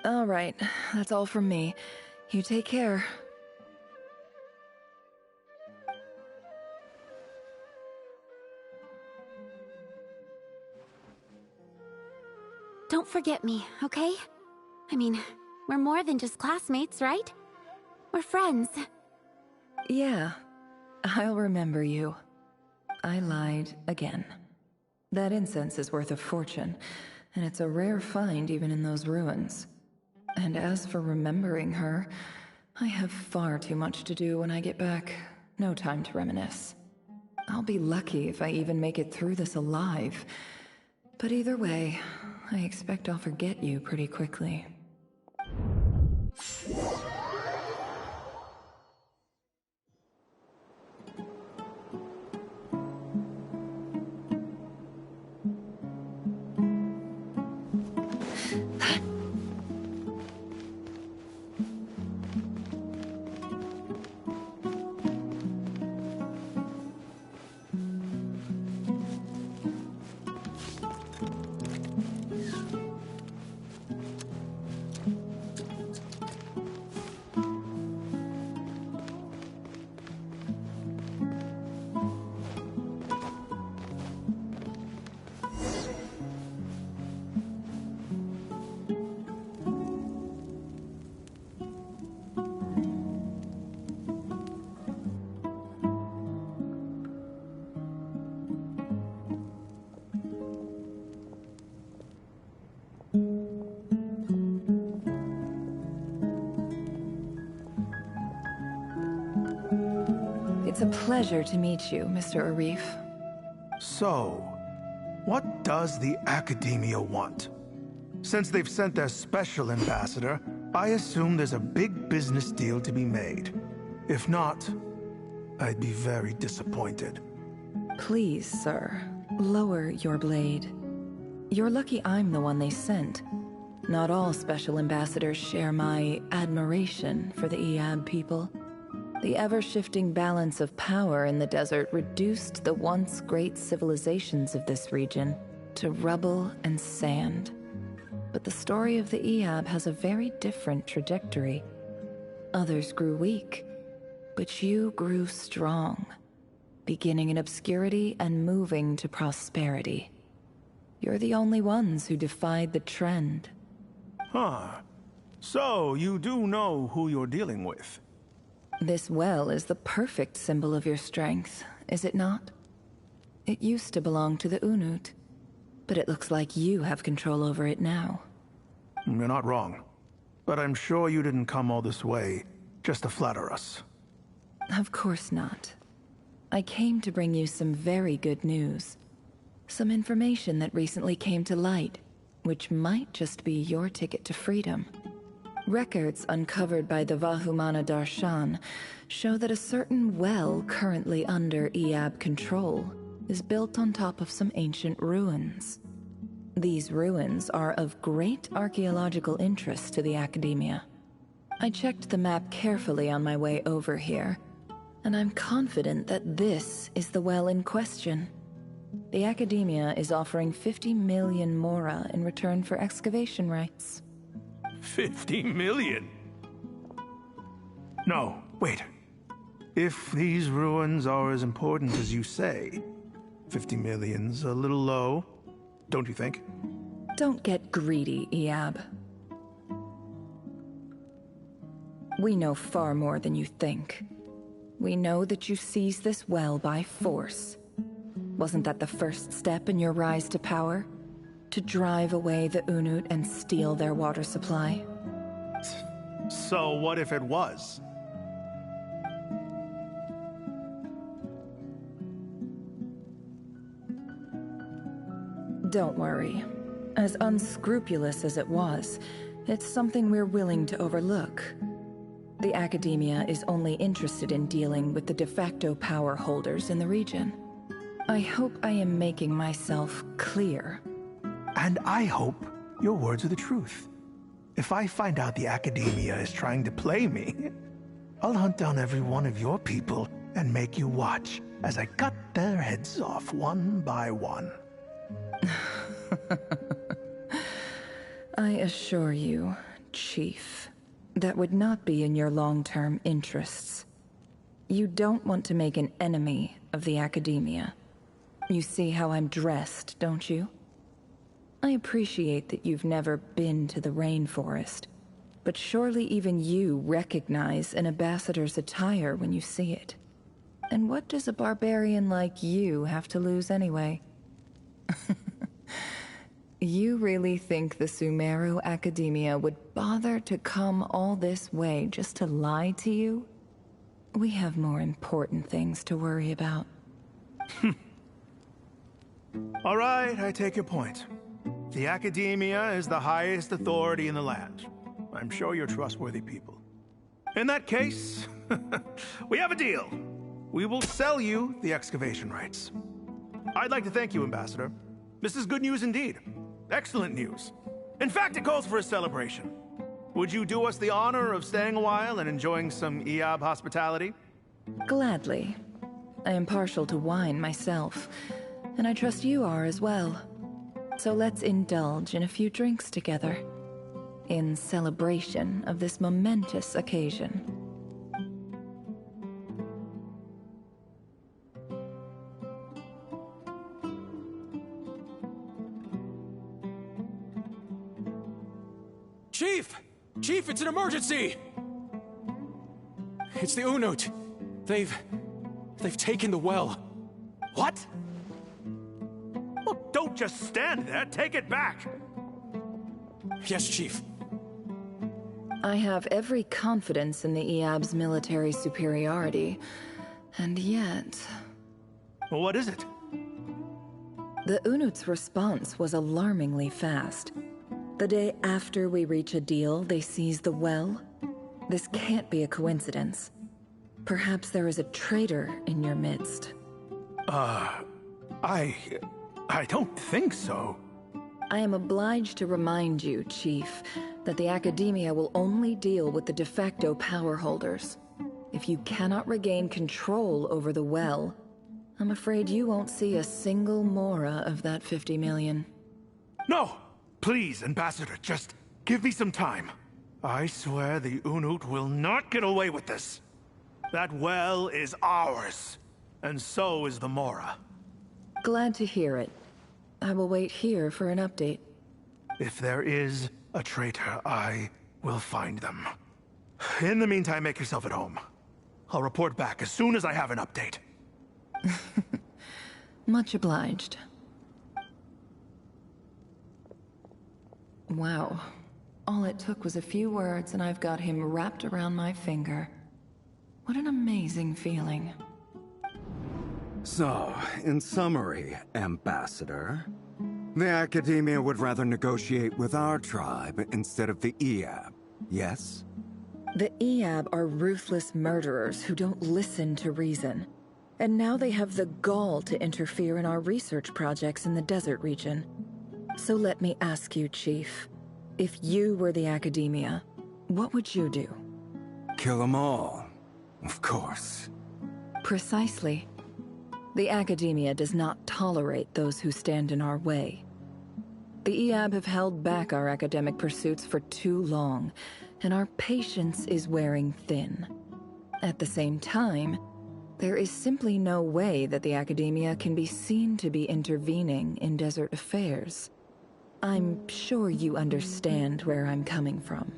Alright, that's all from me. You take care. Don't forget me, okay? I mean, we're more than just classmates, right? We're friends. Yeah, I'll remember you. I lied again. That incense is worth a fortune, and it's a rare find even in those ruins. And as for remembering her, I have far too much to do when I get back. No time to reminisce. I'll be lucky if I even make it through this alive. But either way, I expect I'll forget you pretty quickly. It's a pleasure to meet you, Mr. Arif. So, what does the Academia want? Since they've sent their special ambassador, I assume there's a big business deal to be made. If not, I'd be very disappointed. Please, sir, lower your blade. You're lucky I'm the one they sent. Not all special ambassadors share my admiration for the Iab people. The ever-shifting balance of power in the desert reduced the once great civilizations of this region to rubble and sand. But the story of the Iab has a very different trajectory. Others grew weak, but you grew strong, beginning in obscurity and moving to prosperity. You're the only ones who defied the trend. Huh. So, you do know who you're dealing with? This well is the perfect symbol of your strength, is it not? It used to belong to the Unut, but it looks like you have control over it now. You're not wrong. But I'm sure you didn't come all this way just to flatter us. Of course not. I came to bring you some very good news. Some information that recently came to light, which might just be your ticket to freedom. Records uncovered by the Vahumana Darshan show that a certain well currently under Iab control is built on top of some ancient ruins. These ruins are of great archaeological interest to the Academia. I checked the map carefully on my way over here, And I'm confident that this is the well in question. The Academia is offering 50 million mora in return for excavation rights. 50 million? No, wait. If these ruins are as important as you say, 50 million's a little low, don't you think? Don't get greedy, Iab. We know far more than you think. We know that you seized this well by force. Wasn't that the first step in your rise to power? To drive away the Unut and steal their water supply? So what if it was? Don't worry. As unscrupulous as it was, it's something we're willing to overlook. The Academia is only interested in dealing with the de facto power holders in the region. I hope I am making myself clear. And I hope your words are the truth. If I find out the Academia is trying to play me, I'll hunt down every one of your people and make you watch as I cut their heads off one by one. I assure you, Chief, that would not be in your long-term interests. You don't want to make an enemy of the Academia. You see how I'm dressed, don't you? I appreciate that you've never been to the rainforest, but surely even you recognize an ambassador's attire when you see it. And what does a barbarian like you have to lose anyway? You really think the Sumeru Academia would bother to come all this way just to lie to you? We have more important things to worry about. All right, I take your point. The Academia is the highest authority in the land. I'm sure you're trustworthy people. In that case, we have a deal. We will sell you the excavation rights. I'd like to thank you, Ambassador. This is good news indeed. Excellent news. In fact, it calls for a celebration. Would you do us the honor of staying a while and enjoying some Iab hospitality? Gladly. I am partial to wine myself, and I trust you are as well. So let's indulge in a few drinks together, in celebration of this momentous occasion. Chief! Chief, it's an emergency! It's the Unut. They've taken the well. What? Well, don't just stand there. Take it back. Yes, Chief. I have every confidence in the Iab's military superiority, and yet... Well, what is it? The Unut's response was alarmingly fast. The day after we reach a deal, they seize the well. This can't be a coincidence. Perhaps there is a traitor in your midst. I don't think so. I am obliged to remind you, Chief, that the Academia will only deal with the de facto power holders. If you cannot regain control over the well, I'm afraid you won't see a single mora of that 50 million. No! Please, Ambassador, just give me some time. I swear the Unut will not get away with this. That well is ours, and so is the Mora. Glad to hear it. I will wait here for an update. If there is a traitor, I will find them. In the meantime, make yourself at home. I'll report back as soon as I have an update. Much obliged. Wow. All it took was a few words and I've got him wrapped around my finger. What an amazing feeling. So, in summary, Ambassador, the Academia would rather negotiate with our tribe instead of the Iab, yes? The Iab are ruthless murderers who don't listen to reason. And now they have the gall to interfere in our research projects in the desert region. So let me ask you, Chief, if you were the Academia, what would you do? Kill them all, of course. Precisely. The Academia does not tolerate those who stand in our way. The EAB have held back our academic pursuits for too long, and our patience is wearing thin. At the same time, there is simply no way that the Academia can be seen to be intervening in desert affairs. I'm sure you understand where I'm coming from.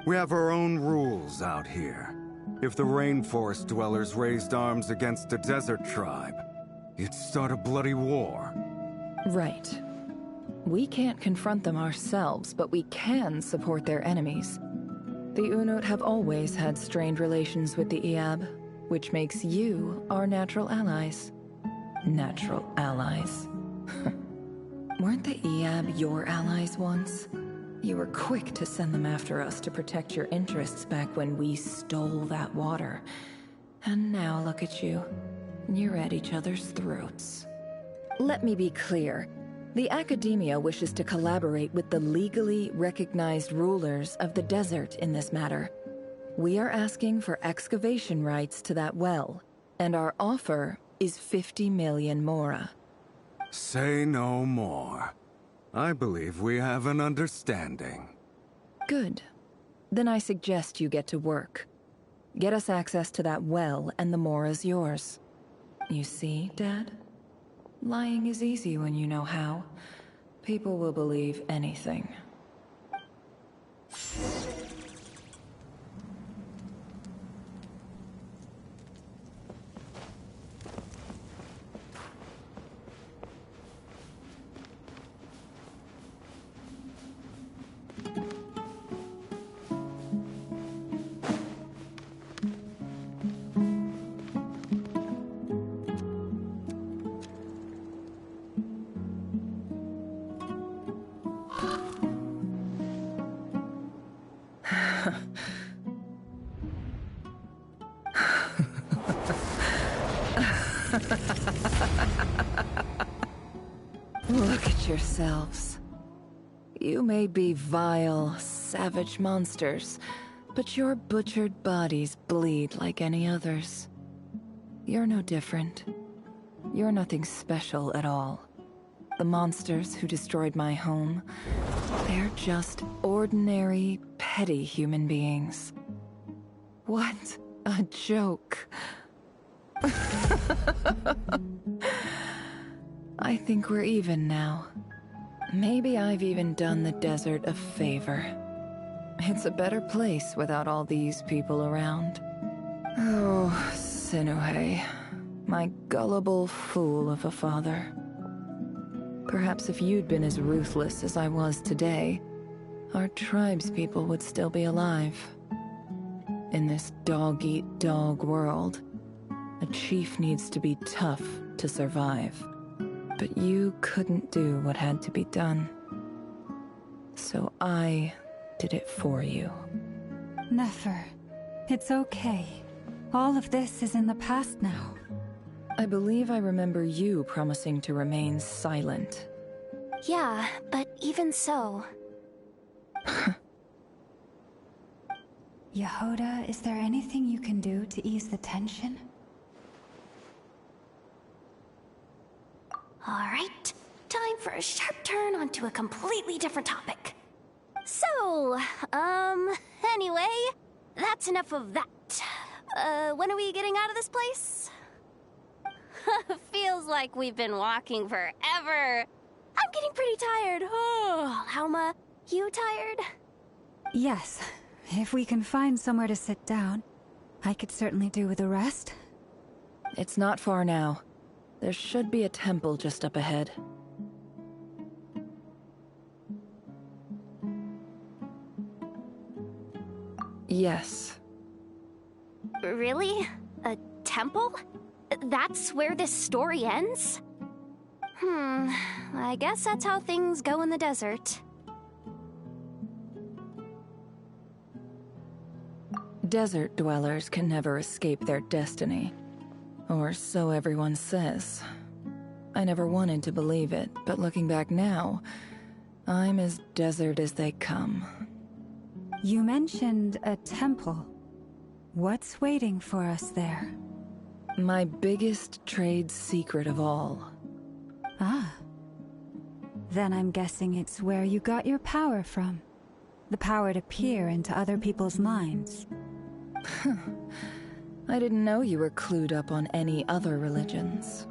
We have our own rules out here. If the rainforest dwellers raised arms against a desert tribe, you'd start a bloody war. Right. We can't confront them ourselves, but we can support their enemies. The Unut have always had strained relations with the EAB, which makes you our natural allies. Natural allies. Weren't the EAB your allies once? You were quick to send them after us to protect your interests back when we stole that water. And now look at you. You're at each other's throats. Let me be clear. The Academia wishes to collaborate with the legally recognized rulers of the desert in this matter. We are asking for excavation rights to that well, and our offer is 50 million mora. Say no more. I believe we have an understanding. Good. Then I suggest you get to work. Get us access to that well, and the mora's yours. You see, Dad? Lying is easy when you know how. People will believe anything. Look at yourselves. You may be vile, savage monsters, but your butchered bodies bleed like any others. You're no different. You're nothing special at all. The monsters who destroyed my home, they're just ordinary, petty human beings. What a joke. I think we're even now. Maybe I've even done the desert a favor. It's a better place without all these people around. Oh, Sinuhe, my gullible fool of a father. Perhaps if you'd been as ruthless as I was today, our tribespeople would still be alive. In this dog-eat-dog world, a chief needs to be tough to survive. But you couldn't do what had to be done. So I did it for you. Nefer, it's okay. All of this is in the past now. I believe I remember you promising to remain silent. Yeah, but even so... Yehoda, is there anything you can do to ease the tension? Alright, time for a sharp turn onto a completely different topic. So, anyway, that's enough of that. When are we getting out of this place? Feels like we've been walking forever. I'm getting pretty tired. Oh, Alma, you tired? Yes. If we can find somewhere to sit down, I could certainly do with a rest. It's not far now. There should be a temple just up ahead. Yes. Really? A temple? That's where this story ends? I guess that's how things go in the desert. Desert dwellers can never escape their destiny. Or so everyone says. I never wanted to believe it, but looking back now, I'm as desert as they come. You mentioned a temple. What's waiting for us there? My biggest trade secret of all. Ah. Then I'm guessing it's where you got your power from. The power to peer into other people's minds. I didn't know you were clued up on any other religions.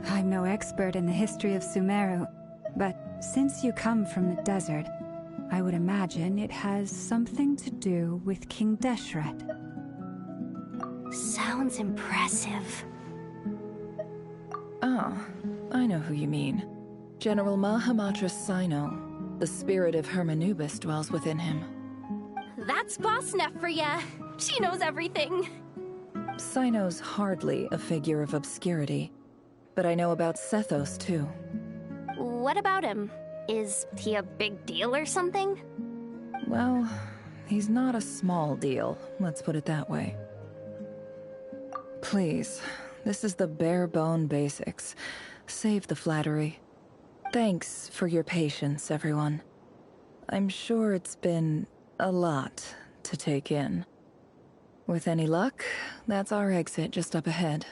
I'm no expert in the history of Sumeru, but since you come from the desert, I would imagine it has something to do with King Deshret. Sounds impressive. Ah, I know who you mean. General Mahamatra Sino. The spirit of Hermanubis dwells within him. That's Boss Neff for ya. She knows everything. Sino's hardly a figure of obscurity, but I know about Sethos too. What about him? Is he a big deal or something? Well, he's not a small deal, let's put it that way. Please, this is the bare-bone basics. Save the flattery. Thanks for your patience, everyone. I'm sure it's been a lot to take in. With any luck, that's our exit just up ahead.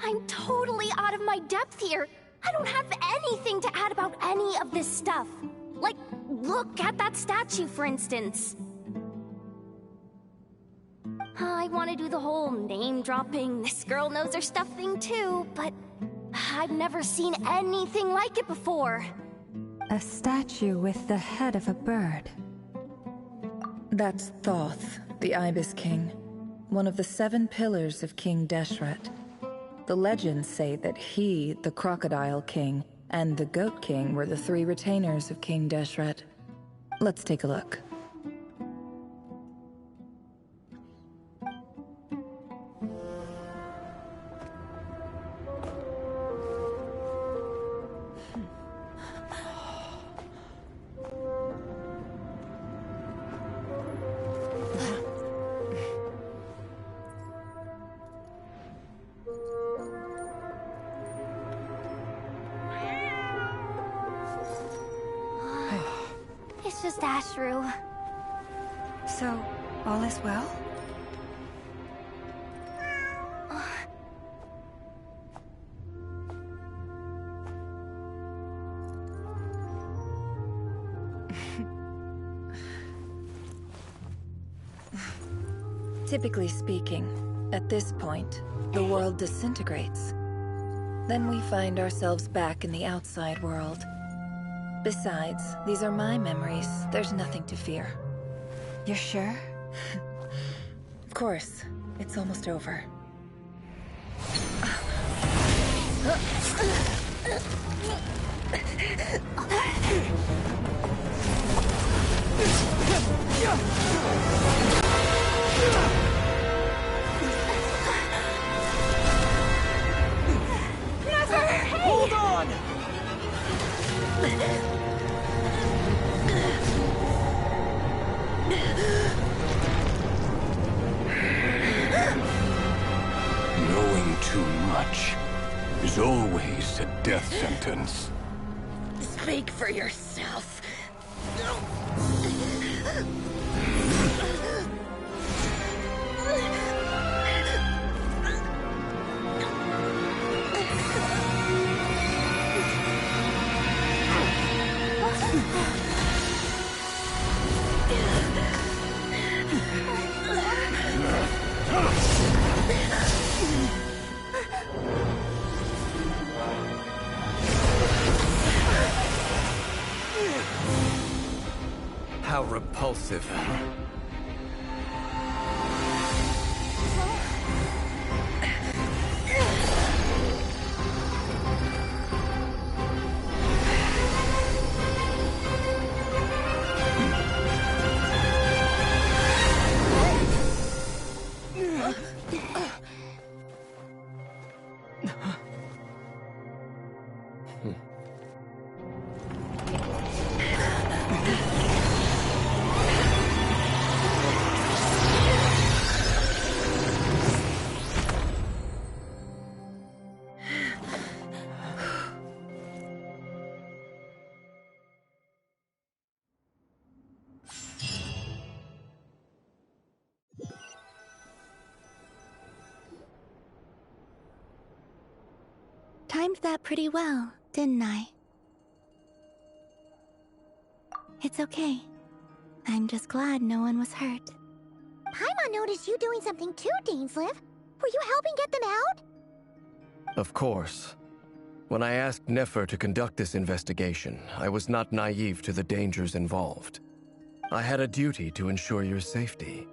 I'm totally out of my depth here. I don't have anything to add about any of this stuff. Like, look at that statue, for instance. I want to do the whole name-dropping, this girl knows her stuff thing too, but I've never seen anything like it before. A statue with the head of a bird. That's Thoth, the Ibis King, one of the 7 pillars of King Deshret. The legends say that he, the Crocodile King, and the Goat King were the 3 retainers of King Deshret. Let's take a look. It's just Ashru. So, all is well? Typically speaking, at this point, the world disintegrates. Then we find ourselves back in the outside world. Besides, these are my memories. There's nothing to fear. You're sure? Of course. It's almost over. Never! Hey! Hold on! Knowing too much is always a death sentence. Speak for yourself. impressive. Timed that pretty well, didn't I? It's okay. I'm just glad no one was hurt. Paimon noticed you doing something too, Dainsleif. Were you helping get them out? Of course. When I asked Nefer to conduct this investigation, I was not naive to the dangers involved. I had a duty to ensure your safety.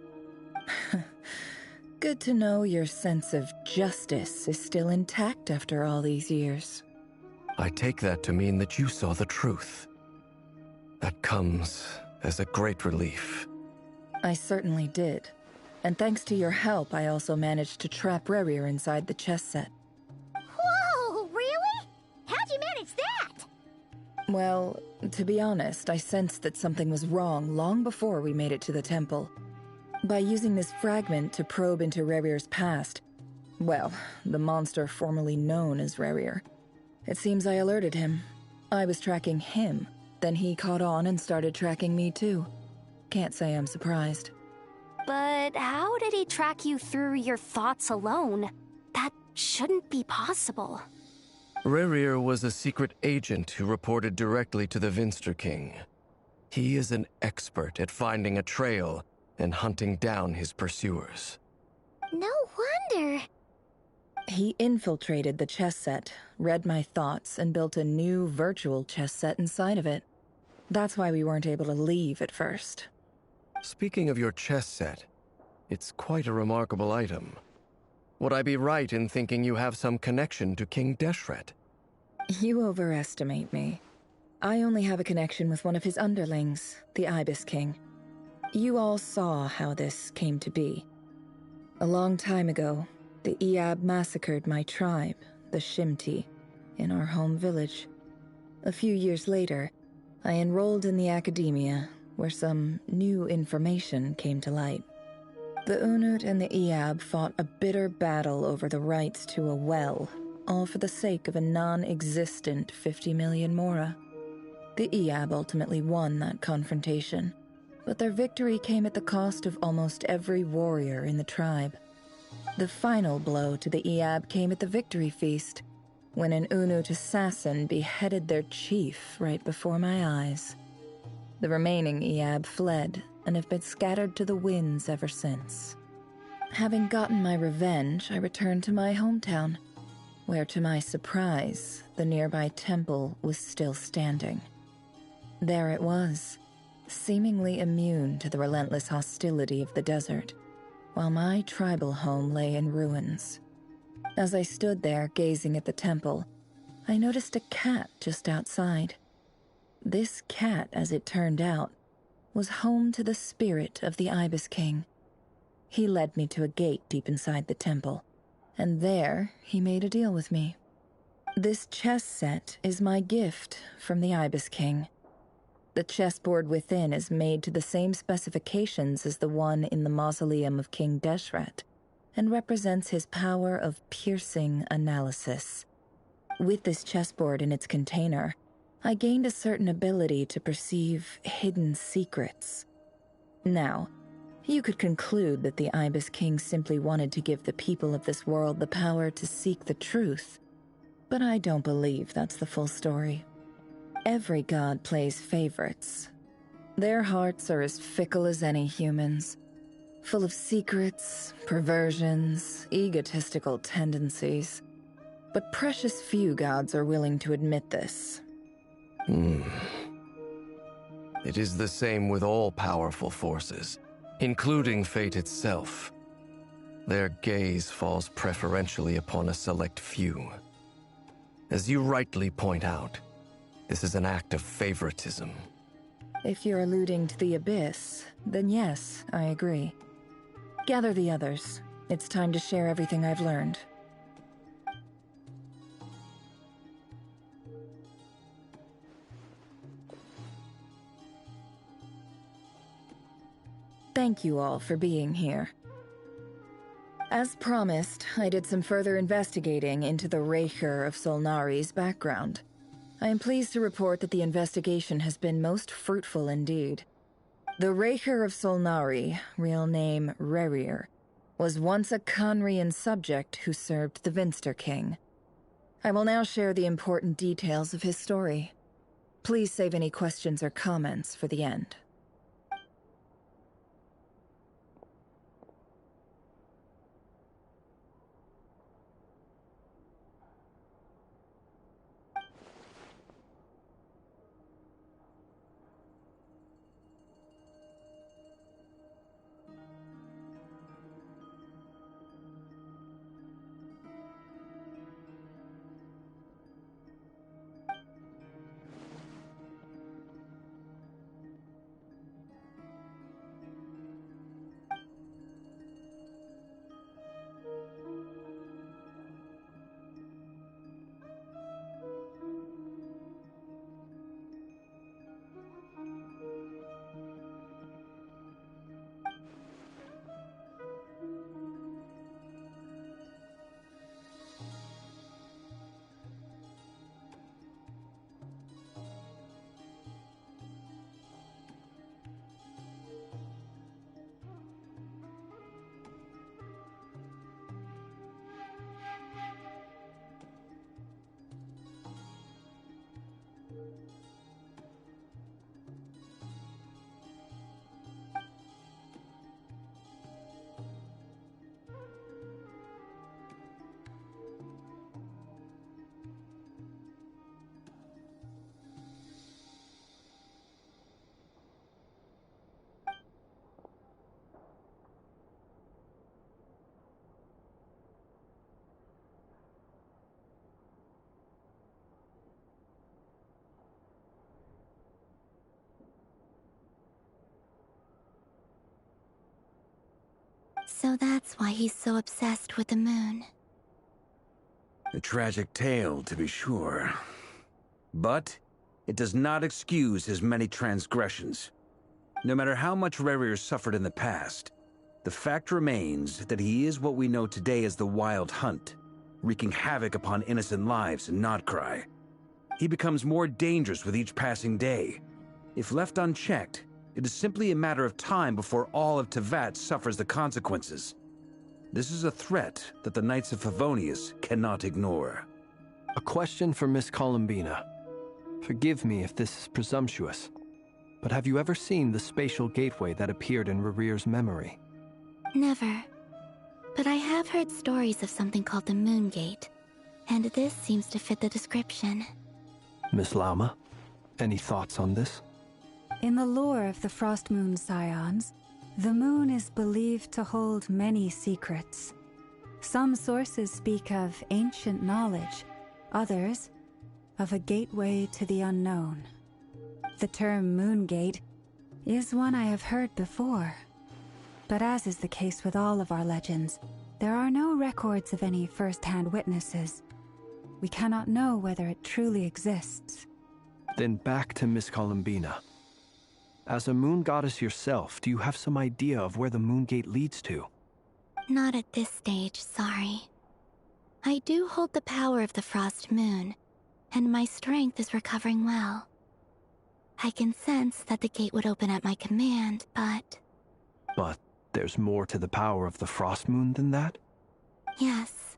Good to know your sense of justice is still intact after all these years. I take that to mean that you saw the truth. That comes as a great relief. I certainly did. And thanks to your help, I also managed to trap Rerir inside the chess set. Whoa, really? How'd you manage that? Well, to be honest, I sensed that something was wrong long before we made it to the temple. By using this fragment to probe into Rerir's past, well, the monster formerly known as Rerir, it seems I alerted him. I was tracking him, then he caught on and started tracking me too. Can't say I'm surprised. But how did he track you through your thoughts alone? That shouldn't be possible. Rerir was a secret agent who reported directly to the Vinster King. He is an expert at finding a trail and hunting down his pursuers. No wonder. He infiltrated the chess set, read my thoughts, and built a new virtual chess set inside of it. That's why we weren't able to leave at first. Speaking of your chess set, it's quite a remarkable item. Would I be right in thinking you have some connection to King Deshret? You overestimate me. I only have a connection with one of his underlings, the Ibis King. You all saw how this came to be. A long time ago, the Iab massacred my tribe, the Shimti, in our home village. A few years later, I enrolled in the academia, where some new information came to light. The Unut and the Iab fought a bitter battle over the rights to a well, all for the sake of a non-existent 50 million mora. The Iab ultimately won that confrontation, but their victory came at the cost of almost every warrior in the tribe. The final blow to the Iab came at the victory feast, when an Unut assassin beheaded their chief right before my eyes. The remaining Iab fled and have been scattered to the winds ever since. Having gotten my revenge, I returned to my hometown, where to my surprise, the nearby temple was still standing. There it was, seemingly immune to the relentless hostility of the desert, while my tribal home lay in ruins. As I stood there gazing at the temple, I noticed a cat just outside. This cat, as it turned out, was home to the spirit of the Ibis King. He led me to a gate deep inside the temple, and there he made a deal with me. This chess set is my gift from the Ibis King. The chessboard within is made to the same specifications as the one in the mausoleum of King Deshret, and represents his power of piercing analysis. With this chessboard in its container, I gained a certain ability to perceive hidden secrets. Now, you could conclude that the Ibis King simply wanted to give the people of this world the power to seek the truth, but I don't believe that's the full story. Every god plays favorites. Their hearts are as fickle as any human's, full of secrets, perversions, egotistical tendencies. But precious few gods are willing to admit this. It is the same with all powerful forces, including fate itself. Their gaze falls preferentially upon a select few. As you rightly point out, this is an act of favoritism. If you're alluding to the Abyss, then yes, I agree. Gather the others. It's time to share everything I've learned. Thank you all for being here. As promised, I did some further investigating into the Raker of Solnari's background. I am pleased to report that the investigation has been most fruitful indeed. The Raker of Solnari, real name Rerir, was once a Conrian subject who served the Vinster King. I will now share the important details of his story. Please save any questions or comments for the end. So that's why he's so obsessed with the moon. A tragic tale, to be sure. But it does not excuse his many transgressions. No matter how much Rerir suffered in the past, the fact remains that he is what we know today as the Wild Hunt, wreaking havoc upon innocent lives in Nod-Krai. He becomes more dangerous with each passing day. If left unchecked, it is simply a matter of time before all of Teyvat suffers the consequences. This is a threat that the Knights of Favonius cannot ignore. A question for Miss Columbina. Forgive me if this is presumptuous, but have you ever seen the spatial gateway that appeared in Rerir's memory? Never. But I have heard stories of something called the Moon Gate, and this seems to fit the description. Miss Lauma, any thoughts on this? In the lore of the Frost Moon Scions, the moon is believed to hold many secrets. Some sources speak of ancient knowledge, others of a gateway to the unknown. The term Moon Gate is one I have heard before, but as is the case with all of our legends, there are no records of any first-hand witnesses. We cannot know whether it truly exists. Then back to Miss Columbina. As a moon goddess yourself, do you have some idea of where the Moon Gate leads to? Not at this stage, sorry. I do hold the power of the Frost Moon, and my strength is recovering well. I can sense that the gate would open at my command, but... But there's more to the power of the Frost Moon than that? Yes.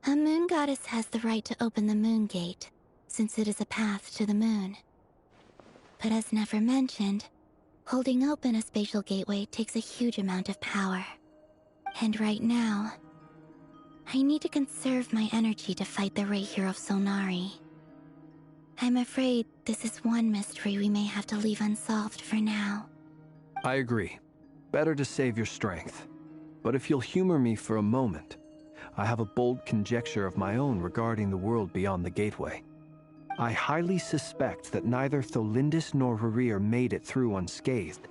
A moon goddess has the right to open the Moon Gate, since it is a path to the moon. But as never mentioned, holding open a spatial gateway takes a huge amount of power. And right now, I need to conserve my energy to fight the Raker of Solnari. I'm afraid this is one mystery we may have to leave unsolved for now. I agree. Better to save your strength. But if you'll humor me for a moment, I have a bold conjecture of my own regarding the world beyond the gateway. I highly suspect that neither Tholindis nor Rerir made it through unscathed.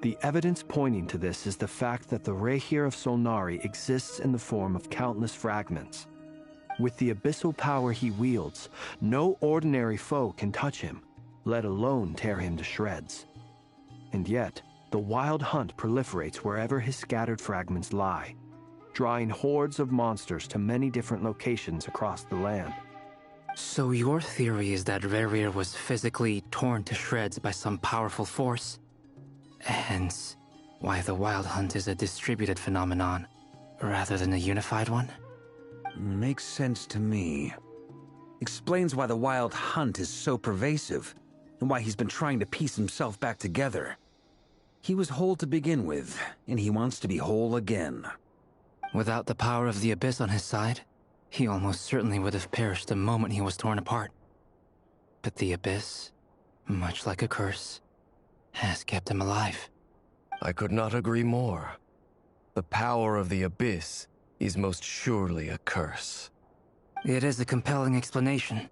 The evidence pointing to this is the fact that the Rehir of Solnari exists in the form of countless fragments. With the abyssal power he wields, no ordinary foe can touch him, let alone tear him to shreds. And yet, the Wild Hunt proliferates wherever his scattered fragments lie, drawing hordes of monsters to many different locations across the land. So your theory is that Rerir was physically torn to shreds by some powerful force? Hence, why the Wild Hunt is a distributed phenomenon, rather than a unified one? Makes sense to me. Explains why the Wild Hunt is so pervasive, and why he's been trying to piece himself back together. He was whole to begin with, and he wants to be whole again. Without the power of the Abyss on his side, he almost certainly would have perished the moment he was torn apart. But the Abyss, much like a curse, has kept him alive. I could not agree more. The power of the Abyss is most surely a curse. It is a compelling explanation,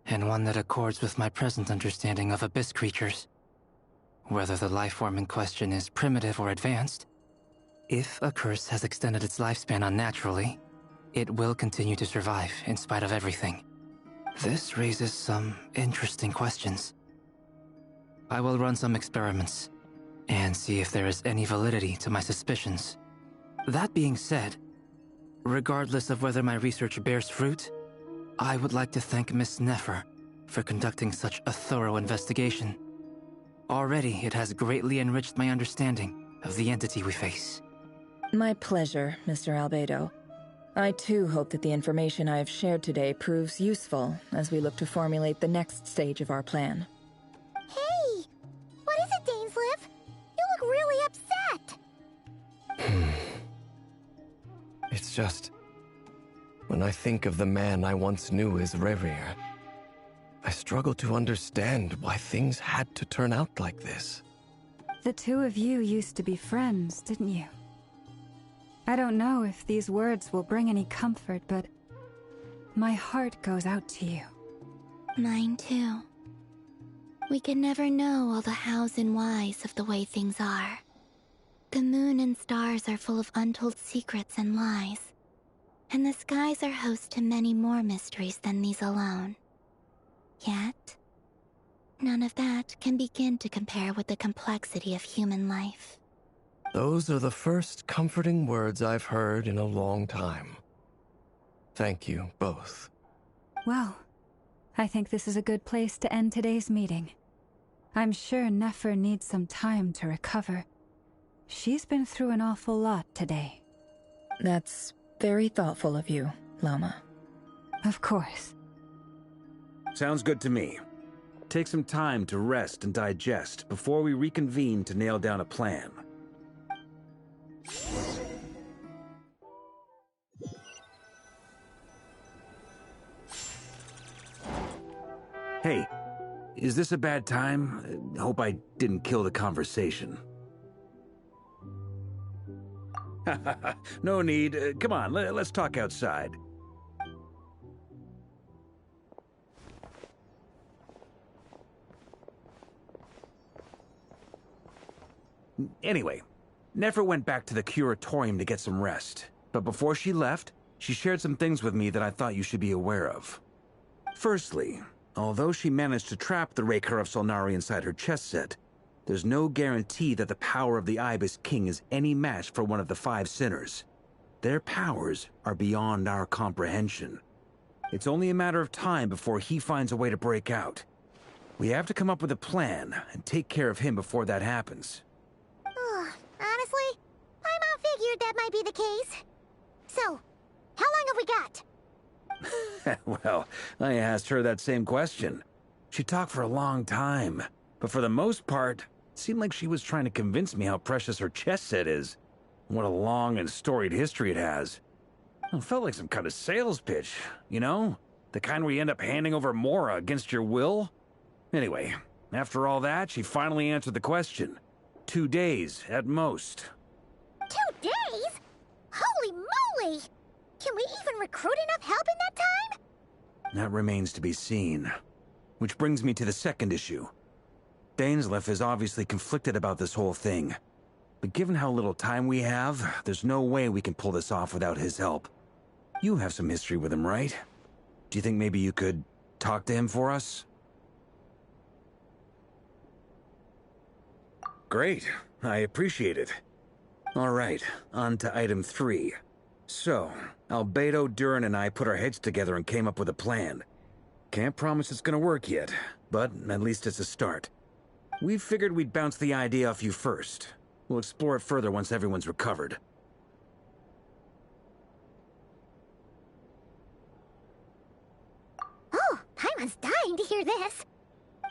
and one that accords with my present understanding of Abyss creatures. Whether the life form in question is primitive or advanced, if a curse has extended its lifespan unnaturally, it will continue to survive in spite of everything. This raises some interesting questions. I will run some experiments, and see if there is any validity to my suspicions. That being said, regardless of whether my research bears fruit, I would like to thank Miss Nefer for conducting such a thorough investigation. Already, it has greatly enriched my understanding of the entity we face. My pleasure, Mr. Albedo. I too hope that the information I have shared today proves useful as we look to formulate the next stage of our plan. Hey! What is it, Dainsleif? You look really upset! It's just... when I think of the man I once knew as Rerir, I struggle to understand why things had to turn out like this. The two of you used to be friends, didn't you? I don't know if these words will bring any comfort, but my heart goes out to you. Mine too. We can never know all the hows and whys of the way things are. The moon and stars are full of untold secrets and lies, and the skies are host to many more mysteries than these alone. Yet, none of that can begin to compare with the complexity of human life. Those are the first comforting words I've heard in a long time. Thank you, both. Well, I think this is a good place to end today's meeting. I'm sure Nefer needs some time to recover. She's been through an awful lot today. That's very thoughtful of you, Lama. Of course. Sounds good to me. Take some time to rest and digest before we reconvene to nail down a plan. Hey, is this a bad time? Hope I didn't kill the conversation. No need. Come on, let's talk outside. Anyway, Nefer went back to the curatorium to get some rest. But before she left, she shared some things with me that I thought you should be aware of. Firstly, although she managed to trap the Rehir of Solnari inside her chest set, there's no guarantee that the power of the Ibis King is any match for one of the 5 sinners. Their powers are beyond our comprehension. It's only a matter of time before he finds a way to break out. We have to come up with a plan and take care of him before that happens. Honestly, my mom figured that might be the case. So, how long have we got? Well, I asked her that same question. She talked for a long time, but for the most part, it seemed like she was trying to convince me how precious her chess set is. What a long and storied history it has. It felt like some kind of sales pitch, you know? The kind where you end up handing over Mora against your will? Anyway, after all that, she finally answered the question. 2 days, at most. 2 days? Holy moly! Can we even recruit enough help in that time? That remains to be seen. Which brings me to the second issue. Dainsleif is obviously conflicted about this whole thing. But given how little time we have, there's no way we can pull this off without his help. You have some history with him, right? Do you think maybe you could talk to him for us? Great. I appreciate it. All right, on to item 3. So, Albedo, Durin, and I put our heads together and came up with a plan. Can't promise it's gonna work yet, but at least it's a start. We figured we'd bounce the idea off you first. We'll explore it further once everyone's recovered. Oh, Paimon's dying to hear this.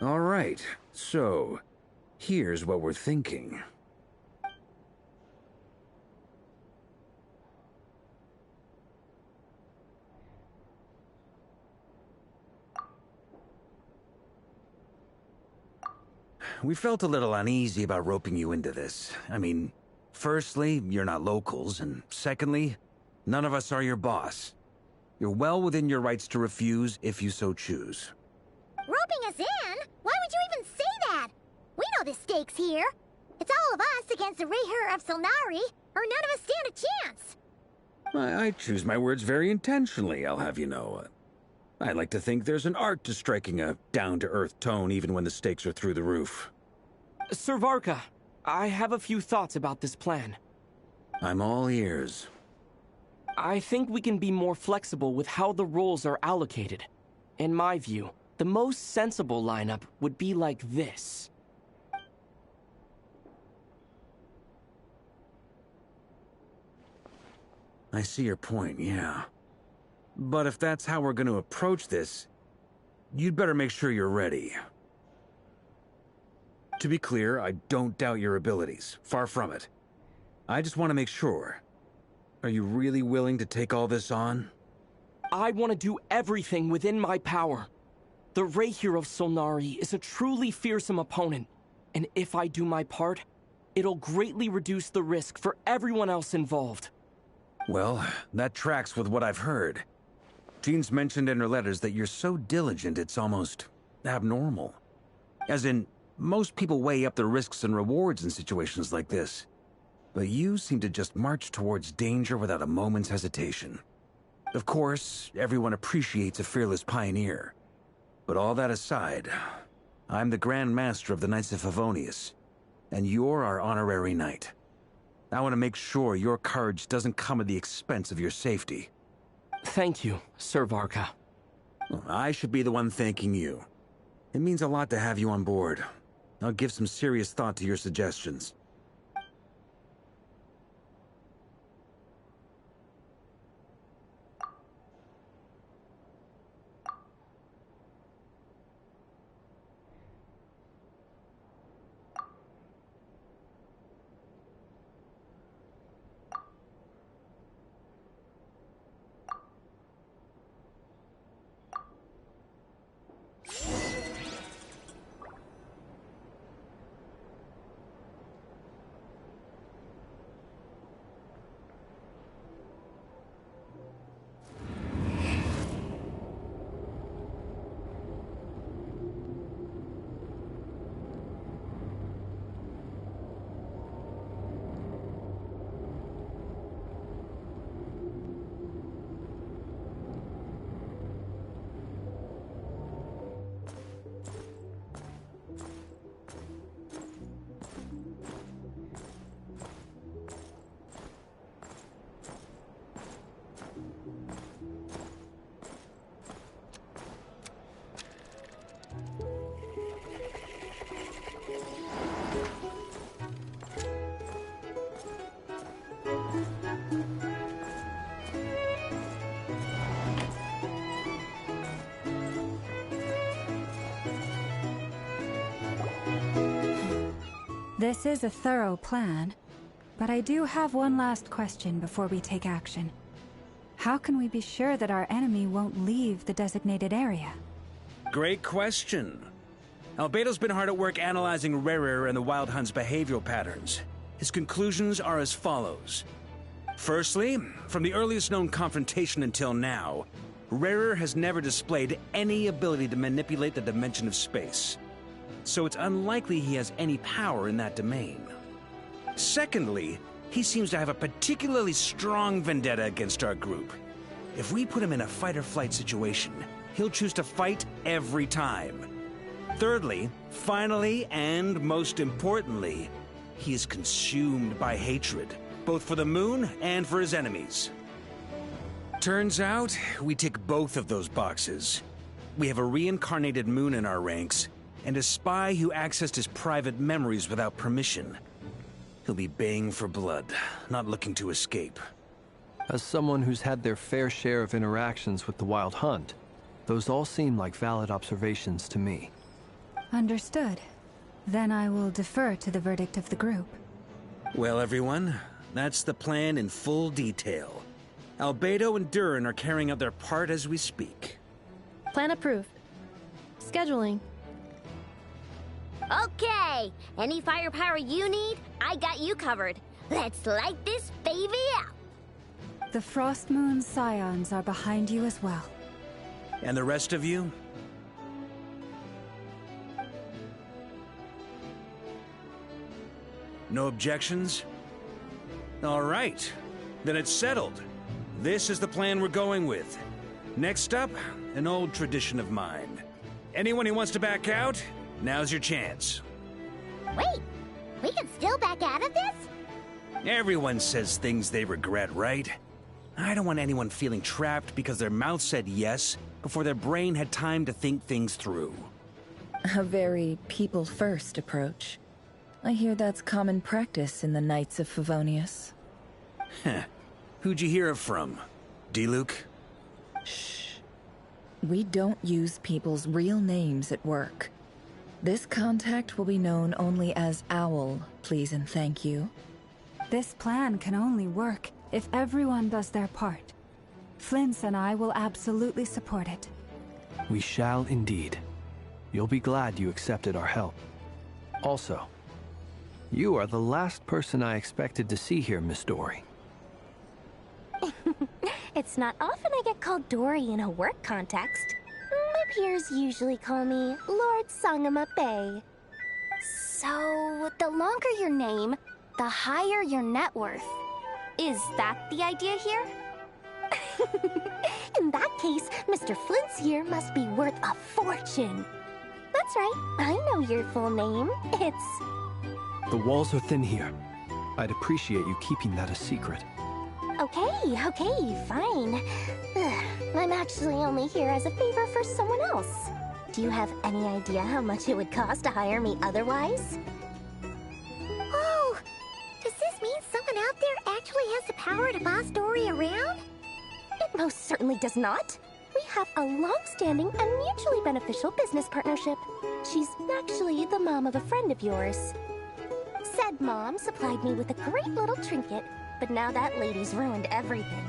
All right, so here's what we're thinking. We felt a little uneasy about roping you into this. I mean, firstly, you're not locals, and secondly, none of us are your boss. You're well within your rights to refuse if you so choose. Roping us in? Why would you even say that? We know the stakes here. It's all of us against the Rayher of Solnari, or none of us stand a chance. I choose my words very intentionally, I'll have you know. I like to think there's an art to striking a down-to-earth tone even when the stakes are through the roof. Sir Varka, I have a few thoughts about this plan. I'm all ears. I think we can be more flexible with how the roles are allocated. In my view, the most sensible lineup would be like this. I see your point, yeah. But if that's how we're going to approach this, you'd better make sure you're ready. To be clear, I don't doubt your abilities. Far from it. I just want to make sure. Are you really willing to take all this on? I want to do everything within my power. The Rayher of Solnari is a truly fearsome opponent, and if I do my part, it'll greatly reduce the risk for everyone else involved. Well, that tracks with what I've heard. Jean's mentioned in her letters that you're so diligent it's almost abnormal. As in, most people weigh up the risks and rewards in situations like this. But you seem to just march towards danger without a moment's hesitation. Of course, everyone appreciates a fearless pioneer. But all that aside, I'm the Grand Master of the Knights of Favonius, and you're our honorary knight. I want to make sure your courage doesn't come at the expense of your safety. Thank you, Sir Varka. I should be the one thanking you. It means a lot to have you on board. I'll give some serious thought to your suggestions. This is a thorough plan, but I do have one last question before we take action. How can we be sure that our enemy won't leave the designated area? Great question. Albedo's been hard at work analyzing Rarer and the Wild Hunt's behavioral patterns. His conclusions are as follows. Firstly, from the earliest known confrontation until now, Rarer has never displayed any ability to manipulate the dimension of space. So it's unlikely he has any power in that domain. Secondly, he seems to have a particularly strong vendetta against our group. If we put him in a fight-or-flight situation, he'll choose to fight every time. Thirdly, finally, and most importantly, he is consumed by hatred, both for the moon and for his enemies. Turns out, we tick both of those boxes. We have a reincarnated moon in our ranks, and a spy who accessed his private memories without permission. He'll be baying for blood, not looking to escape. As someone who's had their fair share of interactions with the Wild Hunt, those all seem like valid observations to me. Understood. Then I will defer to the verdict of the group. Well, everyone, that's the plan in full detail. Albedo and Durin are carrying out their part as we speak. Plan approved. Scheduling. Okay, any firepower you need, I got you covered. Let's light this baby up. The Frost Moon Scions are behind you as well. And the rest of you? No objections? All right, then it's settled. This is the plan we're going with. Next up, an old tradition of mine. Anyone who wants to back out, now's your chance. Wait, we can still back out of this? Everyone says things they regret, right? I don't want anyone feeling trapped because their mouth said yes before their brain had time to think things through. A very people-first approach. I hear that's common practice in the Knights of Favonius. Heh. Who'd you hear it from? D-Luke? Shh. We don't use people's real names at work. This contact will be known only as Owl, please and thank you. This plan can only work if everyone does their part. Flint's and I will absolutely support it. We shall indeed. You'll be glad you accepted our help. Also, you are the last person I expected to see here, Miss Dory. It's not often I get called Dory in a work context. My peers usually call me Lord Sangamabe. So, the longer your name, the higher your net worth. Is that the idea here? In that case, Mr. Flint's here must be worth a fortune. That's right, I know your full name. It's... The walls are thin here. I'd appreciate you keeping that a secret. Okay, fine. I'm actually only here as a favor for someone else. Do you have any idea how much it would cost to hire me otherwise? Oh, does this mean someone out there actually has the power to boss Dory around? It most certainly does not. We have a long-standing and mutually beneficial business partnership. She's actually the mom of a friend of yours. Said mom supplied me with a great little trinket, but now that lady's ruined everything.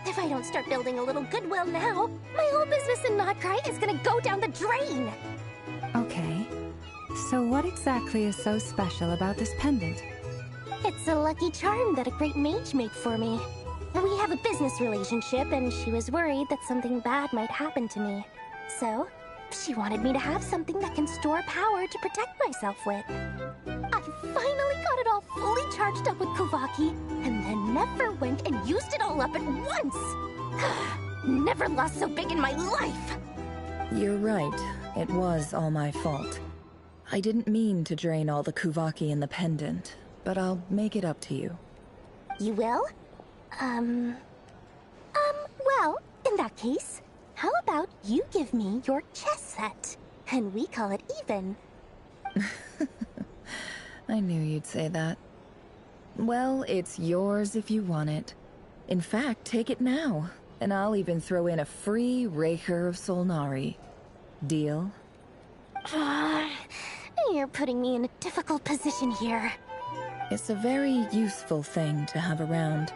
If I don't start building a little goodwill now, my whole business in Nod-Krai is gonna go down the drain! Okay. So what exactly is so special about this pendant? It's a lucky charm that a great mage made for me. We have a business relationship, and she was worried that something bad might happen to me. So, she wanted me to have something that can store power to protect myself with. I finally got it all fully charged up with Kuvaki, and then never went and used it all up at once! Never lost so big in my life! You're right. It was all my fault. I didn't mean to drain all the Kuvaki in the pendant, but I'll make it up to you. You will? Well, in that case, how about you give me your chess set, and we call it even? I knew you'd say that. Well, it's yours if you want it. In fact, take it now, and I'll even throw in a free Raker of Solnari. Deal? You're putting me in a difficult position here. It's a very useful thing to have around.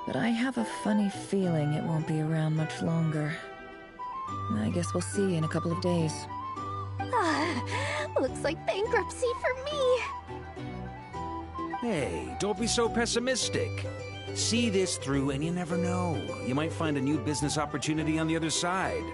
but I have a funny feeling it won't be around much longer. I guess we'll see in a couple of days. Looks like bankruptcy for me. Hey, don't be so pessimistic. See this through and you never know. You might find a new business opportunity on the other side.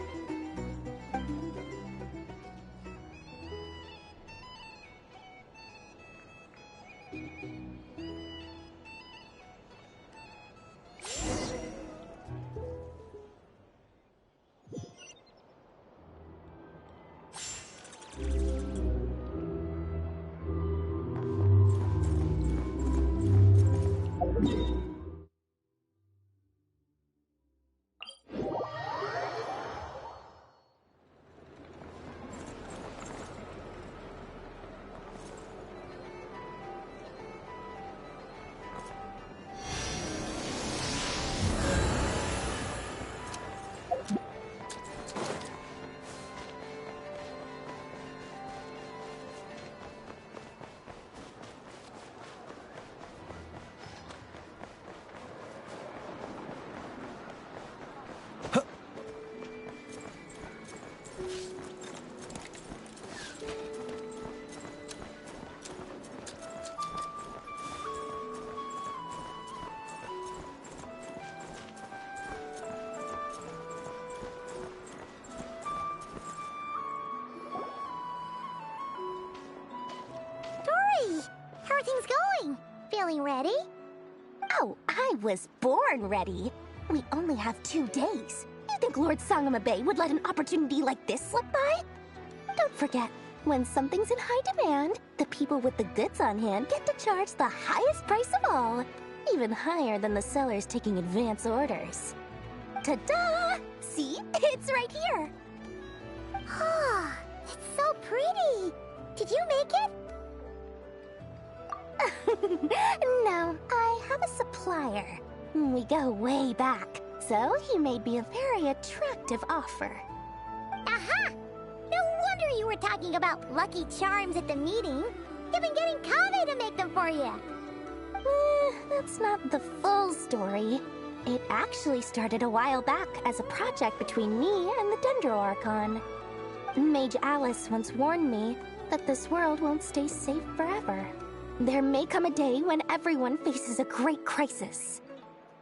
How are things going? Feeling ready? Oh, I was born ready. We only have 2 days. You think Lord Sangamabe would let an opportunity like this slip by? Don't forget, when something's in high demand, the people with the goods on hand get to charge the highest price of all. Even higher than the sellers taking advance orders. Ta-da! See? It's right here. Ah, it's so pretty. Did you make it? No, I have a supplier. We go way back, so he made me a very attractive offer. Aha! No wonder you were talking about lucky charms at the meeting. You've been getting Kaveh to make them for you. That's not the full story. It actually started a while back as a project between me and the Dendro Archon. Mage Alice once warned me that this world won't stay safe forever. There may come a day when everyone faces a great crisis.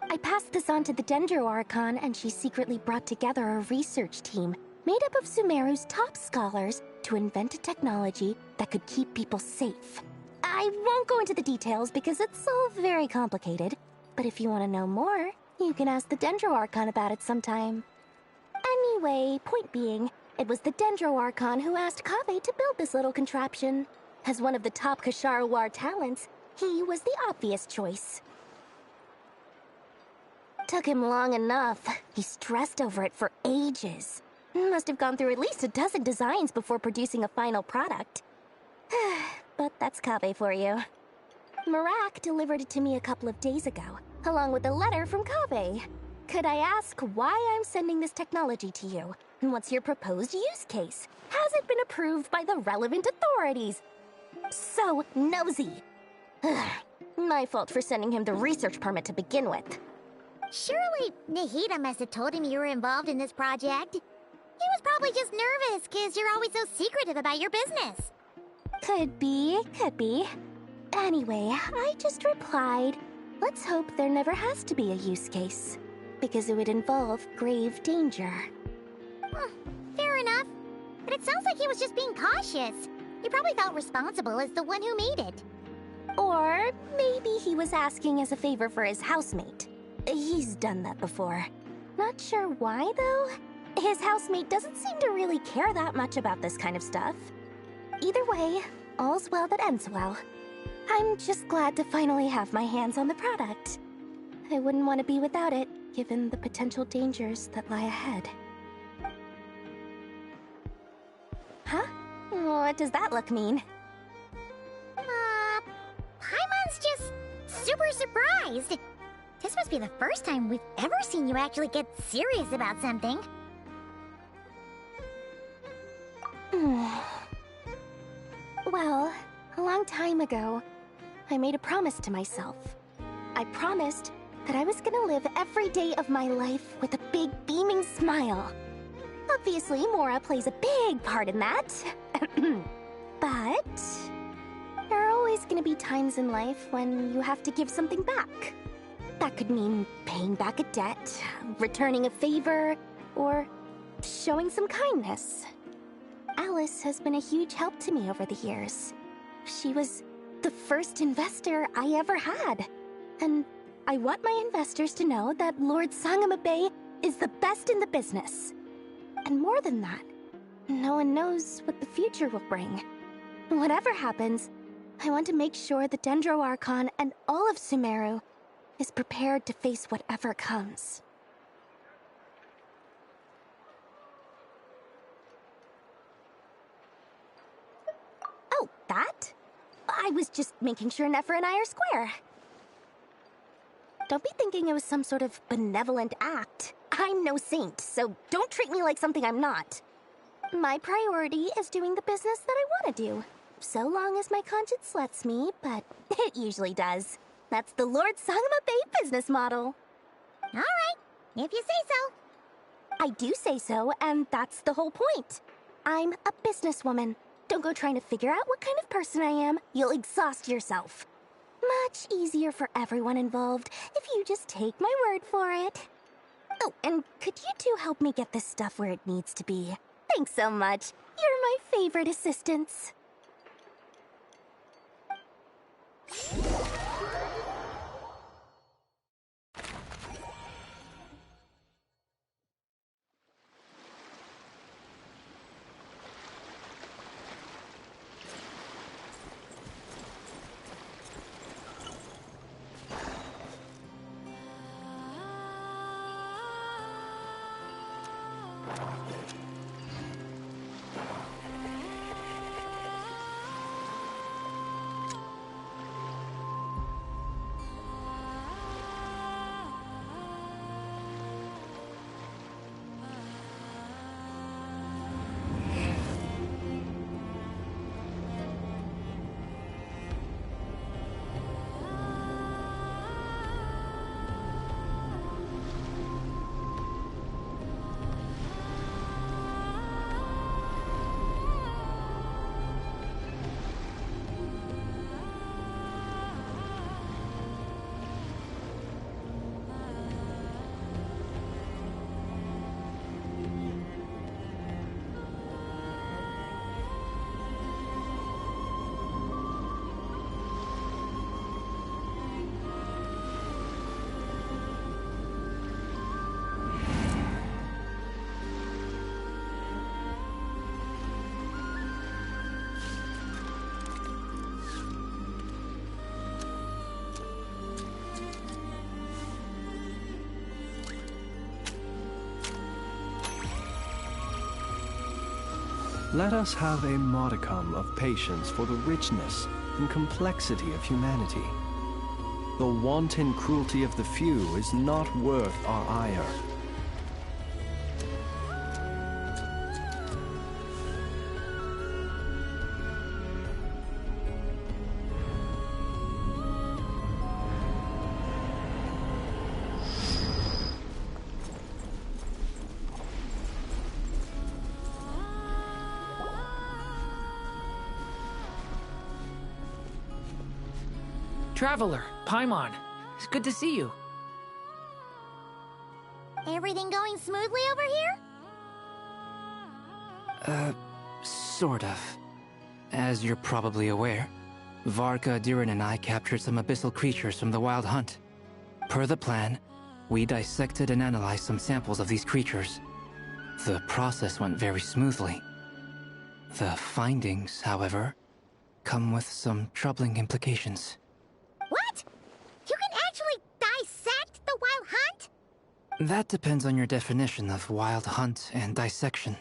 I passed this on to the Dendro Archon, and she secretly brought together a research team made up of Sumeru's top scholars to invent a technology that could keep people safe. I won't go into the details because it's all very complicated, but if you want to know more, you can ask the Dendro Archon about it sometime. Anyway, point being, it was the Dendro Archon who asked Kaveh to build this little contraption. As one of the top Kashara War talents, he was the obvious choice. Took him long enough. He stressed over it for ages. Must have gone through at least a dozen designs before producing a final product. But that's Kaveh for you. Marak delivered it to me a couple of days ago, along with a letter from Kaveh. Could I ask why I'm sending this technology to you? And what's your proposed use case? Has it been approved by the relevant authorities? So nosy. My fault for sending him the research permit to begin with. Surely Nahida must have told him you were involved in this project. He was probably just nervous because you're always so secretive about your business. Could be, could be. Anyway, I just replied, let's hope there never has to be a use case, because it would involve grave danger. Fair enough. But it sounds like he was just being cautious. He probably felt responsible as the one who made it. Or maybe he was asking as a favor for his housemate. He's done that before. Not sure why, though. His housemate doesn't seem to really care that much about this kind of stuff. Either way, all's well that ends well. I'm just glad to finally have my hands on the product. I wouldn't want to be without it, given the potential dangers that lie ahead. Huh? What does that look mean? Paimon's just super surprised. This must be the first time we've ever seen you actually get serious about something. Well, a long time ago, I made a promise to myself. I promised that I was gonna live every day of my life with a big beaming smile. Obviously, Mora plays a big part in that. But there are always gonna be times in life when you have to give something back. That could mean paying back a debt, returning a favor, or showing some kindness. Alice has been a huge help to me over the years. She was the first investor I ever had. And I want my investors to know that Lord Sangamabe is the best in the business. And more than that, no one knows what the future will bring. Whatever happens, I want to make sure the Dendro Archon and all of Sumeru is prepared to face whatever comes. Oh, that? I was just making sure Nefer and I are square. Don't be thinking it was some sort of benevolent act. I'm no saint, so don't treat me like something I'm not. My priority is doing the business that I want to do. So long as my conscience lets me, but it usually does. That's the Lord Sangamabe business model. All right, if you say so. I do say so, and that's the whole point. I'm a businesswoman. Don't go trying to figure out what kind of person I am. You'll exhaust yourself. Much easier for everyone involved if you just take my word for it. Oh, and could you two help me get this stuff where it needs to be? Thanks so much. You're my favorite assistants. Let us have a modicum of patience for the richness and complexity of humanity. The wanton cruelty of the few is not worth our ire. Traveler, Paimon, it's good to see you. Everything going smoothly over here? Sort of. As you're probably aware, Varka, Durin, and I captured some abyssal creatures from the Wild Hunt. Per the plan, we dissected and analyzed some samples of these creatures. The process went very smoothly. The findings, however, come with some troubling implications. What? You can actually dissect the Wild Hunt? That depends on your definition of Wild Hunt and dissection.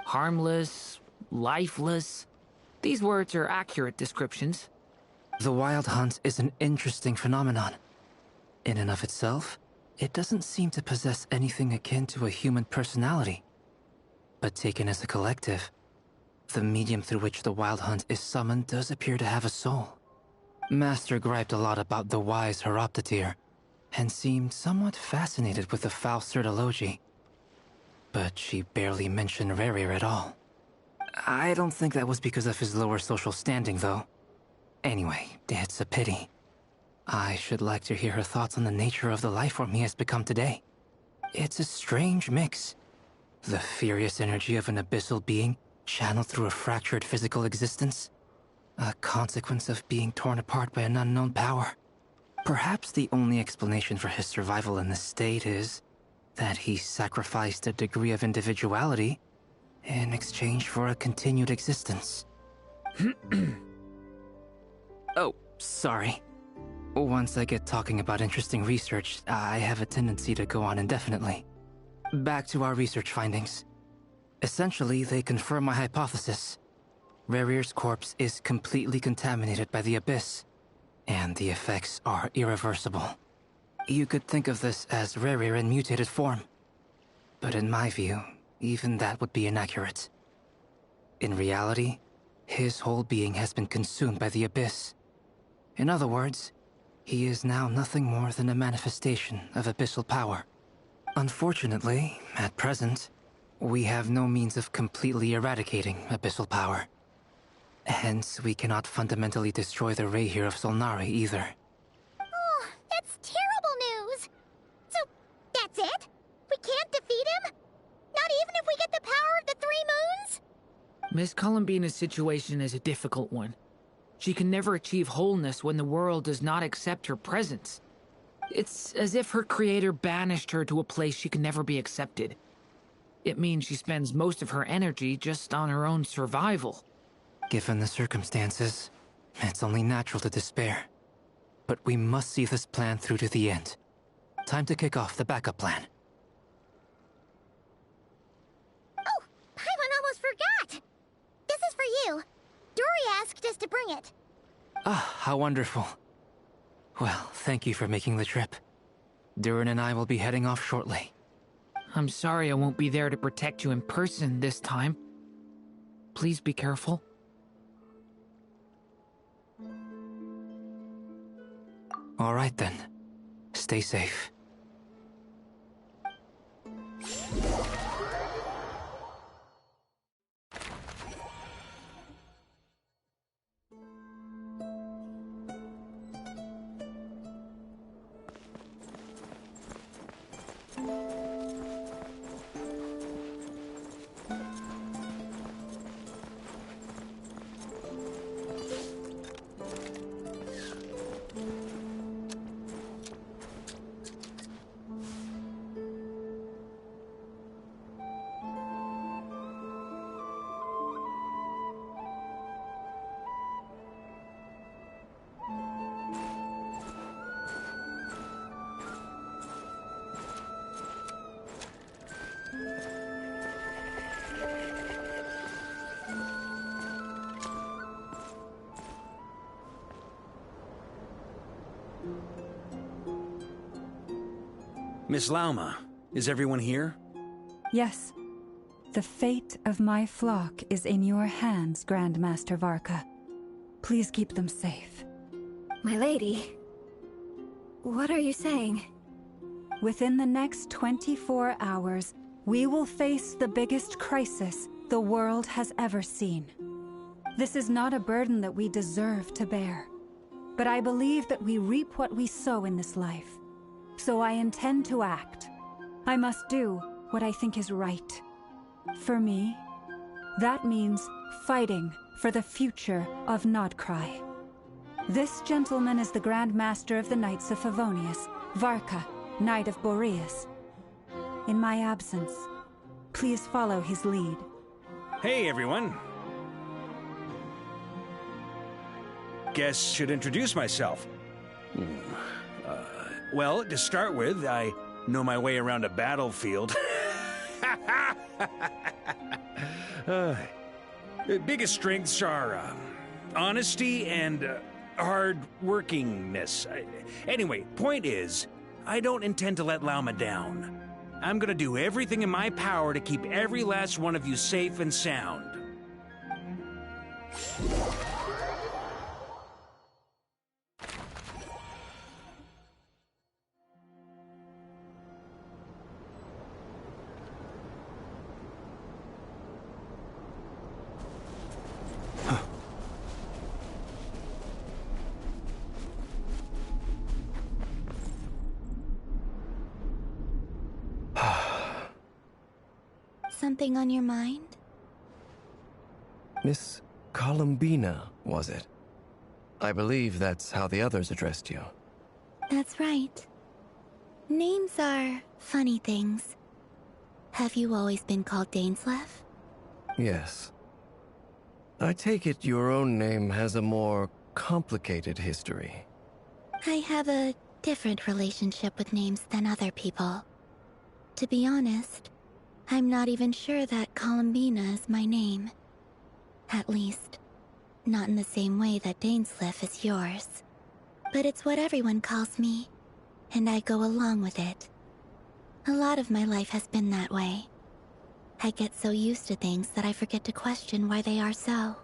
Harmless, lifeless. These words are accurate descriptions. The Wild Hunt is an interesting phenomenon. In and of itself, it doesn't seem to possess anything akin to a human personality. But taken as a collective, the medium through which the Wild Hunt is summoned does appear to have a soul. Master griped a lot about the wise Horoptatyr, and seemed somewhat fascinated with the Fausted Elegy. But she barely mentioned Rerir at all. I don't think that was because of his lower social standing, though. Anyway, it's a pity. I should like to hear her thoughts on the nature of the lifeform he has become today. It's a strange mix. The furious energy of an abyssal being channeled through a fractured physical existence. A consequence of being torn apart by an unknown power. Perhaps the only explanation for his survival in this state is that he sacrificed a degree of individuality in exchange for a continued existence. Oh, sorry. Once I get talking about interesting research, I have a tendency to go on indefinitely. Back to our research findings. Essentially, they confirm my hypothesis. Rerir's corpse is completely contaminated by the Abyss, and the effects are irreversible. You could think of this as Rerir in mutated form. But in my view, even that would be inaccurate. In reality, his whole being has been consumed by the Abyss. In other words, he is now nothing more than a manifestation of abyssal power. Unfortunately, at present, we have no means of completely eradicating abyssal power. Hence, we cannot fundamentally destroy the Rehyr of Solnari either. Oh, that's terrible news! So, that's it? We can't defeat him? Not even if we get the power of the Three Moons? Miss Columbina's situation is a difficult one. She can never achieve wholeness when the world does not accept her presence. It's as if her creator banished her to a place she can never be accepted. It means she spends most of her energy just on her own survival. Given the circumstances, it's only natural to despair. But we must see this plan through to the end. Time to kick off the backup plan. Oh, Paimon almost forgot! This is for you. Dory asked us to bring it. Ah, how wonderful. Well, thank you for making the trip. Durin and I will be heading off shortly. I'm sorry I won't be there to protect you in person this time. Please be careful. All right then. Stay safe. Miss Lauma, is everyone here? Yes. The fate of my flock is in your hands, Grandmaster Varka. Please keep them safe. My lady, what are you saying? Within the next 24 hours, we will face the biggest crisis the world has ever seen. This is not a burden that we deserve to bear, but I believe that we reap what we sow in this life. So I intend to act. I must do what I think is right. For me, that means fighting for the future of Nod-Krai. This gentleman is the Grand Master of the Knights of Favonius, Varka, Knight of Boreas. In my absence, please follow his lead. Hey, everyone. Guess should introduce myself. Well, to start with, I know my way around a battlefield. Biggest strengths are honesty and hard-workingness. Anyway, point is, I don't intend to let Lauma down. I'm gonna do everything in my power to keep every last one of you safe and sound. something on your mind? Miss Columbina, was it? I believe that's how the others addressed you. That's right. Names are funny things. Have you always been called Dainsleif? Yes. I take it your own name has a more complicated history. I have a different relationship with names than other people. To be honest, I'm not even sure that Columbina is my name. At least, not in the same way that Dainsleif is yours. But it's what everyone calls me, and I go along with it. A lot of my life has been that way. I get so used to things that I forget to question why they are so.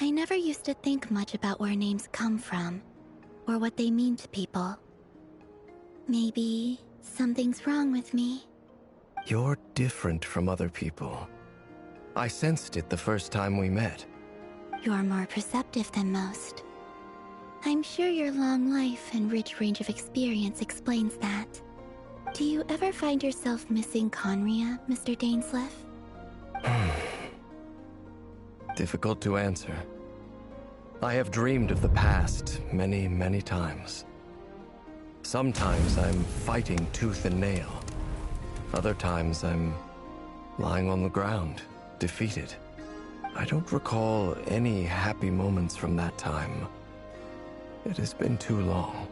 I never used to think much about where names come from, or what they mean to people. Maybe something's wrong with me. You're different from other people. I sensed it the first time we met. You're more perceptive than most. I'm sure your long life and rich range of experience explains that. Do you ever find yourself missing Conria, Mr. Dainsleif? Difficult to answer. I have dreamed of the past many, many times. Sometimes I'm fighting tooth and nail. Other times I'm lying on the ground, defeated. I don't recall any happy moments from that time. It has been too long.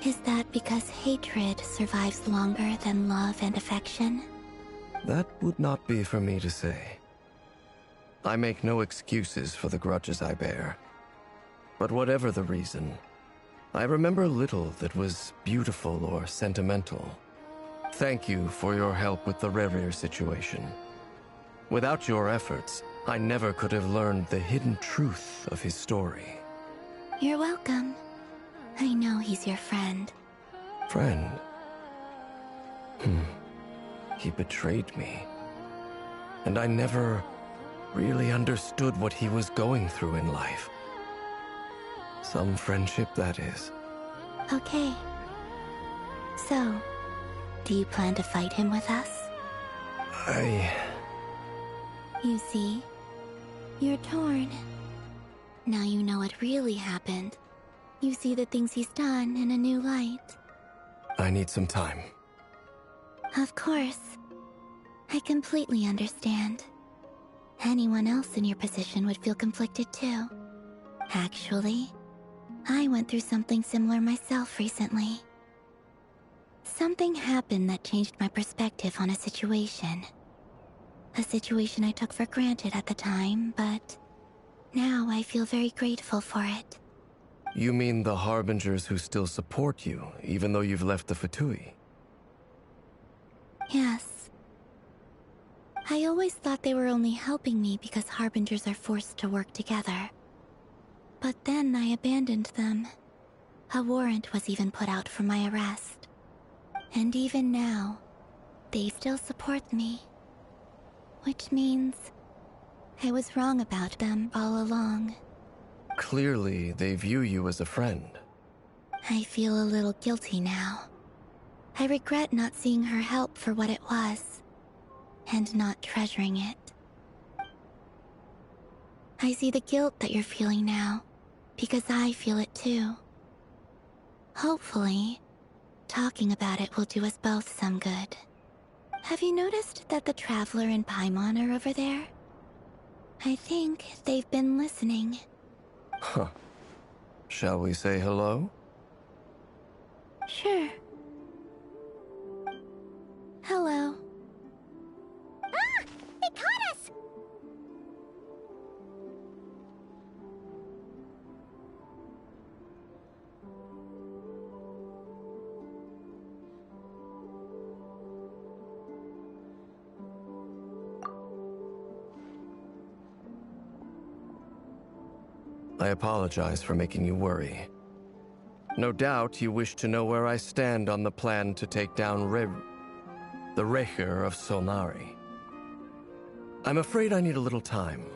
Is that because hatred survives longer than love and affection? That would not be for me to say. I make no excuses for the grudges I bear. But whatever the reason, I remember little that was beautiful or sentimental. Thank you for your help with the Rerir situation. Without your efforts, I never could have learned the hidden truth of his story. You're welcome. I know he's your friend. Friend? He betrayed me. And I never really understood what he was going through in life. Some friendship, that is. Okay. So, do you plan to fight him with us? You see, you're torn. Now you know what really happened. You see the things he's done in a new light. I need some time. Of course. I completely understand. Anyone else in your position would feel conflicted too. Actually, I went through something similar myself recently. Something happened that changed my perspective on a situation. A situation I took for granted at the time, but now I feel very grateful for it. You mean the Harbingers who still support you, even though you've left the Fatui? Yes. I always thought they were only helping me because Harbingers are forced to work together. But then I abandoned them. A warrant was even put out for my arrest. And even now, they still support me. Which means I was wrong about them all along. Clearly, they view you as a friend. I feel a little guilty now. I regret not seeing her help for what it was, and not treasuring it. I see the guilt that you're feeling now, because I feel it too. Hopefully, talking about it will do us both some good. Have you noticed that the Traveler and Paimon are over there? I think they've been listening. Huh. Shall we say hello? Sure. Hello. Ah! They caught us! I apologize for making you worry. No doubt you wish to know where I stand on the plan to take down the Rerir of Solnari. I'm afraid I need a little time,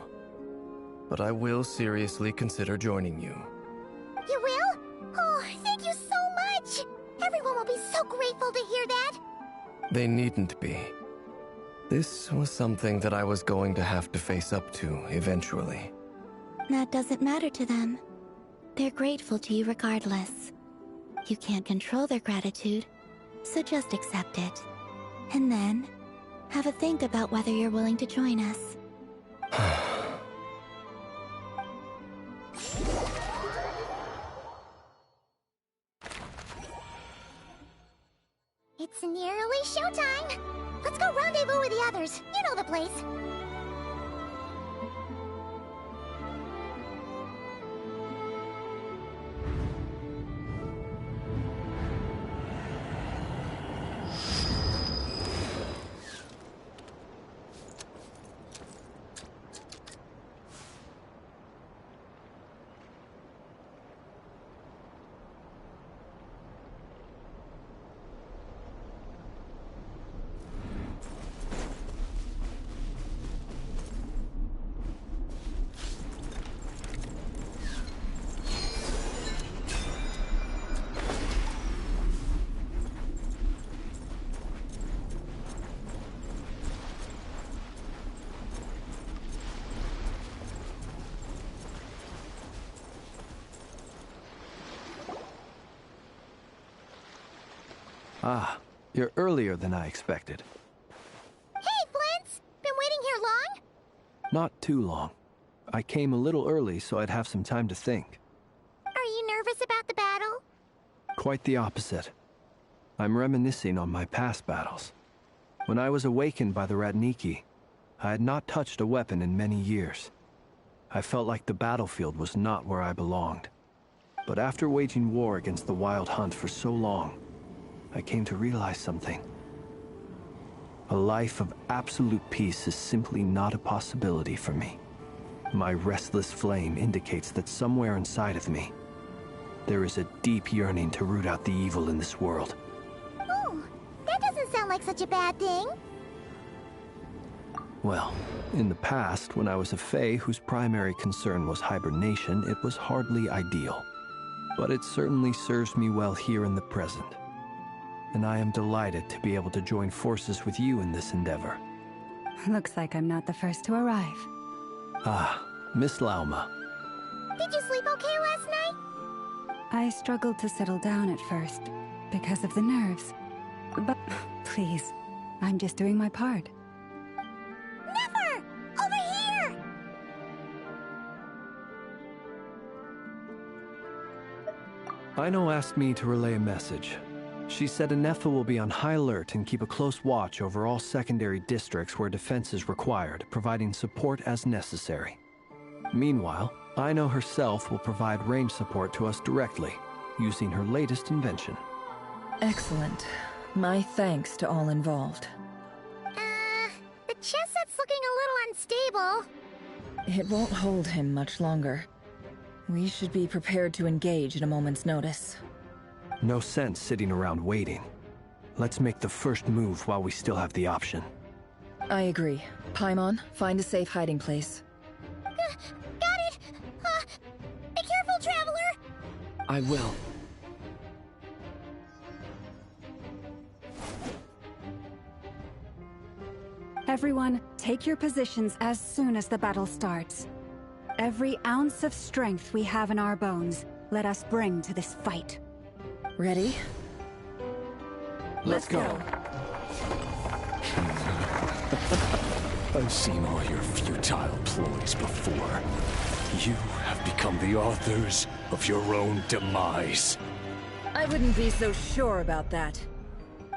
but I will seriously consider joining you. You will? Oh, thank you so much! Everyone will be so grateful to hear that! They needn't be. This was something that I was going to have to face up to eventually. That doesn't matter to them. They're grateful to you regardless. You can't control their gratitude, so just accept it. And then, have a think about whether you're willing to join us. It's nearly showtime! Let's go rendezvous with the others. You know the place. Ah, you're earlier than I expected. Hey, Flint's! Been waiting here long? Not too long. I came a little early so I'd have some time to think. Are you nervous about the battle? Quite the opposite. I'm reminiscing on my past battles. When I was awakened by the Radniki, I had not touched a weapon in many years. I felt like the battlefield was not where I belonged. But after waging war against the Wild Hunt for so long, I came to realize something. A life of absolute peace is simply not a possibility for me. My restless flame indicates that somewhere inside of me, there is a deep yearning to root out the evil in this world. Oh, that doesn't sound like such a bad thing. Well, in the past, when I was a Fae whose primary concern was hibernation, it was hardly ideal. But it certainly serves me well here in the present. And I am delighted to be able to join forces with you in this endeavor. Looks like I'm not the first to arrive. Ah, Miss Lauma. Did you sleep okay last night? I struggled to settle down at first, because of the nerves. But, please, I'm just doing my part. Never! Over here! Aino asked me to relay a message. She said Anefa will be on high alert and keep a close watch over all secondary districts where defense is required, providing support as necessary. Meanwhile, Aino herself will provide range support to us directly, using her latest invention. Excellent. My thanks to all involved. The chest set's looking a little unstable. It won't hold him much longer. We should be prepared to engage at a moment's notice. No sense sitting around waiting. Let's make the first move while we still have the option. I agree. Paimon, find a safe hiding place. Got it! Be careful, Traveler! I will. Everyone, take your positions as soon as the battle starts. Every ounce of strength we have in our bones, let us bring to this fight. Ready? Let's go. I've seen all your futile ploys before. You have become the authors of your own demise. I wouldn't be so sure about that.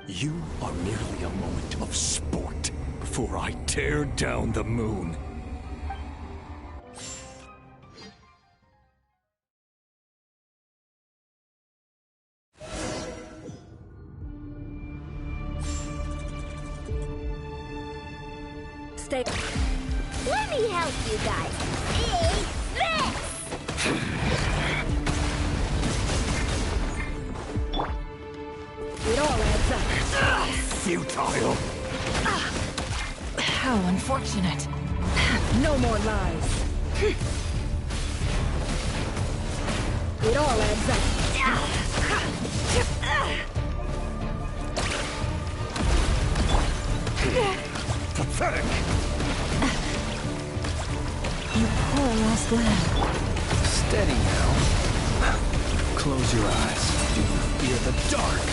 You are merely a moment of sport before I tear down the moon. Stay. Let me help you guys. Eat this! It all adds up. Futile! How unfortunate. No more lies. It all adds up. Pathetic! You poor lost lamb. Steady now. Close your eyes. Do you fear the dark?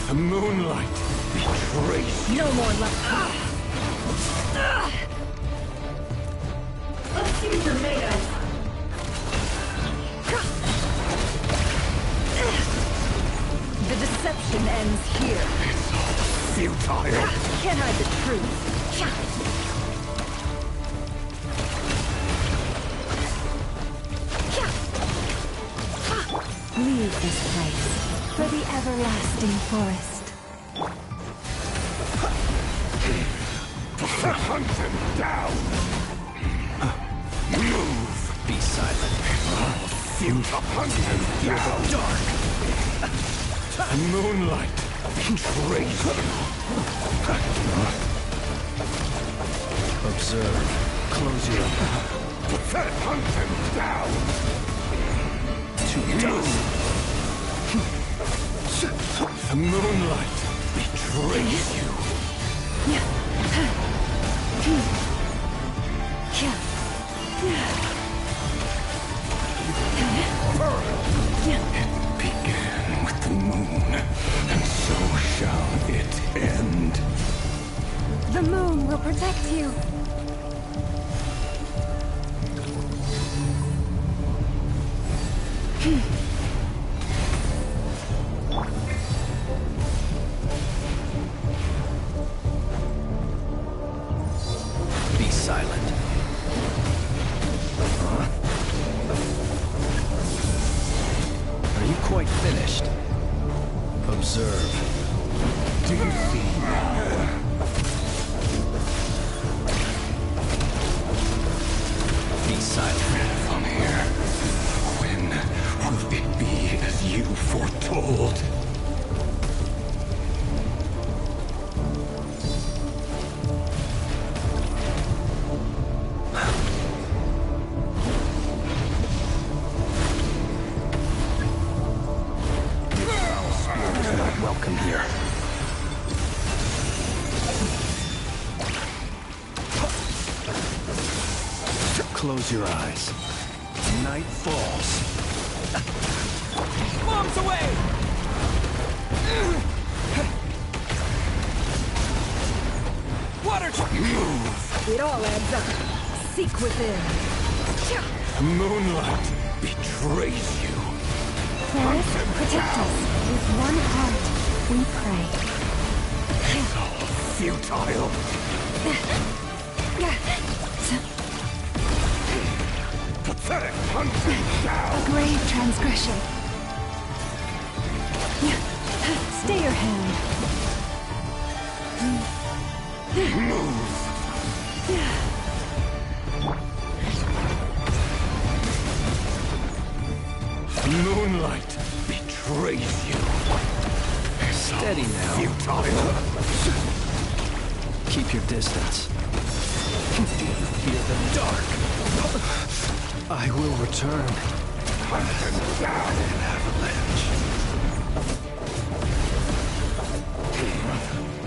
The moonlight betrays you. No more left. Let's see what you're made of. The deception ends here. It's all futile. Can't hide the truth. Leave this place for the everlasting forest. Hunt them down. Move. Be silent. Futile. Hunt them down. Dark. The moonlight betrays you. Observe. Close your eyes. Hunt them down. Too dust. The moonlight betrays you. It began with the moon, and so shall it end. The moon will protect you. Be silent. Are you quite finished? Observe. Do you see now? Be silent from here. When will it be as you foretold? Welcome here. Close your eyes. Night falls. Bombs away! Water! Move! It all adds up. Seek within. Moonlight betrays you. Forest, protect us. With one heart, we pray. It's all futile. Pathetic hunting down. A grave transgression. Stay your hand. Move. Moonlight betrays you. Steady now. Futile. Keep your distance. Do you fear the dark? I will return. Hunt them down in avalanche.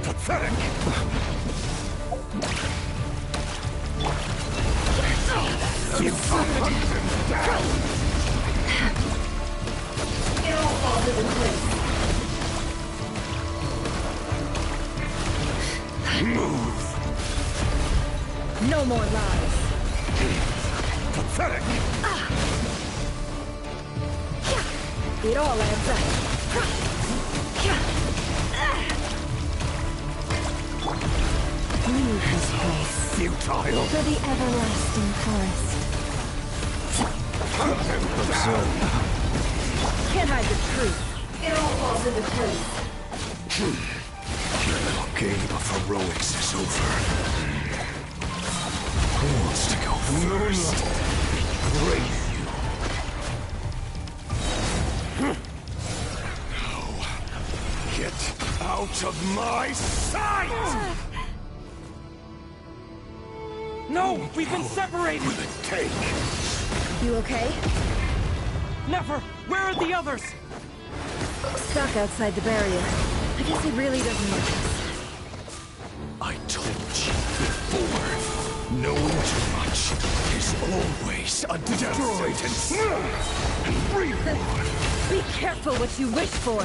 Pathetic. Futile. Hunt them down. It all falls into place. Move. No more lies. Pathetic. It all adds up. Leave this place Futile. for the everlasting forest. Observe. Can't hide the truth. It all falls into place. Your little game of heroics is over. Who wants to go first? Betrays you. Now, get out of my sight! No! We've been separated! Will it take? You okay? Never! Where are the others? Stuck outside the barrier. I I guess it really doesn't like us. I told you before, knowing too much is always a destroyed and reward. Be careful what you wish for.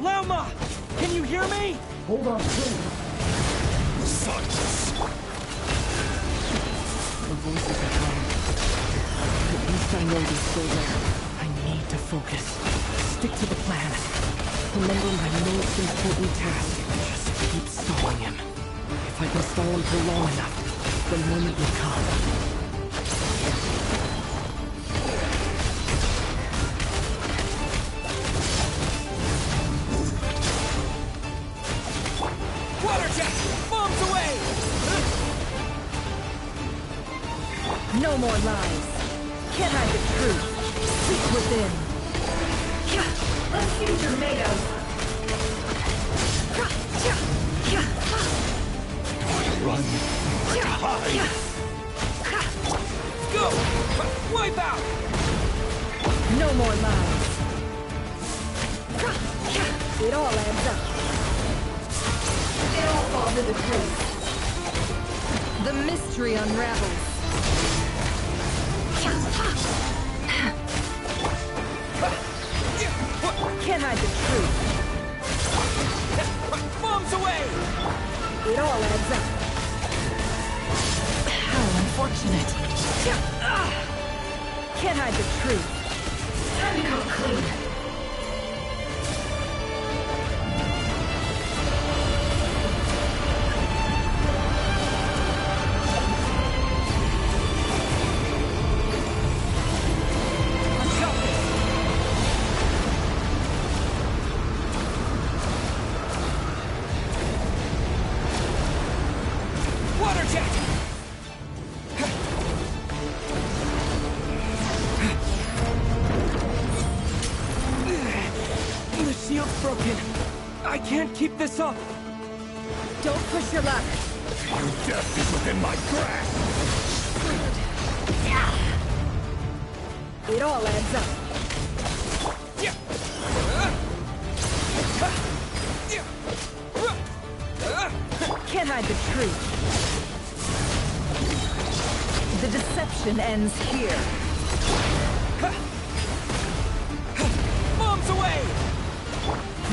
Lauma! Can you hear me? Hold on, silence. The voices are gone. At least I know they're still there. I need to focus. Stick to the plan. Remember my most important task. Just keep stalling him. If I can stall him for long enough, the moment will come. Water jet! Bombs away! No more lies. Can't hide the truth. Seek within. Let's use tornadoes. Do I run or to hide? Go! Wipe out! No more lies. It all adds up. It all falls into place. The mystery unravels. Can't hide the truth. Bombs away! It all adds up. How unfortunate. Can't hide the truth. Time to come clean. Keep this up! Don't push your luck! Your death is within my grasp! It all adds up. Can't hide the truth. The deception ends here. Bombs away!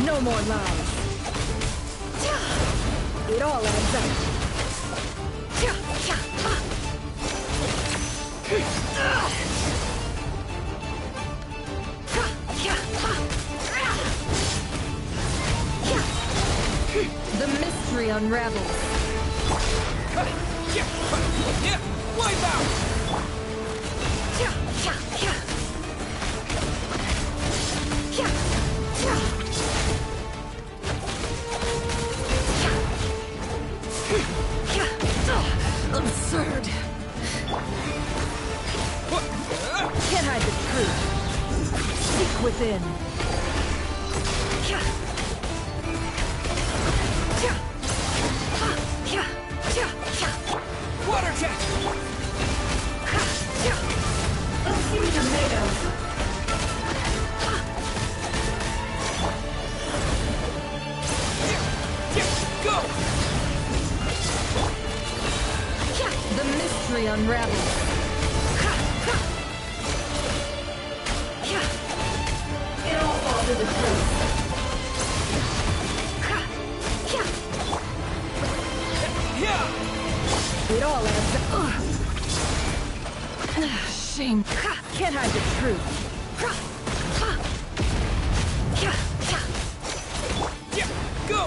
No more lies. It all adds up. The mystery unravels. Wipe out! Absurd. Can't hide the truth. Seek within. Water jet! Let's see tomatoes. Go! The mystery unravels. It all falls into place. It all adds up. Shame. Can't hide the truth. Go!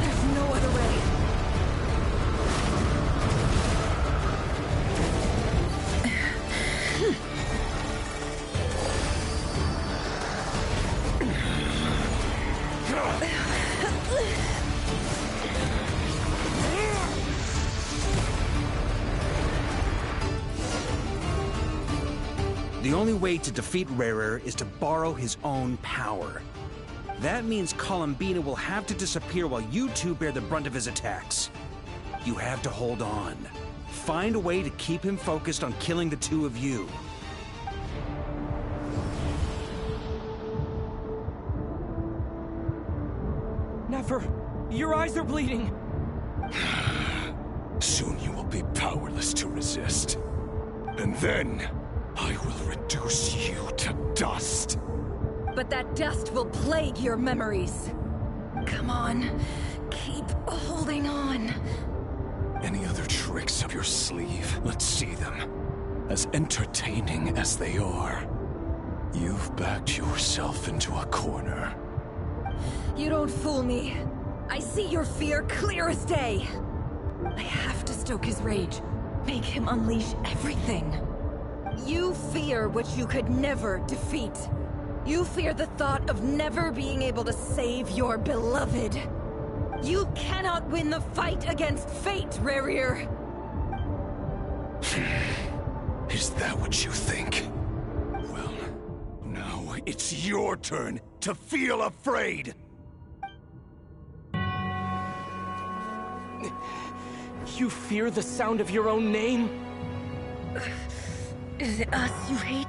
There's no other way. The only way to defeat Rarer is to borrow his own power. That means Columbina will have to disappear while you two bear the brunt of his attacks. You have to hold on. Find a way to keep him focused on killing the two of you. Never! Your eyes are bleeding! Soon you will be powerless to resist. And then, I will reduce you to dust. But that dust will plague your memories. Come on, keep holding on. Any other tricks up your sleeve? Let's see them. As entertaining as they are, you've backed yourself into a corner. You don't fool me. I see your fear clear as day. I have to stoke his rage. Make him unleash everything. You fear what you could never defeat. You fear the thought of never being able to save your beloved. You cannot win the fight against fate, Rarir. Is that what you think? Well, now it's your turn to feel afraid! You fear the sound of your own name? Is it us you hate?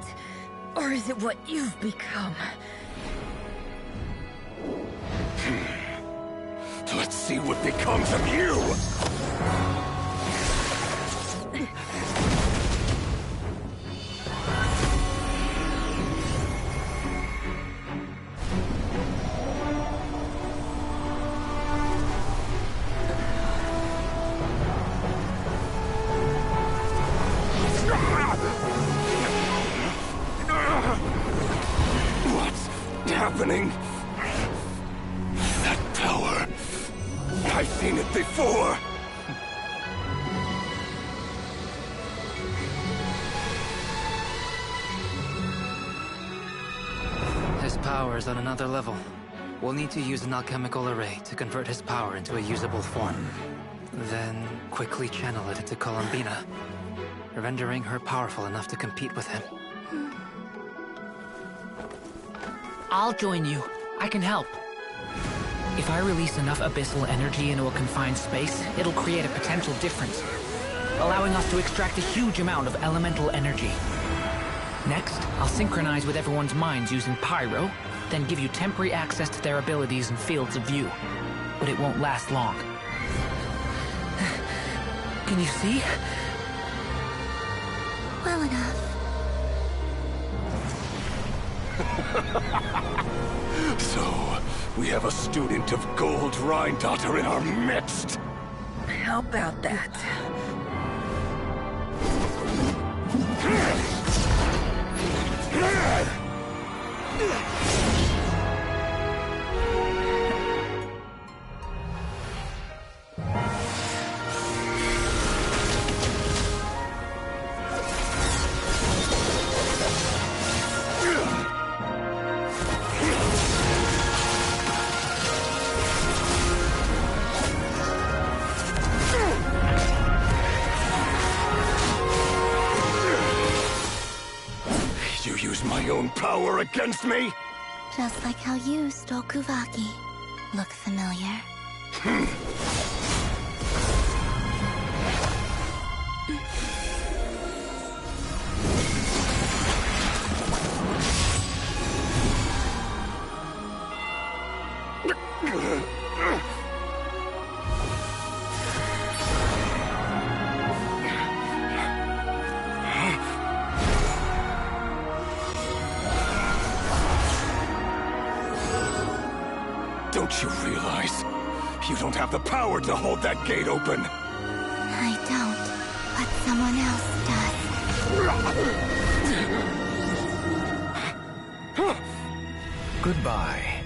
Or is it what you've become? Let's see what becomes of you! What's happening? That power... I've seen it before! His power is on another level. We'll need to use an alchemical array to convert his power into a usable form. Then quickly channel it into Columbina, rendering her powerful enough to compete with him. I'll join you. I can help. If I release enough abyssal energy into a confined space, it'll create a potential difference, allowing us to extract a huge amount of elemental energy. Next, I'll synchronize with everyone's minds using Pyro, then give you temporary access to their abilities and fields of view. But it won't last long. Can you see? Well enough. So, we have a student of Gold Rheindotter in our midst. How about that? You use my own power against me? Just like how you stole Kuvaki. Look familiar? Don't you realize? You don't have the power to hold that gate open! I don't, but someone else does. Goodbye,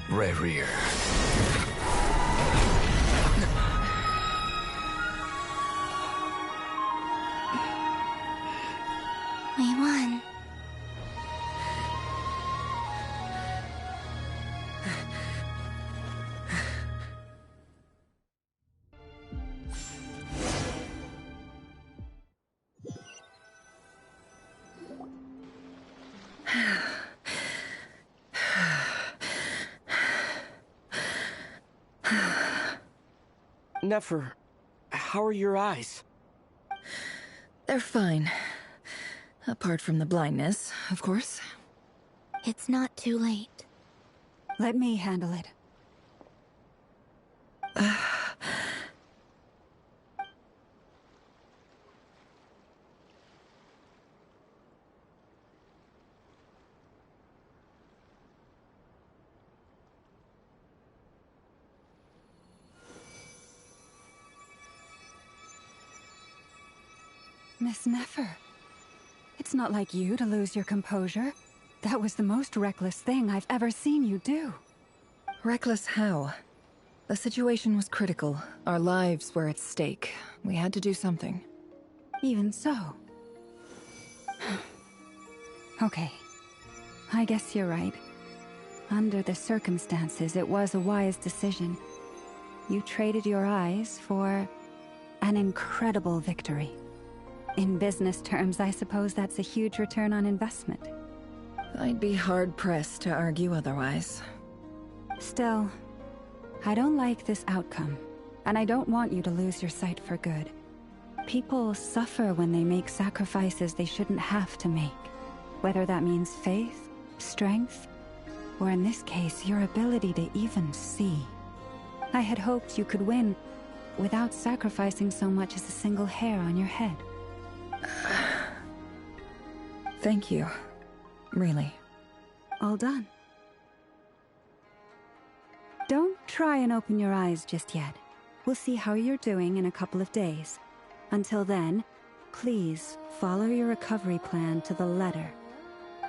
Rarir. We won. Nefer, how are your eyes? They're fine. Apart from the blindness, of course. It's not too late. Let me handle it. Miss Nefer, it's not like you to lose your composure. That was the most reckless thing I've ever seen you do. Reckless how? The situation was critical. Our lives were at stake. We had to do something. Even so. Okay. I guess you're right. Under the circumstances, it was a wise decision. You traded your eyes for an incredible victory. In business terms, I suppose that's a huge return on investment. I'd be hard-pressed to argue otherwise. Still, I don't like this outcome, and I don't want you to lose your sight for good. People suffer when they make sacrifices they shouldn't have to make, whether that means faith, strength, or in this case, your ability to even see. I had hoped you could win without sacrificing so much as a single hair on your head. Thank you. Really. All done. Don't try and open your eyes just yet. We'll see how you're doing in a couple of days. Until then, please follow your recovery plan to the letter.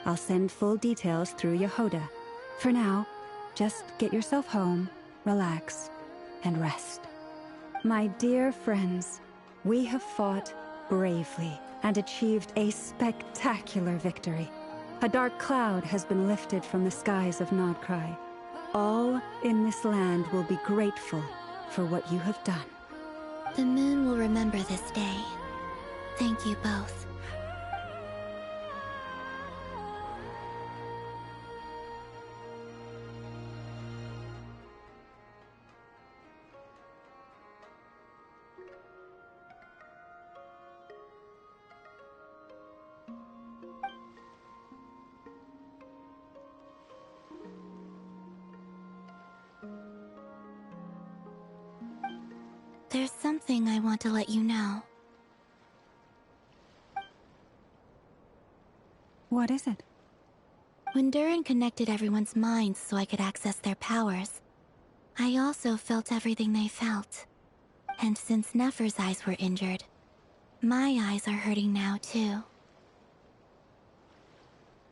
I'll send full details through Yehoda. For now, just get yourself home, relax, and rest. My dear friends, we have fought bravely and achieved a spectacular victory. A dark cloud has been lifted from the skies of Nod-Krai. All in this land will be grateful for what you have done. The moon will remember this day. Thank you both. There's something I want to let you know. What is it? When Durin connected everyone's minds so I could access their powers, I also felt everything they felt. And since Nefer's eyes were injured, my eyes are hurting now too.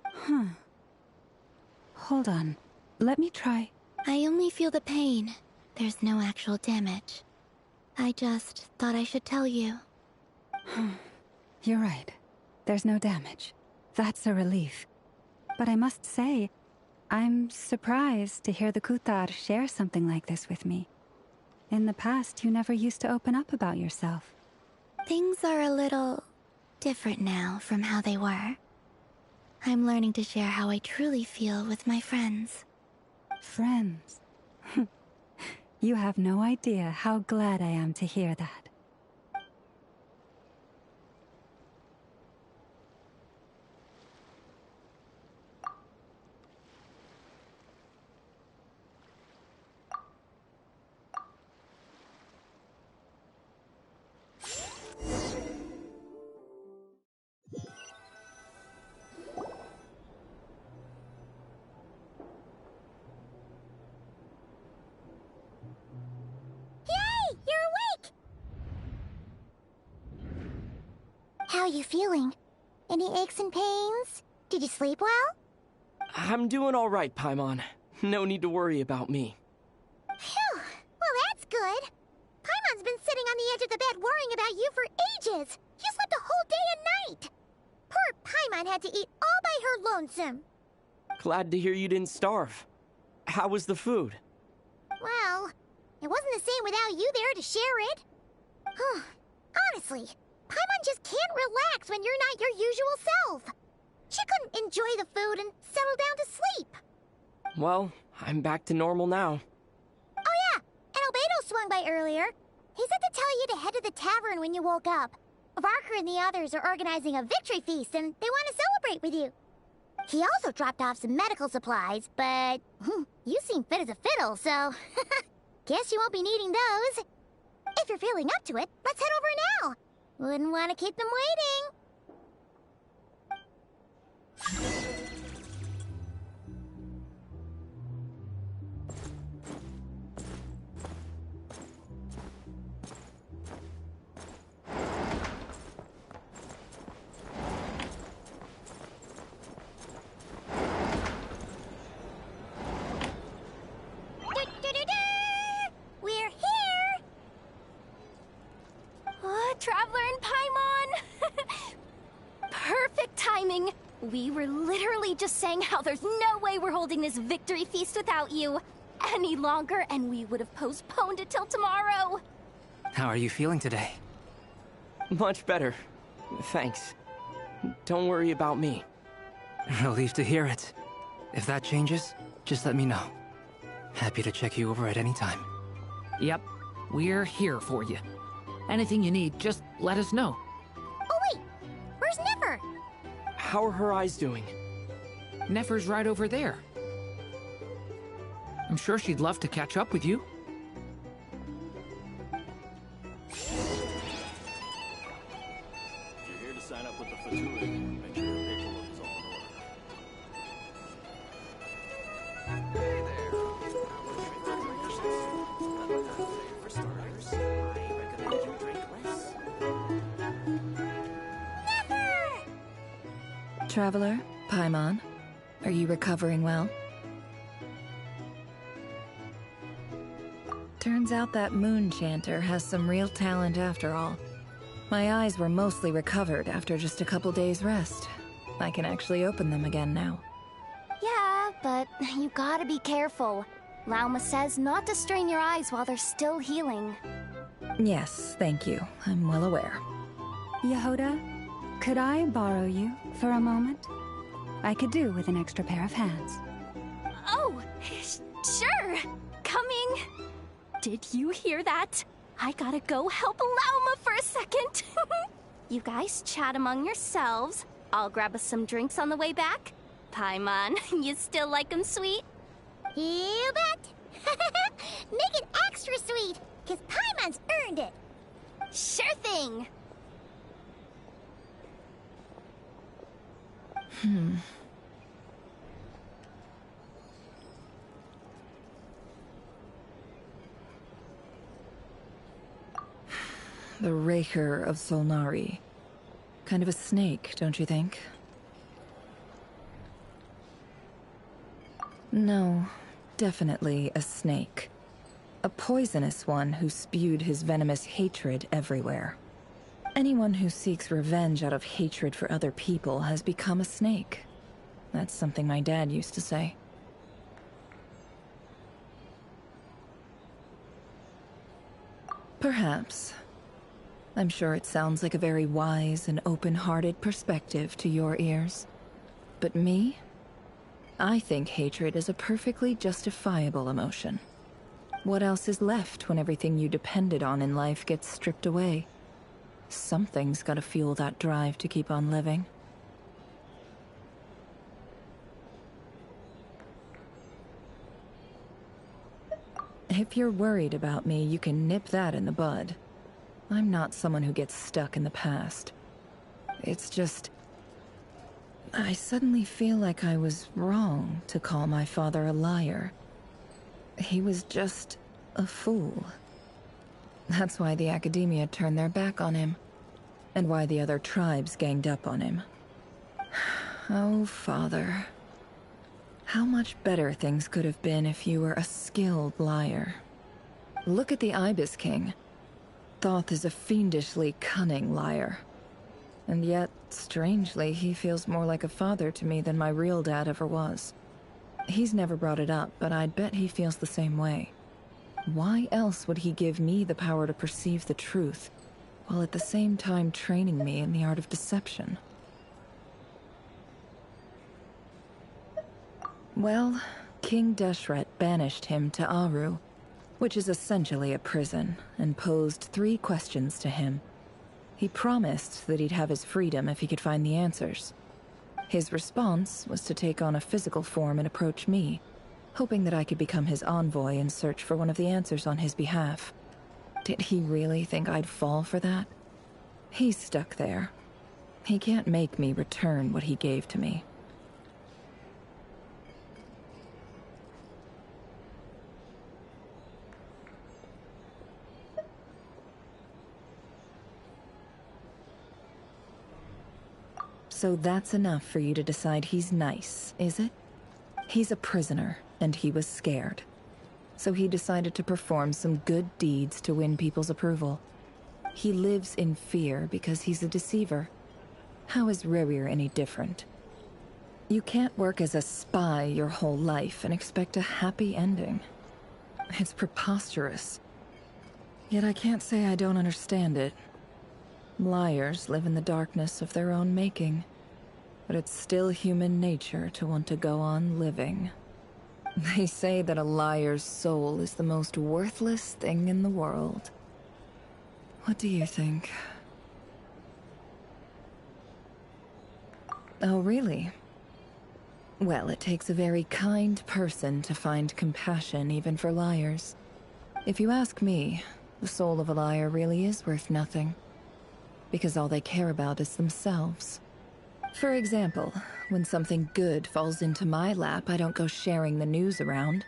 Huh. Hold on. Let me try. I only feel the pain. There's no actual damage. I just thought I should tell you. You're right. There's no damage. That's a relief. But I must say, I'm surprised to hear the Kutar share something like this with me. In the past, you never used to open up about yourself. Things are a little different now from how they were. I'm learning to share how I truly feel with my friends. Friends? You have no idea how glad I am to hear that. How are you feeling? Any aches and pains? Did you sleep well? I'm doing all right, Paimon. No need to worry about me. Phew! Well, that's good. Paimon's been sitting on the edge of the bed worrying about you for ages. You slept a whole day and night. Poor Paimon had to eat all by her lonesome. Glad to hear you didn't starve. How was the food? Well, it wasn't the same without you there to share it. Honestly, Paimon just can't relax when you're not your usual self. She couldn't enjoy the food and settle down to sleep. Well, I'm back to normal now. Oh yeah, and Albedo swung by earlier. He said to tell you to head to the tavern when you woke up. Varker and the others are organizing a victory feast and they want to celebrate with you. He also dropped off some medical supplies, but you seem fit as a fiddle, so guess you won't be needing those. If you're feeling up to it, let's head over now. Wouldn't want to keep them waiting. We're here! Traveler and Paimon! Perfect timing! We were literally just saying how there's no way we're holding this victory feast without you any longer, and we would have postponed it till tomorrow. How are you feeling today? Much better. Thanks. Don't worry about me. Relieved to hear it. If that changes, just let me know. Happy to check you over at any time. Yep, we're here for you. Anything you need, just let us know. Oh wait, where's Nefer? How are her eyes doing? Nefer's right over there. I'm sure she'd love to catch up with you. If you're here to sign up with the Foretold, make sure your paperwork is all in order. Hey there. For starters, I recommend you drink less. Traveler, Paimon, are you recovering well? Turns out that moon chanter has some real talent after all. My eyes were mostly recovered after just a couple days rest. I can actually open them again now. Yeah, but you gotta be careful. Lauma says not to strain your eyes while they're still healing. Yes, thank you. I'm well aware. Yehoda, could I borrow you for a moment? I could do with an extra pair of hands. Oh, sure. Coming. Did you hear that? I gotta go help Lauma for a second. You guys chat among yourselves. I'll grab us some drinks on the way back. Paimon, you still like 'em sweet? You bet. Make it extra sweet, because Paimon's earned it. Sure thing. The Raker of Solnari. Kind of a snake, don't you think? No, definitely a snake. A poisonous one who spewed his venomous hatred everywhere. Anyone who seeks revenge out of hatred for other people has become a snake. That's something my dad used to say. Perhaps. I'm sure it sounds like a very wise and open-hearted perspective to your ears. But me? I think hatred is a perfectly justifiable emotion. What else is left when everything you depended on in life gets stripped away? Something's gotta fuel that drive to keep on living. If you're worried about me, you can nip that in the bud. I'm not someone who gets stuck in the past. It's just... I suddenly feel like I was wrong to call my father a liar. He was just a fool. That's why the Academia turned their back on him, and why the other tribes ganged up on him. Oh, Father. How much better things could have been if you were a skilled liar. Look at the Ibis King. Thoth is a fiendishly cunning liar. And yet, strangely, he feels more like a father to me than my real dad ever was. He's never brought it up, but I'd bet he feels the same way. Why else would he give me the power to perceive the truth, while at the same time training me in the art of deception? Well, King Deshret banished him to Aru, which is essentially a prison, and posed 3 questions to him. He promised that he'd have his freedom if he could find the answers. His response was to take on a physical form and approach me, hoping that I could become his envoy and search for one of the answers on his behalf. Did he really think I'd fall for that? He's stuck there. He can't make me return what he gave to me. So that's enough for you to decide he's nice, is it? He's a prisoner, and he was scared. So he decided to perform some good deeds to win people's approval. He lives in fear because he's a deceiver. How is Rerir any different? You can't work as a spy your whole life and expect a happy ending. It's preposterous. Yet I can't say I don't understand it. Liars live in the darkness of their own making, but it's still human nature to want to go on living. They say that a liar's soul is the most worthless thing in the world. What do you think? Oh, really? Well, it takes a very kind person to find compassion even for liars. If you ask me, the soul of a liar really is worth nothing. Because all they care about is themselves. For example, when something good falls into my lap, I don't go sharing the news around.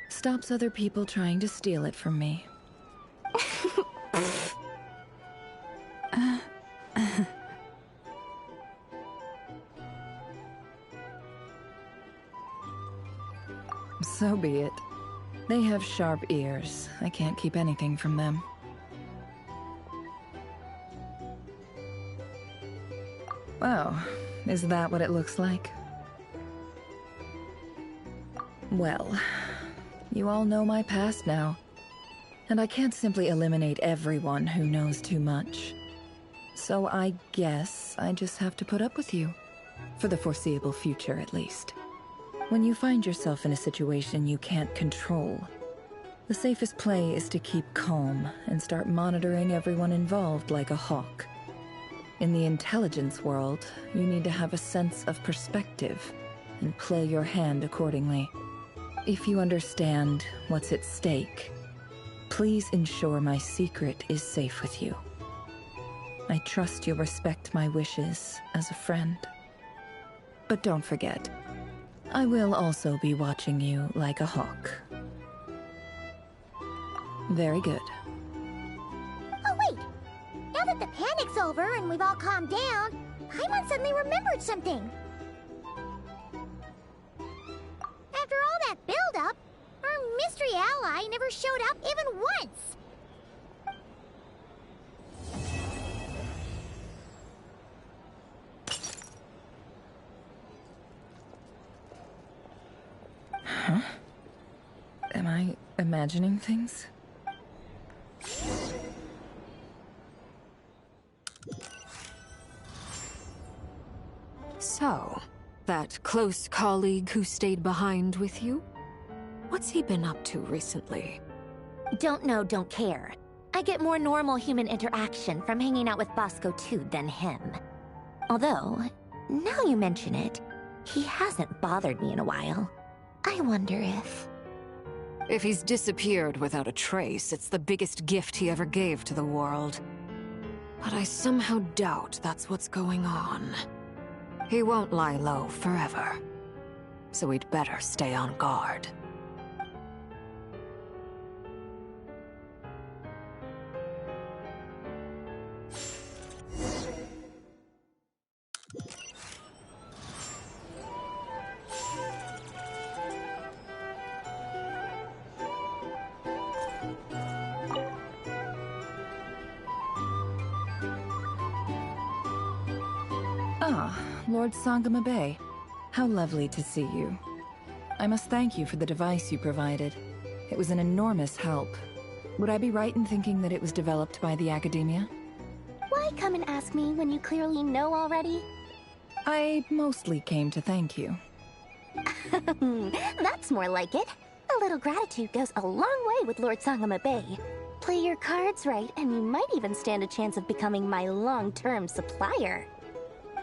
Stops other people trying to steal it from me. So be it. They have sharp ears. I can't keep anything from them. Oh, is that what it looks like? Well, you all know my past now, and I can't simply eliminate everyone who knows too much. So I guess I just have to put up with you, for the foreseeable future at least. When you find yourself in a situation you can't control, the safest play is to keep calm and start monitoring everyone involved like a hawk. In the intelligence world, you need to have a sense of perspective and play your hand accordingly. If you understand what's at stake, please ensure my secret is safe with you. I trust you'll respect my wishes as a friend. But don't forget, I will also be watching you like a hawk. Very good. Oh, wait! Now that the panic's over and we've all calmed down, Paimon suddenly remembered something. After all that build-up, our mystery ally never showed up even once! Huh? Am I imagining things? So, that close colleague who stayed behind with you? What's he been up to recently? Don't know, don't care. I get more normal human interaction from hanging out with Bosco 2 than him. Although, now you mention it, he hasn't bothered me in a while. I wonder if... If he's disappeared without a trace, it's the biggest gift he ever gave to the world. But I somehow doubt that's what's going on. He won't lie low forever. So we'd better stay on guard. Ah, Lord Sangama Bay. How lovely to see you. I must thank you for the device you provided. It was an enormous help. Would I be right in thinking that it was developed by the Academia? Why come and ask me when you clearly know already? I mostly came to thank you. That's more like it. A little gratitude goes a long way with Lord Sangama Bay. Play your cards right, and you might even stand a chance of becoming my long-term supplier.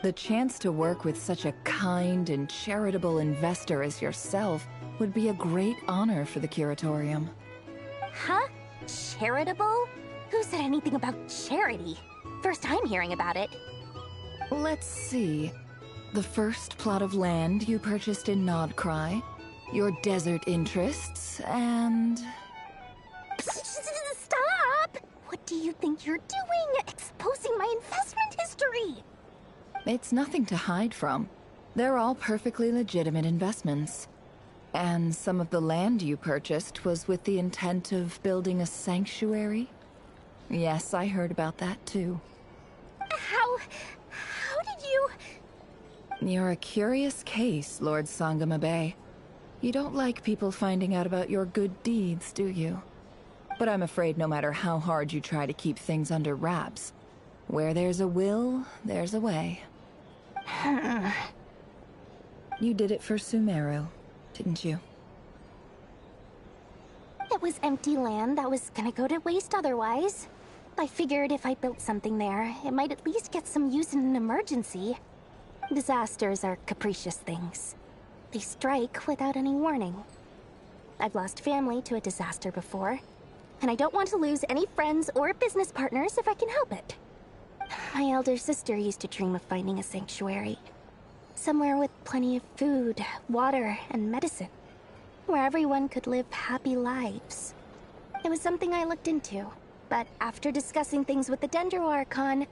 The chance to work with such a kind and charitable investor as yourself would be a great honor for the Curatorium. Huh? Charitable? Who said anything about charity? First time hearing about it. Let's see. The first plot of land you purchased in Nod-Krai, your desert interests, and... Stop! What do you think you're doing? Exposing my investment history! It's nothing to hide from. They're all perfectly legitimate investments. And some of the land you purchased was with the intent of building a sanctuary? Yes, I heard about that too. How did you... You're a curious case, Lord Sangama Bay. You don't like people finding out about your good deeds, do you? But I'm afraid no matter how hard you try to keep things under wraps, where there's a will, there's a way. You did it for Sumeru, didn't you? It was empty land that was gonna go to waste otherwise. I figured if I built something there, it might at least get some use in an emergency. Disasters are capricious things. They strike without any warning. I've lost family to a disaster before, and I don't want to lose any friends or business partners if I can help it. My elder sister used to dream of finding a sanctuary. Somewhere with plenty of food, water, and medicine. Where everyone could live happy lives. It was something I looked into, but after discussing things with the Nod-Krai Archon,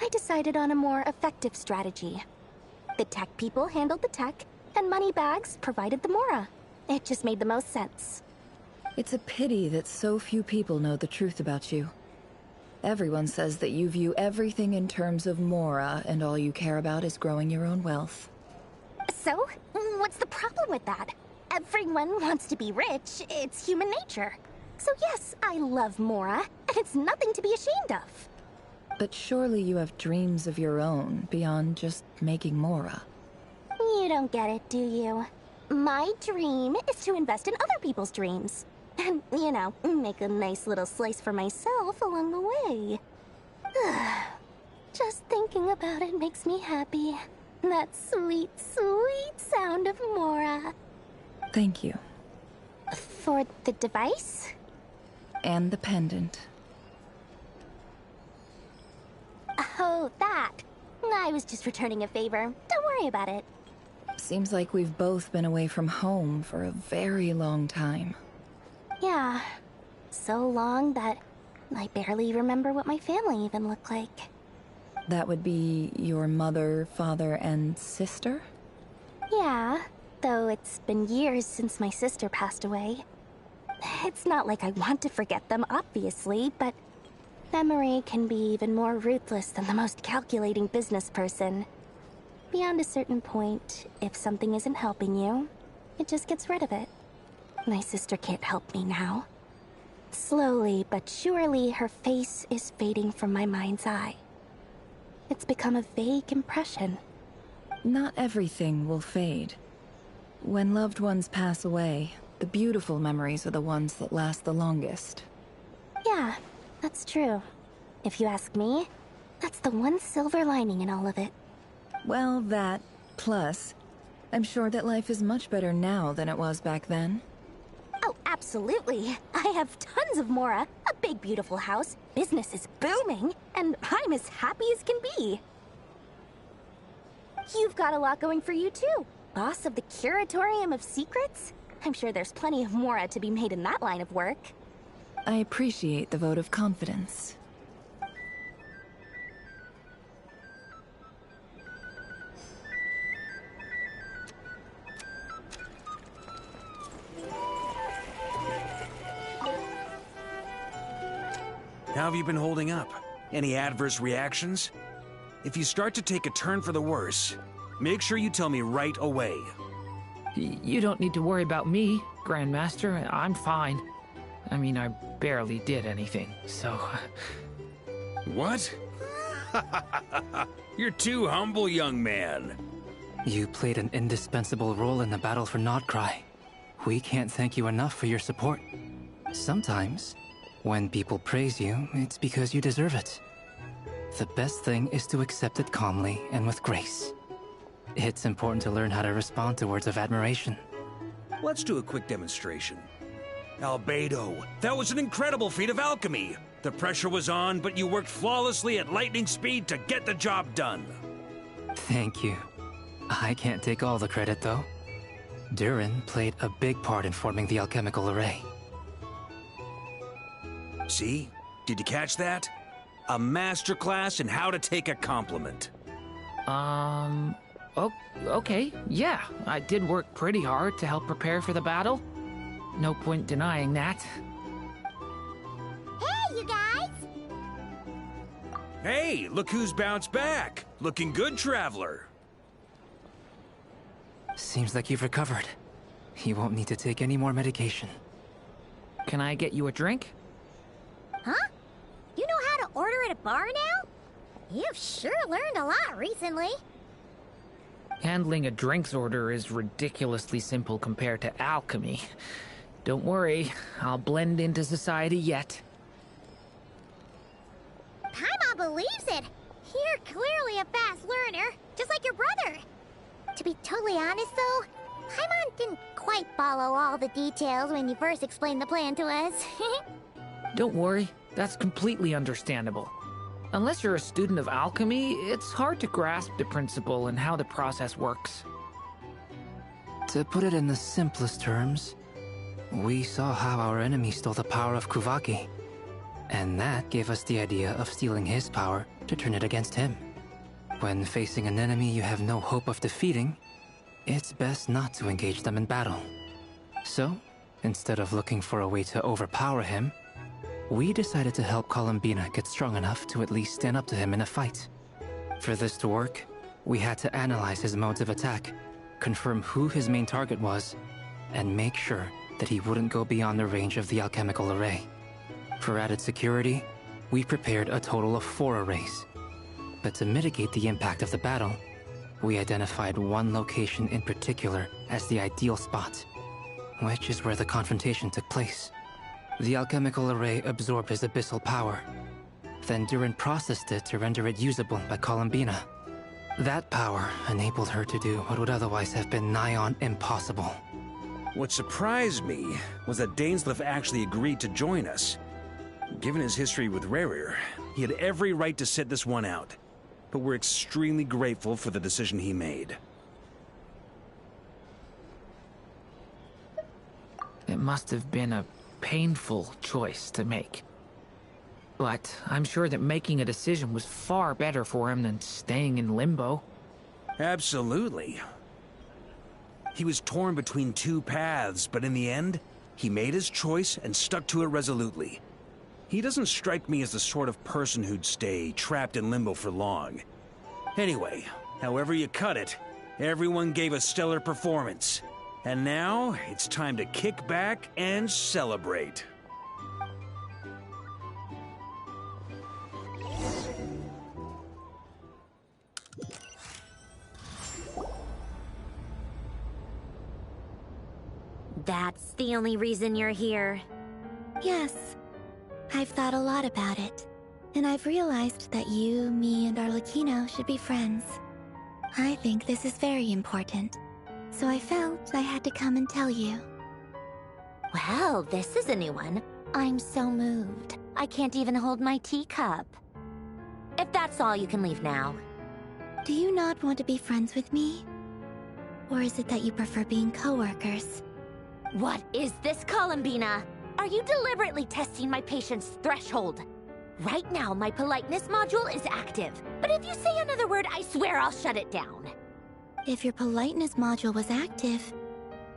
I decided on a more effective strategy. The tech people handled the tech, and Moneybags provided the Mora. It just made the most sense. It's a pity that so few people know the truth about you. Everyone says that you view everything in terms of Mora, and all you care about is growing your own wealth. So, what's the problem with that? Everyone wants to be rich. It's human nature. So yes, I love Mora, and it's nothing to be ashamed of. But surely you have dreams of your own beyond just making Mora. You don't get it, do you? My dream is to invest in other people's dreams. And, you know, make a nice little slice for myself along the way. Just thinking about it makes me happy. That sweet, sweet sound of Mora. Thank you. For the device? And the pendant. Oh, that. I was just returning a favor. Don't worry about it. Seems like we've both been away from home for a very long time. Yeah. So long that I barely remember what my family even looked like. That would be your mother, father, and sister? Yeah, though it's been years since my sister passed away. It's not like I want to forget them, obviously, but memory can be even more ruthless than the most calculating business person. Beyond a certain point, if something isn't helping you, it just gets rid of it. My sister can't help me now. Slowly but surely, her face is fading from my mind's eye. It's become a vague impression. Not everything will fade. When loved ones pass away, the beautiful memories are the ones that last the longest. Yeah, that's true. If you ask me, that's the one silver lining in all of it. Well, that, plus, I'm sure that life is much better now than it was back then. Oh, absolutely. I have tons of Mora, a big beautiful house, business is booming, and I'm as happy as can be. You've got a lot going for you too. Boss of the Curatorium of Secrets? I'm sure there's plenty of Mora to be made in that line of work. I appreciate the vote of confidence. How have you been holding up? Any adverse reactions? If you start to take a turn for the worse, make sure you tell me right away. You don't need to worry about me, Grandmaster. I'm fine. I mean, I barely did anything, so... What? You're too humble, young man. You played an indispensable role in the battle for Nod-Krai. We can't thank you enough for your support. Sometimes, when people praise you, it's because you deserve it. The best thing is to accept it calmly and with grace. It's important to learn how to respond to words of admiration. Let's do a quick demonstration. Albedo, that was an incredible feat of alchemy. The pressure was on, but you worked flawlessly at lightning speed to get the job done. Thank you. I can't take all the credit, though. Durin played a big part in forming the alchemical array. See? Did you catch that? A masterclass in how to take a compliment. Okay, yeah. I did work pretty hard to help prepare for the battle. No point denying that. Hey, you guys! Hey, look who's bounced back. Looking good, Traveler. Seems like you've recovered. You won't need to take any more medication. Can I get you a drink? Huh? You know how to order at a bar now? You've sure learned a lot recently. Handling a drinks order is ridiculously simple compared to alchemy. Don't worry, I'll blend into society yet. Paimon believes it. You're clearly a fast learner, just like your brother. To be totally honest, though, Paimon didn't quite follow all the details when you first explained the plan to us. Don't worry, that's completely understandable. Unless you're a student of alchemy, it's hard to grasp the principle and how the process works. To put it in the simplest terms, we saw how our enemy stole the power of Kuvaki, and that gave us the idea of stealing his power to turn it against him. When facing an enemy you have no hope of defeating, it's best not to engage them in battle. So, instead of looking for a way to overpower him, we decided to help Columbina get strong enough to at least stand up to him in a fight. For this to work, we had to analyze his modes of attack, confirm who his main target was, and make sure that he wouldn't go beyond the range of the alchemical array. For added security, we prepared a total of 4 arrays. But to mitigate the impact of the battle, we identified one location in particular as the ideal spot, which is where the confrontation took place. The alchemical array absorbed his abyssal power. Then Durin processed it to render it usable by Columbina. That power enabled her to do what would otherwise have been nigh on impossible. What surprised me was that Dainsleif actually agreed to join us. Given his history with Rerir, he had every right to sit this one out. But we're extremely grateful for the decision he made. It must have been a painful choice to make. But I'm sure that making a decision was far better for him than staying in limbo. Absolutely. He was torn between 2 paths, but in the end, he made his choice and stuck to it resolutely. He doesn't strike me as the sort of person who'd stay trapped in limbo for long. Anyway, however you cut it, everyone gave a stellar performance. And now, it's time to kick back and celebrate. That's the only reason you're here. Yes. I've thought a lot about it. And I've realized that you, me, and Arlecchino should be friends. I think this is very important. So I felt I had to come and tell you. Well, this is a new one. I'm so moved. I can't even hold my teacup. If that's all, you can leave now. Do you not want to be friends with me? Or is it that you prefer being co-workers? What is this, Columbina? Are you deliberately testing my patience threshold? Right now, my politeness module is active. But if you say another word, I swear I'll shut it down. If your politeness module was active,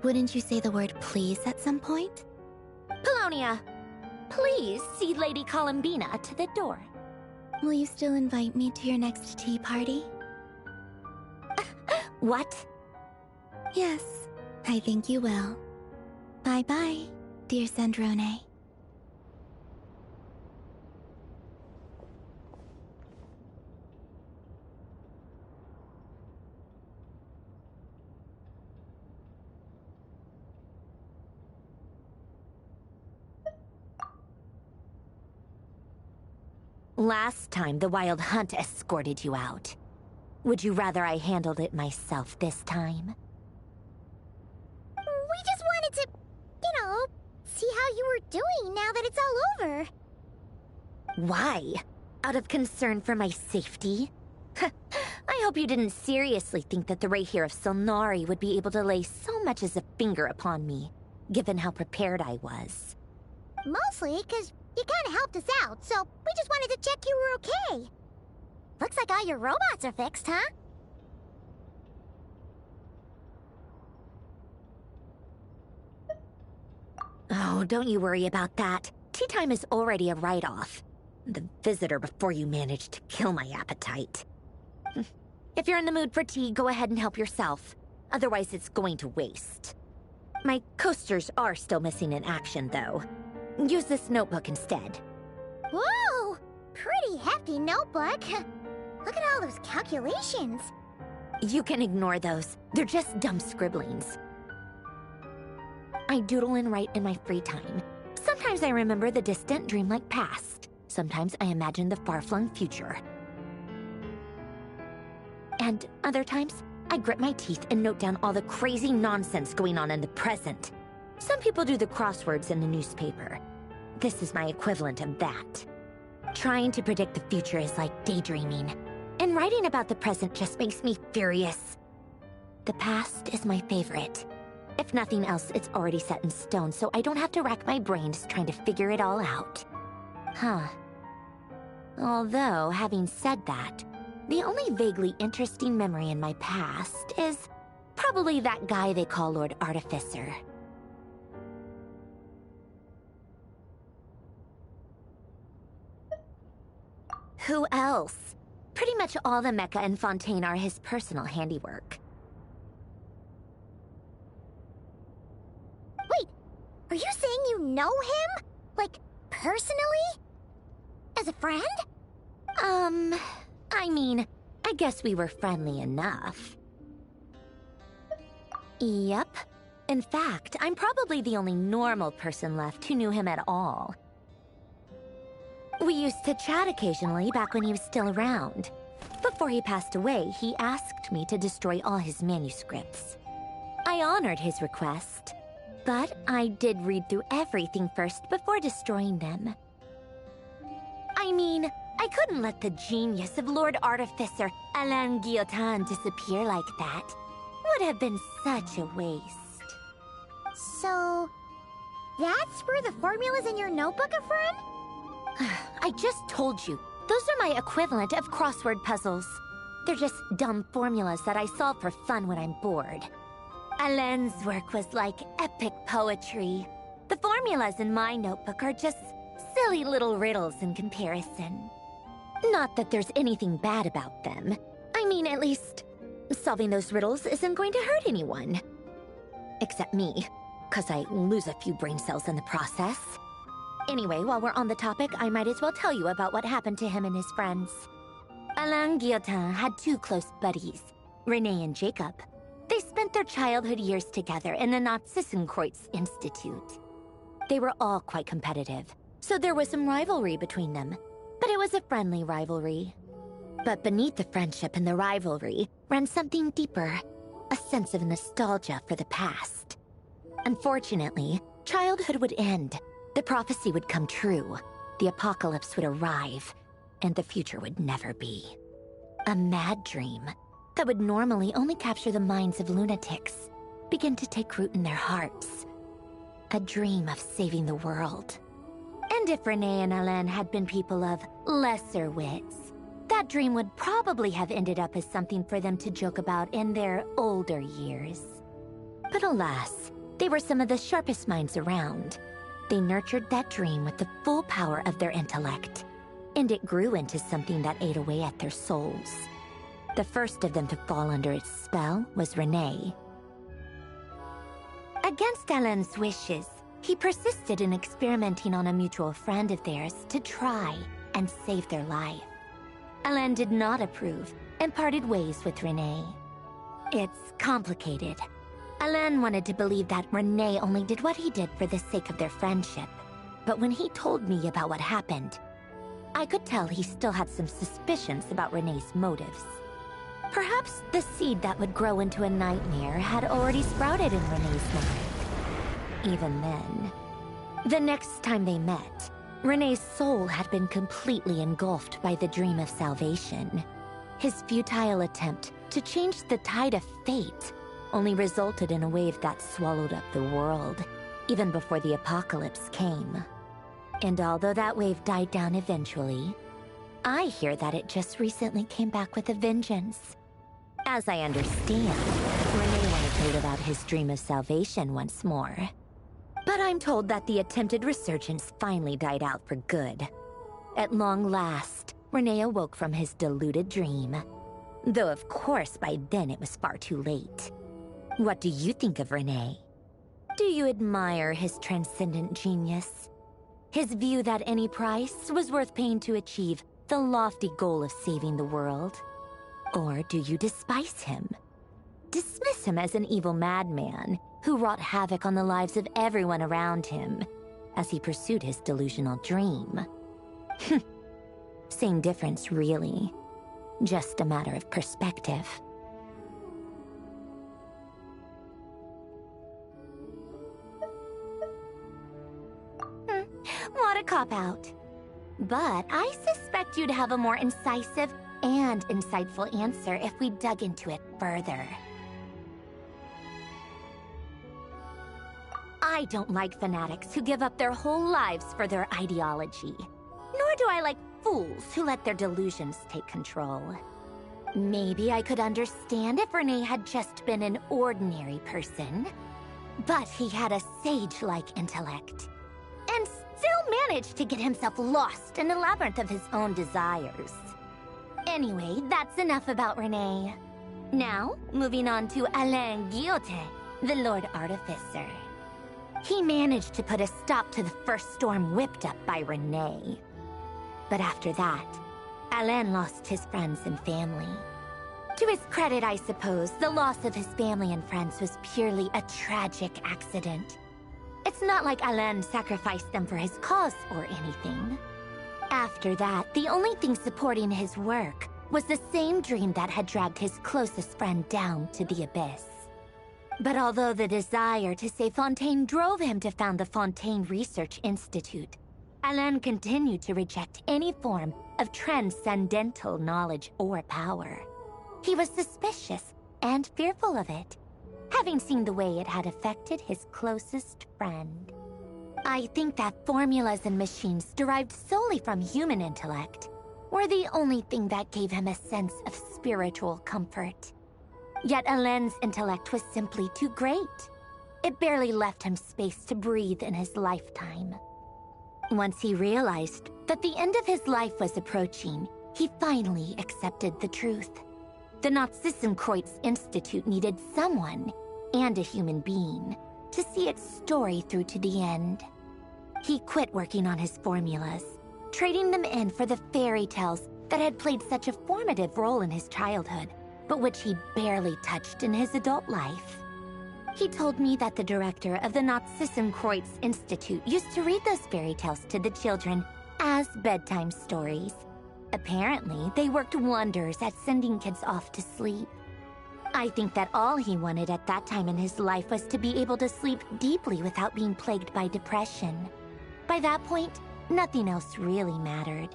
wouldn't you say the word please at some point? Paulownia, please see Lady Columbina to the door. Will you still invite me to your next tea party? What? Yes, I think you will. Bye-bye, dear Sandrone. Last time, the Wild Hunt escorted you out. Would you rather I handled it myself this time? We just wanted to, see how you were doing now that it's all over. Why? Out of concern for my safety? I hope you didn't seriously think that the Rahier of Solnari would be able to lay so much as a finger upon me, given how prepared I was. Mostly because you kind of helped us out, so we just wanted to check you were okay. Looks like all your robots are fixed, huh? Oh, don't you worry about that. Tea time is already a write-off. The visitor before you managed to kill my appetite. If you're in the mood for tea, go ahead and help yourself. Otherwise, it's going to waste. My coasters are still missing in action, though. Use this notebook instead. Whoa! Pretty hefty notebook. Look at all those calculations. You can ignore those. They're just dumb scribblings. I doodle and write in my free time. Sometimes I remember the distant dreamlike past. Sometimes I imagine the far-flung future. And other times, I grit my teeth and note down all the crazy nonsense going on in the present. Some people do the crosswords in the newspaper. This is my equivalent of that. Trying to predict the future is like daydreaming. And writing about the present just makes me furious. The past is my favorite. If nothing else, it's already set in stone, so I don't have to rack my brains trying to figure it all out. Huh. Although, having said that, the only vaguely interesting memory in my past is probably that guy they call Lord Artificer. Who else? Pretty much all the mecha in Fontaine are his personal handiwork. Wait, are you saying you know him? Like, personally? As a friend? I mean, I guess we were friendly enough. Yep. In fact, I'm probably the only normal person left who knew him at all. We used to chat occasionally back when he was still around. Before he passed away, he asked me to destroy all his manuscripts. I honored his request, but I did read through everything first before destroying them. I mean, I couldn't let the genius of Lord Artificer Alain Guillotin disappear like that. Would have been such a waste. So, that's where the formulas in your notebook are from? I just told you. Those are my equivalent of crossword puzzles. They're just dumb formulas that I solve for fun when I'm bored. Alain's work was like epic poetry. The formulas in my notebook are just silly little riddles in comparison. Not that there's anything bad about them. I mean, at least, solving those riddles isn't going to hurt anyone. Except me, 'cause I lose a few brain cells in the process. Anyway, while we're on the topic, I might as well tell you about what happened to him and his friends. Alain Guillotin had two close buddies, Renee and Jacob. They spent their childhood years together in the Narzissenkreuz Institute. They were all quite competitive, so there was some rivalry between them. But it was a friendly rivalry. But beneath the friendship and the rivalry ran something deeper, a sense of nostalgia for the past. Unfortunately, childhood would end. The prophecy would come true. The apocalypse would arrive, and the future would never be. A mad dream that would normally only capture the minds of lunatics began to take root in their hearts. A dream of saving the world. And if Renee and Alain had been people of lesser wits, that dream would probably have ended up as something for them to joke about in their older years. But alas, they were some of the sharpest minds around. They nurtured that dream with the full power of their intellect, and it grew into something that ate away at their souls. The first of them to fall under its spell was Renee. Against Alain's wishes, he persisted in experimenting on a mutual friend of theirs to try and save their life. Alain did not approve and parted ways with Renee. It's complicated. Alain wanted to believe that Renee only did what he did for the sake of their friendship. But when he told me about what happened, I could tell he still had some suspicions about Renee's motives. Perhaps the seed that would grow into a nightmare had already sprouted in Renee's mind. Even then, the next time they met, Renee's soul had been completely engulfed by the dream of salvation. His futile attempt to change the tide of fate only resulted in a wave that swallowed up the world, even before the apocalypse came. And although that wave died down eventually, I hear that it just recently came back with a vengeance. As I understand, Renee wanted to live out his dream of salvation once more. But I'm told that the attempted resurgence finally died out for good. At long last, Renee awoke from his deluded dream. Though of course by then it was far too late. What do you think of Renee? Do you admire his transcendent genius? His view that any price was worth paying to achieve the lofty goal of saving the world? Or do you despise him? Dismiss him as an evil madman who wrought havoc on the lives of everyone around him as he pursued his delusional dream? Same difference, really. Just a matter of perspective. What a cop-out. But I suspect you'd have a more incisive and insightful answer if we dug into it further. I don't like fanatics who give up their whole lives for their ideology. Nor do I like fools who let their delusions take control. Maybe I could understand if Renee had just been an ordinary person. But he had a sage-like intellect. And still managed to get himself lost in the labyrinth of his own desires. Anyway, that's enough about Renee. Now, moving on to Alain Guillotin, the Lord Artificer. He managed to put a stop to the first storm whipped up by Renee. But after that, Alain lost his friends and family. To his credit, I suppose, the loss of his family and friends was purely a tragic accident. It's not like Alain sacrificed them for his cause or anything. After that, the only thing supporting his work was the same dream that had dragged his closest friend down to the abyss. But although the desire to save Fontaine drove him to found the Fontaine Research Institute, Alain continued to reject any form of transcendental knowledge or power. He was suspicious and fearful of it, having seen the way it had affected his closest friend. I think that formulas and machines derived solely from human intellect were the only thing that gave him a sense of spiritual comfort. Yet Alain's intellect was simply too great. It barely left him space to breathe in his lifetime. Once he realized that the end of his life was approaching, he finally accepted the truth. The Nod-Krai Institute needed someone, and a human being, to see its story through to the end. He quit working on his formulas, trading them in for the fairy tales that had played such a formative role in his childhood, but which he barely touched in his adult life. He told me that the director of the Nod-Krai Institute used to read those fairy tales to the children as bedtime stories. Apparently, they worked wonders at sending kids off to sleep. I think that all he wanted at that time in his life was to be able to sleep deeply without being plagued by depression. By that point, nothing else really mattered.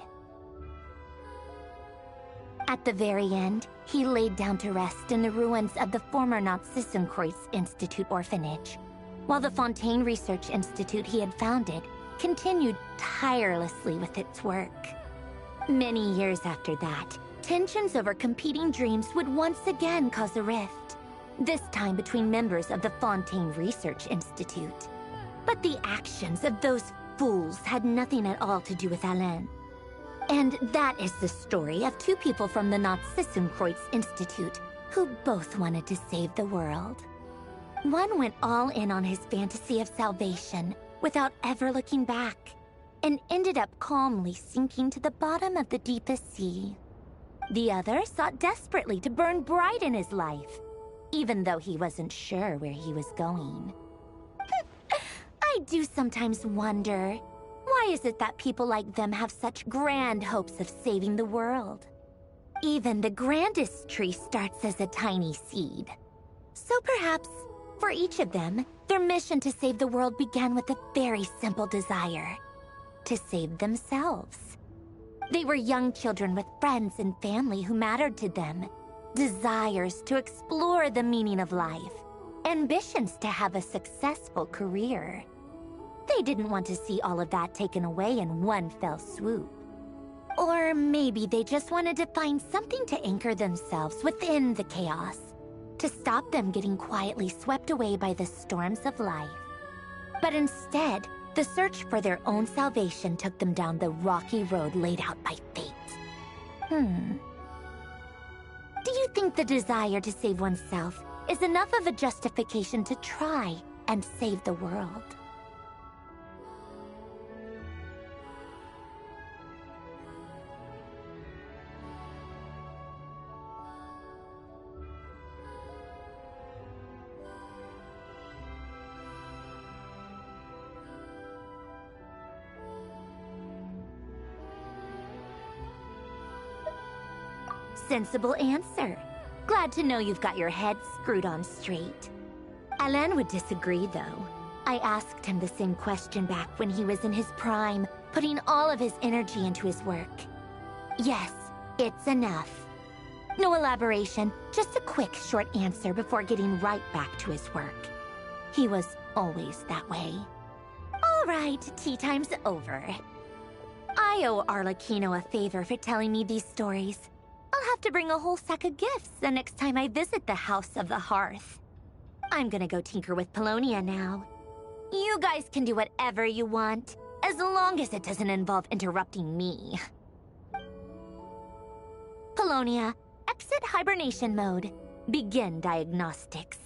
At the very end, he laid down to rest in the ruins of the former Nod-Krai Institute orphanage, while the Fontaine Research Institute he had founded continued tirelessly with its work. Many years after that, tensions over competing dreams would once again cause a rift, this time between members of the Fontaine Research Institute. But the actions of those fools had nothing at all to do with Alain. And that is the story of two people from the Nod-Krai Institute who both wanted to save the world. One went all in on his fantasy of salvation without ever looking back, and ended up calmly sinking to the bottom of the deepest sea. The other sought desperately to burn bright in his life, even though he wasn't sure where he was going. I do sometimes wonder, Why is it that people like them have such grand hopes of saving the world? Even the grandest tree starts as a tiny seed. So perhaps, for each of them, their mission to save the world began with a very simple desire: to save themselves. They were young children with friends and family who mattered to them, desires to explore the meaning of life, ambitions to have a successful career. They didn't want to see all of that taken away in one fell swoop. Or maybe they just wanted to find something to anchor themselves within the chaos, to stop them getting quietly swept away by the storms of life. But instead, the search for their own salvation took them down the rocky road laid out by fate. Do you think the desire to save oneself is enough of a justification to try and save the world? Sensible answer. Glad to know you've got your head screwed on straight. Alan would disagree, though. I asked him the same question back when he was in his prime, putting all of his energy into his work. Yes, it's enough. No elaboration, just a quick, short answer before getting right back to his work. He was always that way. All right, tea time's over. I owe Arlecchino a favor for telling me these stories. I'll have to bring a whole sack of gifts the next time I visit the House of the Hearth. I'm gonna go tinker with Polonia now. You guys can do whatever you want, as long as it doesn't involve interrupting me. Polonia, exit hibernation mode. Begin diagnostics.